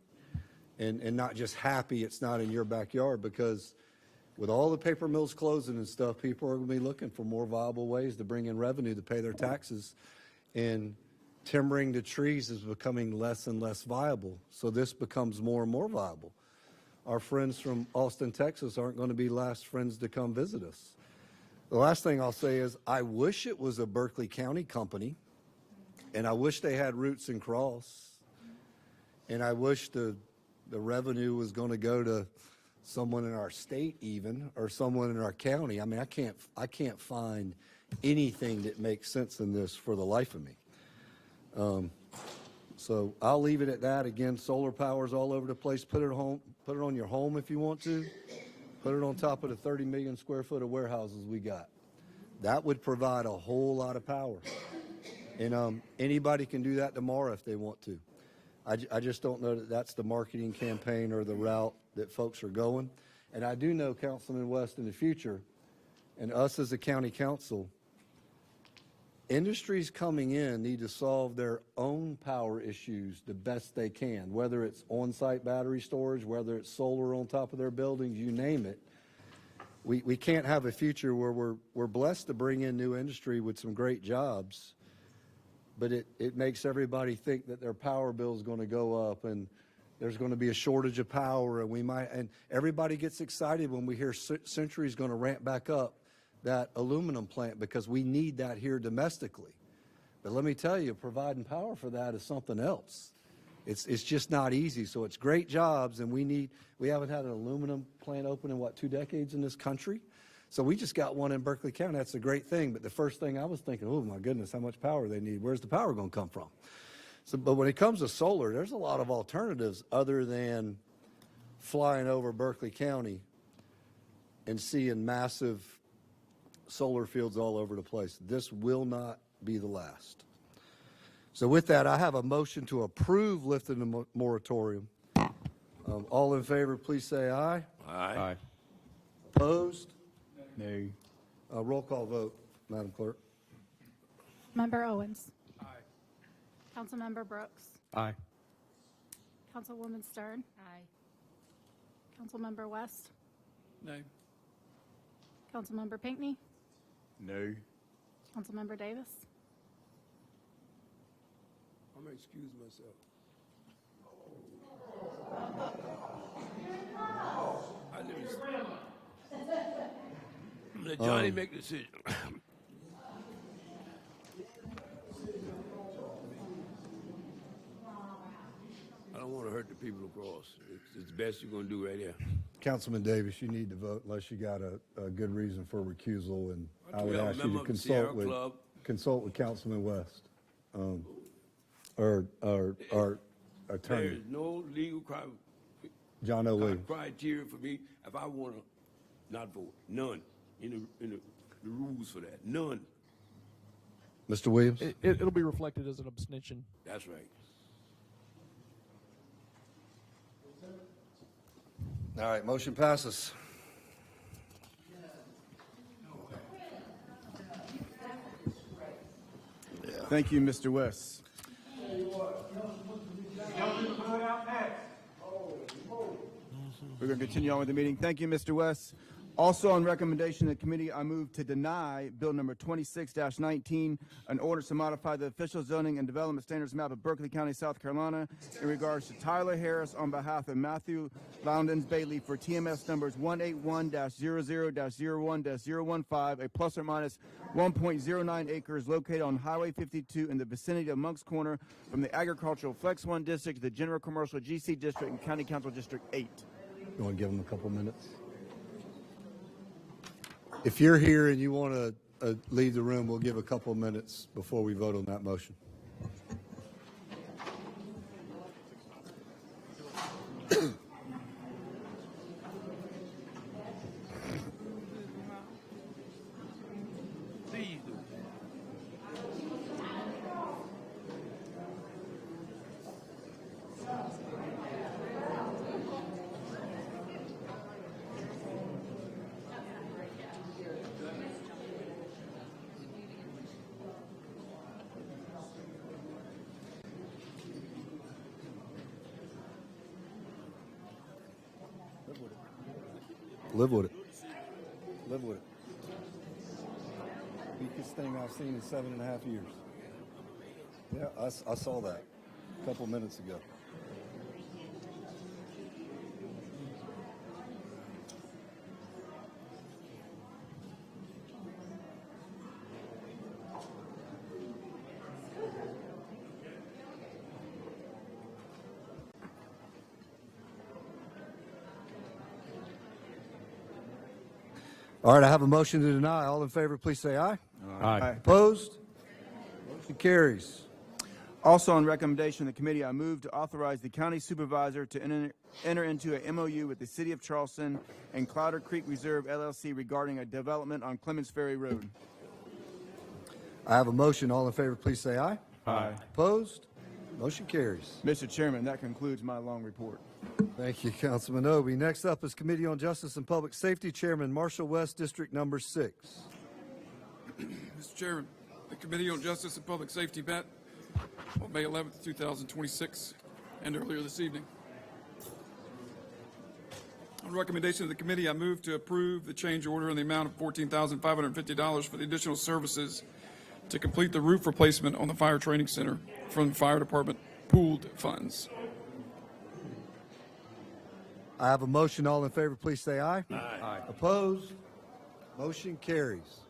And not just happy it's not in your backyard, because with all the paper mills closing and stuff, people are going to be looking for more viable ways to bring in revenue to pay their taxes. And timbering the trees is becoming less and less viable. So this becomes more and more viable. Our friends from Austin, Texas aren't going to be last friends to come visit us. The last thing I'll say is I wish it was a Berkeley County company, and I wish they had roots in Cross, and I wish the revenue was going to go to someone in our state even, or someone in our county. I mean, I can't find anything that makes sense in this for the life of me. So I'll leave it at that. Again, solar power's all over the place. Put it on your home if you want to. Put it on top of the 30 million square foot of warehouses we got. That would provide a whole lot of power. And anybody can do that tomorrow if they want to. I just don't know that that's the marketing campaign or the route that folks are going. And I do know, Councilman West, in the future, and us as a county council, industries coming in need to solve their own power issues the best they can, whether it's on-site battery storage, whether it's solar on top of their buildings, you name it. We can't have a future where we're blessed to bring in new industry with some great jobs, but it makes everybody think that their power bill is going to go up and there's going to be a shortage of power, and everybody gets excited when we hear Century's going to ramp back up that aluminum plant because we need that here domestically. But let me tell you, providing power for that is something else. It's just not easy. So it's great jobs, and we haven't had an aluminum plant open in 2 decades in this country. So we just got one in Berkeley County. That's a great thing. But the first thing I was thinking, oh my goodness, how much power they need. Where's the power going to come from? So, but when it comes to solar, there's a lot of alternatives other than flying over Berkeley County and seeing massive solar fields all over the place. This will not be the last. So with that, I have a motion to approve lifting the moratorium. All in favor, please say aye. Aye. Opposed? Nay. Roll call vote, Madam Clerk. Member Owens. Aye. Councilmember Brooks. Aye. Councilwoman Stern. Aye. Councilmember West. Nay. Councilmember Pinckney. Nay. Councilmember Davis. I'm going to excuse myself. Let Johnny make the decision. I don't want to hurt the people across. It's the best you're going to do right here. Councilman Davis, you need to vote unless you got a good reason for recusal, and I would I'm a ask you member to of the Sierra consult with Councilman West, or our There attorney, is no legal John O. Williams. criteria for me if I want to not vote. None in the rules for that. None. Mr. Williams? It'll be reflected as an abstention. That's right. All right, motion passes. Thank you, Mr. West. We're going to continue on with the meeting. Thank you, Mr. West. Also, on recommendation of the committee, I move to deny Bill number 26-19, an order to modify the official zoning and development standards map of Berkeley County, South Carolina, in regards to Tyler Harris on behalf of Matthew Loudons Bailey for TMS numbers 181-00-01-015, a plus or minus 1.09 acres located on Highway 52 in the vicinity of Moncks Corner from the Agricultural Flex 1 District to the General Commercial GC District and County Council District 8. You want to give them a couple minutes? If you're here and you want to leave the room, we'll give a couple of minutes before we vote on that motion. Live with it. Live with it. Weakest thing I've seen in 7.5 years. Yeah, I saw that a couple minutes ago. All right, I have a motion to deny. All in favor, please say aye. Aye. Opposed? Motion carries. Also, on recommendation of the committee, I move to authorize the county supervisor to enter into a MOU with the City of Charleston and Clouder Creek Reserve LLC regarding a development on Clemens Ferry Road. I have a motion. All in favor, please say aye. Aye. Opposed? Motion carries. Mr. Chairman, that concludes my long report. Thank you, Councilman Obie. Next up is Committee on Justice and Public Safety, Chairman Marshall West, District Number 6. Mr. Chairman, the Committee on Justice and Public Safety met on May 11th, 2026, and earlier this evening. On recommendation of the committee, I move to approve the change order in the amount of $14,550 for the additional services to complete the roof replacement on the Fire Training Center from the Fire Department pooled funds. I have a motion. All in favor, please say aye. Aye. Opposed? Motion carries.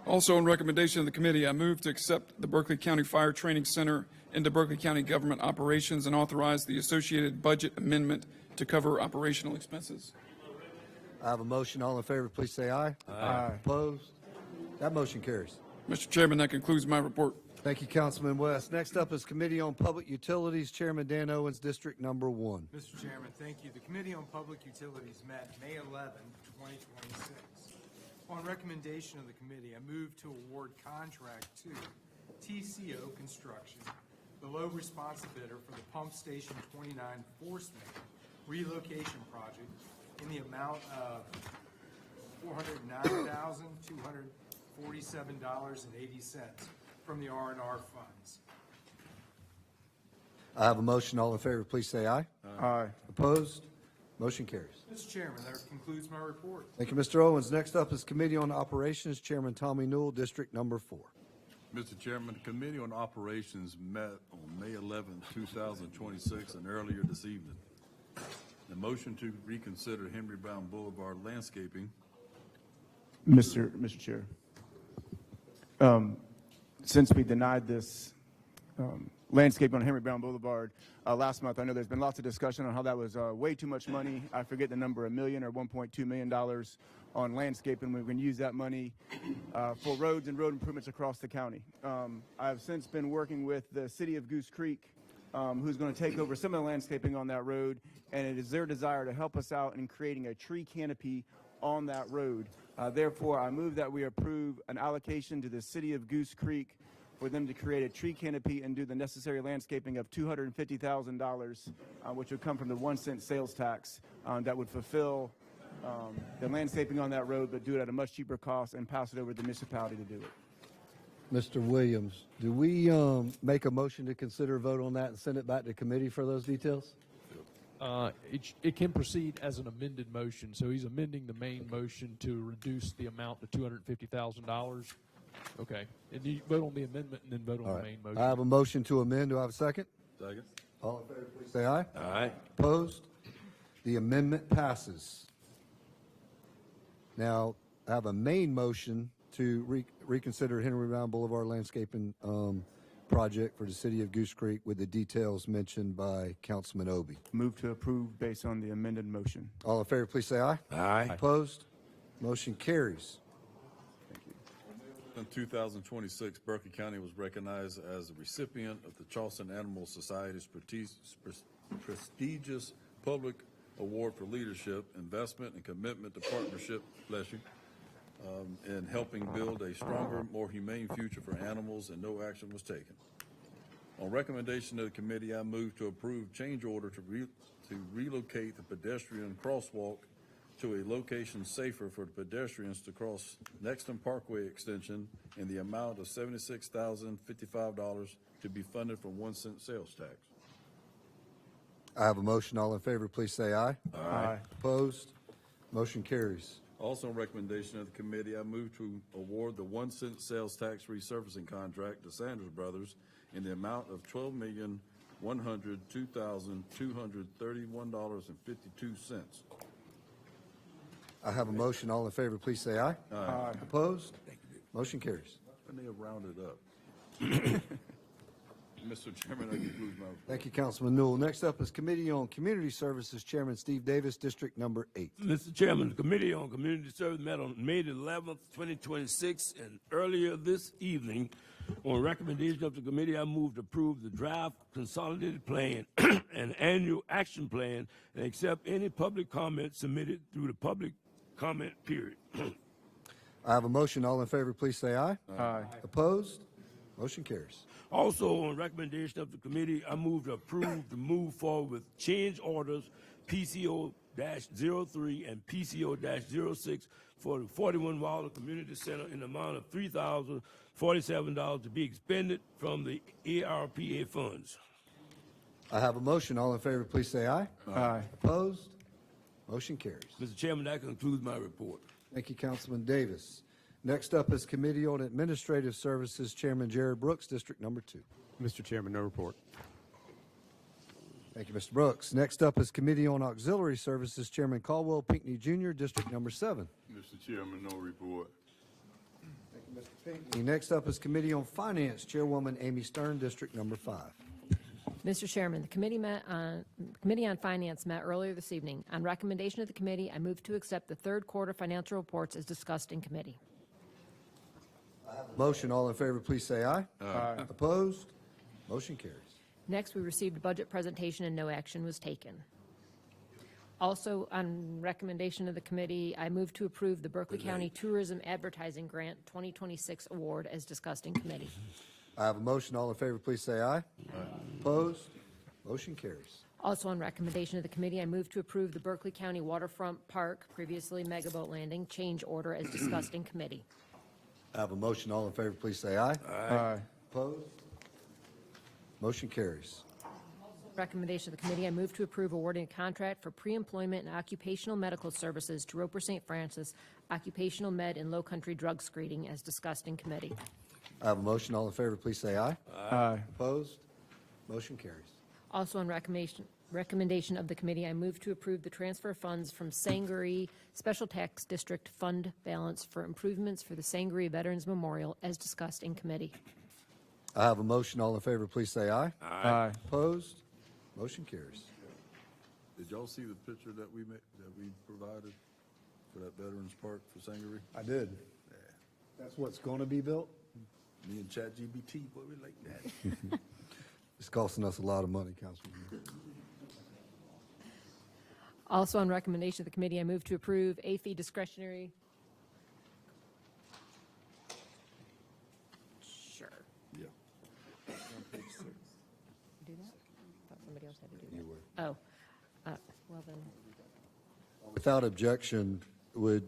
Also, on recommendation of the committee, I move to accept the Berkeley County Fire Training Center into Berkeley County government operations and authorize the associated budget amendment to cover operational expenses. I have a motion. All in favor, please say aye. Aye. Opposed? That motion carries. Mr. Chairman, that concludes my report. Thank you, Councilman West. Next up is Committee on Public Utilities, Chairman Dan Owens, District Number 1. Mr. Chairman, thank you. The Committee on Public Utilities met May 11, 2026. On recommendation of the committee, I move to award contract to TCO Construction, the low responsive bidder for the Pump Station 29 Force Main relocation project in the amount of $409,247.80 from the R&R funds. I have a motion. All in favor, please say aye. Aye. Opposed? Motion carries. Mr. Chairman, that concludes my report. Thank you, Mr. Owens. Next up is Committee on Operations, Chairman Tommy Newell, District Number 4. Mr. Chairman, the Committee on Operations met on May 11, 2026, and earlier this evening. The motion to reconsider Henry Brown Boulevard landscaping. Mr. Chair, since we denied this landscape on Henry Brown Boulevard last month, I know there's been lots of discussion on how that was way too much money. I forget the number, $1 million or $1.2 million on landscaping. We're going to use that money for roads and road improvements across the county. I've since been working with the city of Goose Creek, who's going to take over some of the landscaping on that road, and it is their desire to help us out in creating a tree canopy on that road. Therefore, I move that we approve an allocation to the city of Goose Creek for them to create a tree canopy and do the necessary landscaping of $250,000, which would come from the 1 cent sales tax that would fulfill the landscaping on that road, but do it at a much cheaper cost and pass it over to the municipality to do it. Mr. Williams, do we make a motion to consider a vote on that and send it back to committee for those details? It can proceed as an amended motion, so he's amending the main motion to reduce the amount to $250,000. Okay, and you vote on the amendment and then vote on the main motion. I have a motion to amend. Do I have a second? Second. All in favor, please say aye. Aye. Opposed? The amendment passes. Now, I have a main motion to reconsider Henry Mound Boulevard landscaping project for the city of Goose Creek with the details mentioned by Councilman Obi. Move to approve based on the amended motion. All in favor, please say aye. Aye. Opposed? Motion carries. In 2026, Berkeley County was recognized as the recipient of the Charleston Animal Society's prestigious public award for leadership, investment, and commitment to partnership, in helping build a stronger, more humane future for animals, and no action was taken. On recommendation of the committee, I move to approve change order to relocate the pedestrian crosswalk to a location safer for the pedestrians to cross Nexton Parkway extension in the amount of $76,055 to be funded from 1 cent sales tax. I have a motion. All in favor, please say aye. Aye. Opposed? Motion carries. Also on recommendation of the committee, I move to award the 1 cent sales tax resurfacing contract to Sanders Brothers in the amount of $12,102,231.52. I have a motion. All in favor, please say aye. Aye. Opposed? Motion carries. And they have rounded up. Mr. Chairman, that concludes my report. Thank you, Councilman Newell. Next up is Committee on Community Services, Chairman Steve Davis, District Number 8. Mr. Chairman, the Committee on Community Service met on May 11th, 2026, and earlier this evening, on recommendation of the committee, I moved to approve the draft consolidated plan and annual action plan and accept any public comment submitted through the public comment period. I have a motion. All in favor, please say aye. Aye. Opposed? Motion carries. Also, on recommendation of the committee, I move to approve to move forward with change orders PCO-03 and PCO-06 for the 41 Waller Community Center in the amount of $3,047 to be expended from the ARPA funds. I have a motion. All in favor, please say aye. Aye. Opposed? Motion carries. Mr. Chairman, that concludes my report. Thank you, Councilman Davis. Next up is Committee on Administrative Services, Chairman Jared Brooks, District Number 2. Mr. Chairman, no report. Thank you, Mr. Brooks. Next up is Committee on Auxiliary Services, Chairman Caldwell Pinckney Jr., District Number 7. Mr. Chairman, no report. Thank you, Mr. Pinckney. Next up is Committee on Finance, Chairwoman Amy Stern, District Number 5. Mr. Chairman, the Committee on Finance met earlier this evening. On recommendation of the committee, I move to accept the third quarter financial reports as discussed in committee. Motion. All in favor, please say aye. Aye. Opposed? Motion carries. Next, we received a budget presentation and no action was taken. Also, on recommendation of the committee, I move to approve the Berkeley County Tourism Advertising Grant 2026 award as discussed in committee. I have a motion. All in favor, please say aye. Opposed? Motion carries. Also, on recommendation of the committee, I move to approve the Berkeley County Waterfront Park, previously Mega Boat Landing, change order as discussed in committee. I have a motion. All in favor, please say aye. Aye. Opposed? Motion carries. Recommendation of the committee, I move to approve awarding a contract for pre-employment and occupational medical services to Roper St. Francis Occupational Med and Low Country Drug Screening as discussed in committee. I have a motion. All in favor, please say aye. Aye. Opposed? Motion carries. Also on recommendation of the committee, I move to approve the transfer of funds from Sangaree Special Tax District Fund balance for improvements for the Sangaree Veterans Memorial as discussed in committee. I have a motion. All in favor, please say aye. Aye. Opposed? Motion carries. Did y'all see the picture that we provided for that Veterans Park for Sangaree? I did. That's what's going to be built? Me and ChatGPT, boy, we like that. It's costing us a lot of money, Councilman. Also on recommendation of the committee, I move to approve AFI discretionary. Sure. Yeah. Oh, well then, Without objection, would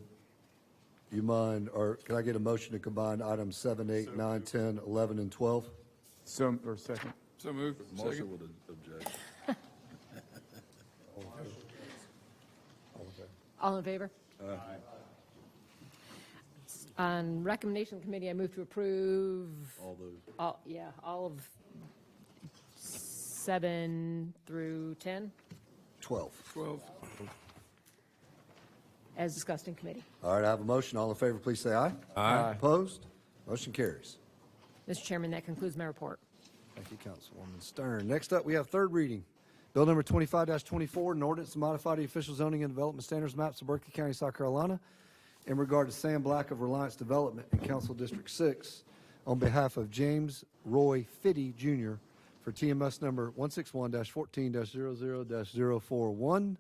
you mind, or can I get a motion to combine items 7, 8, 9, 10, 11, and 12? So, or second. So moved. Marshall Second. would object. all in favor? On recommendation committee, I move to approve. All those. All of 7 through 10 12. 12. as discussed in committee. All right, I have a motion. All in favor, please say aye. Aye. Opposed? Motion carries. Mr. Chairman, that concludes my report. Thank you, Councilwoman Stern. Next up, we have third reading. Bill number 25-24, an ordinance to modify the official zoning and development standards maps of Berkeley County, South Carolina in regard to Sam Black of Reliance Development in Council District 6 on behalf of James Roy Fitty Jr. for TMS number 161-14-00-041,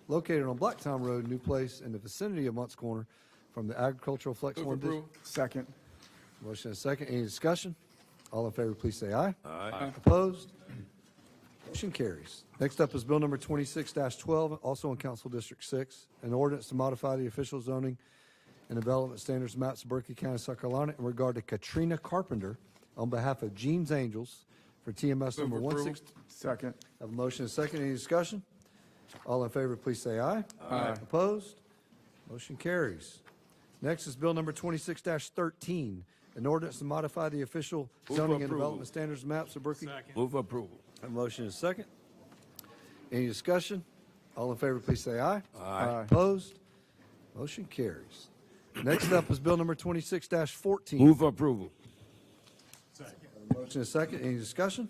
located on Blacktown Road, New Place, in the vicinity of Moncks Corner, from the Agricultural Flex Move 1 approval. District. Second. Motion and second. Any discussion? All in favor, please say aye. Aye. Opposed? Motion carries. Next up is Bill number 26-12, also in Council District 6, an ordinance to modify the official zoning and development standards maps of Berkeley County, South Carolina in regard to Katrina Carpenter on behalf of Jeans Angels for TMS Move number approval. 16. Second. Have a motion and second. Any discussion? All in favor, please say aye. Aye. Opposed? Motion carries. Next is Bill number 26-13, an ordinance to modify the official Move zoning and approval. development standards maps of Berkeley. Move approval. Have a motion and second. Any discussion? All in favor, please say aye. Aye. Opposed? Motion carries. Next up is Bill number 26-14. Move approval. Motion and second. Any discussion?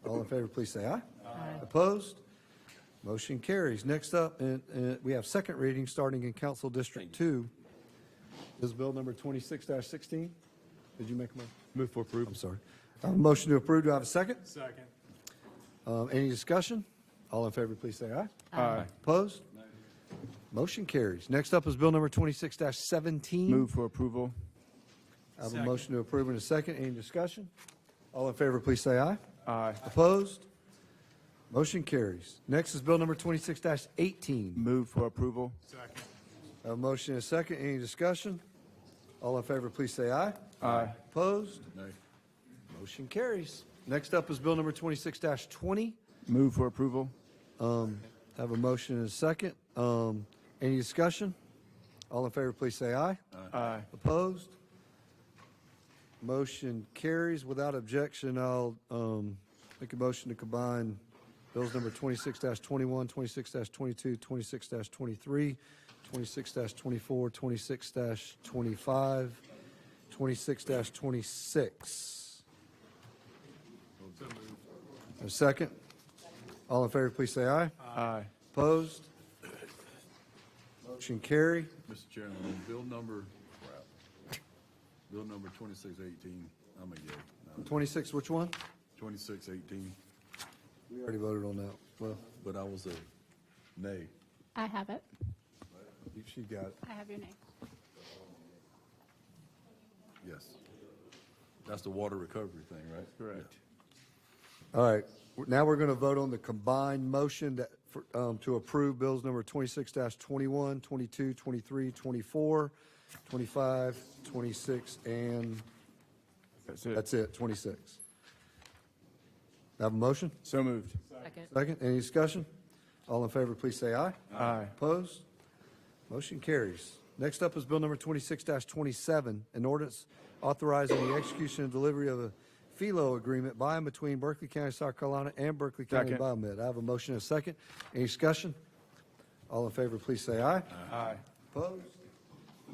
All in favor, please say aye. Aye. Opposed? Motion carries. Next up, we have second reading starting in Council District 2. Is Bill number 26-16? Did you make a motion? Move for approval. I'm sorry. I have a motion to approve. Do I have a second? Second. Any discussion? All in favor, please say aye. Aye. Opposed? Motion carries. Next up is Bill number 26-17. Move for approval. I have a Second. motion to approve in a second. Any discussion? All in favor, please say aye. Aye. Opposed? Motion carries. Next is Bill number 26-18. Move for approval. Second. I have a motion and a second. Any discussion? All in favor, please say aye. Aye. Opposed? Nay. Motion carries. Next up is Bill number 26-20. Move for approval. Have a motion and a second. Any discussion? All in favor, please say aye. Aye. Opposed? Motion carries. Without objection, I'll make a motion to combine bills number 26-21, 26-22, 26-23, 26-24, 26-25, 26-26. A second? All in favor, please say aye. Aye. Opposed? Motion carry. Mr. Chairman, on bill number 2618, I'm a yea. No, 26, which one? 2618, We already voted on that. Well, but I was a nay. I have it. she got it. I have your name. Yes. That's the water recovery thing, right? Correct. All right, now we're going to vote on the combined motion that, to approve bills number 26-21, 22, 23, 24, 25, 26, and That's it. 26. Have a motion? So moved. Second. Second, any discussion? All in favor, please say aye. Aye. Opposed? Motion carries. Next up is bill number 26-27, an ordinance authorizing the execution and delivery of a FELO agreement by and between Berkeley County, South Carolina and Berkeley County Second. Biomed. I have a motion and a second. Any discussion? All in favor, please say aye. Aye. Opposed?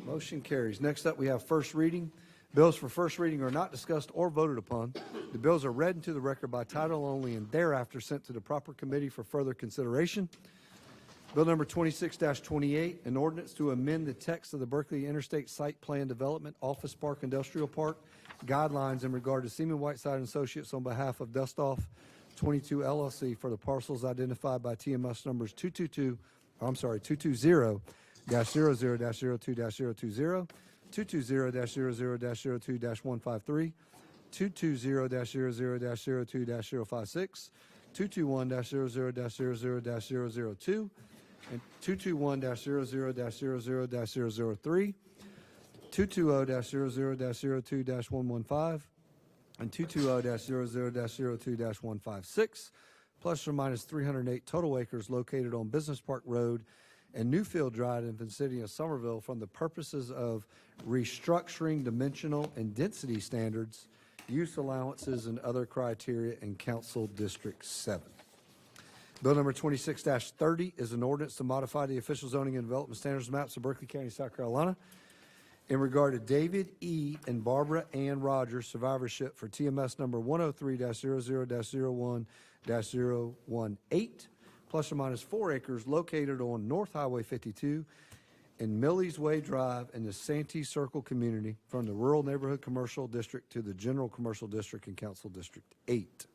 Motion carries. Next up, we have first reading. Bills for first reading are not discussed or voted upon. The bills are read into the record by title only and thereafter sent to the proper committee for further consideration. Bill number 26-28, an ordinance to amend the text of the Berkeley Interstate Site Plan Development Office Park Industrial Park guidelines in regard to Seaman Whiteside and Associates on behalf of Dustoff 22 LLC for the parcels identified by TMS numbers 220-00-02-020, 220-00-02-153, 220-00-02-056, 221-00-00-002, and 221-00-00-003, 220-00-02-115, and 220-00-02-156, plus or minus 308 total acres located on Business Park Road and Newfield Drive in Vicinity of Somerville from the purposes of restructuring dimensional and density standards, use allowances, and other criteria in Council District 7. Bill number 26-30 is an ordinance to modify the official zoning and development standards maps of Berkeley County, South Carolina in regard to David E. and Barbara Ann Rogers survivorship for TMS number 103-00-01-018, plus or minus 4 acres located on North Highway 52 in Millie's Way Drive in the Santee Circle community from the Rural Neighborhood Commercial District to the General Commercial District in Council District 8.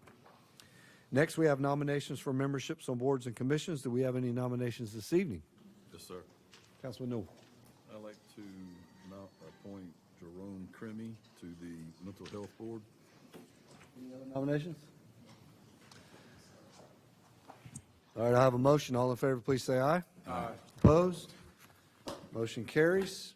Next, we have nominations for memberships on boards and commissions. Do we have any nominations this evening? Yes, sir. Councilman Newell. I'd like to appoint Jerome Cremmy to the Mental Health Board. Any other nominations? All right, I have a motion. All in favor, please say aye. Aye. Opposed? Motion carries.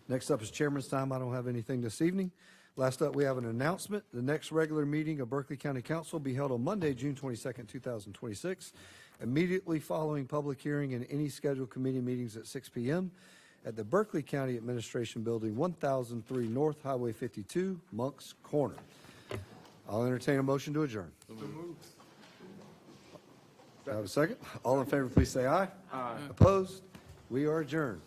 Next up is chairman's time. I don't have anything this evening. Last up, we have an announcement. The next regular meeting of Berkeley County Council will be held on Monday, June 22nd, 2026, immediately following public hearing and any scheduled committee meetings at 6 p.m. at the Berkeley County Administration Building, 1003 North Highway 52, Monk's Corner. I'll entertain a motion to adjourn. So moved. Do I have a second? All in favor, please say aye. Aye. Opposed? We are adjourned.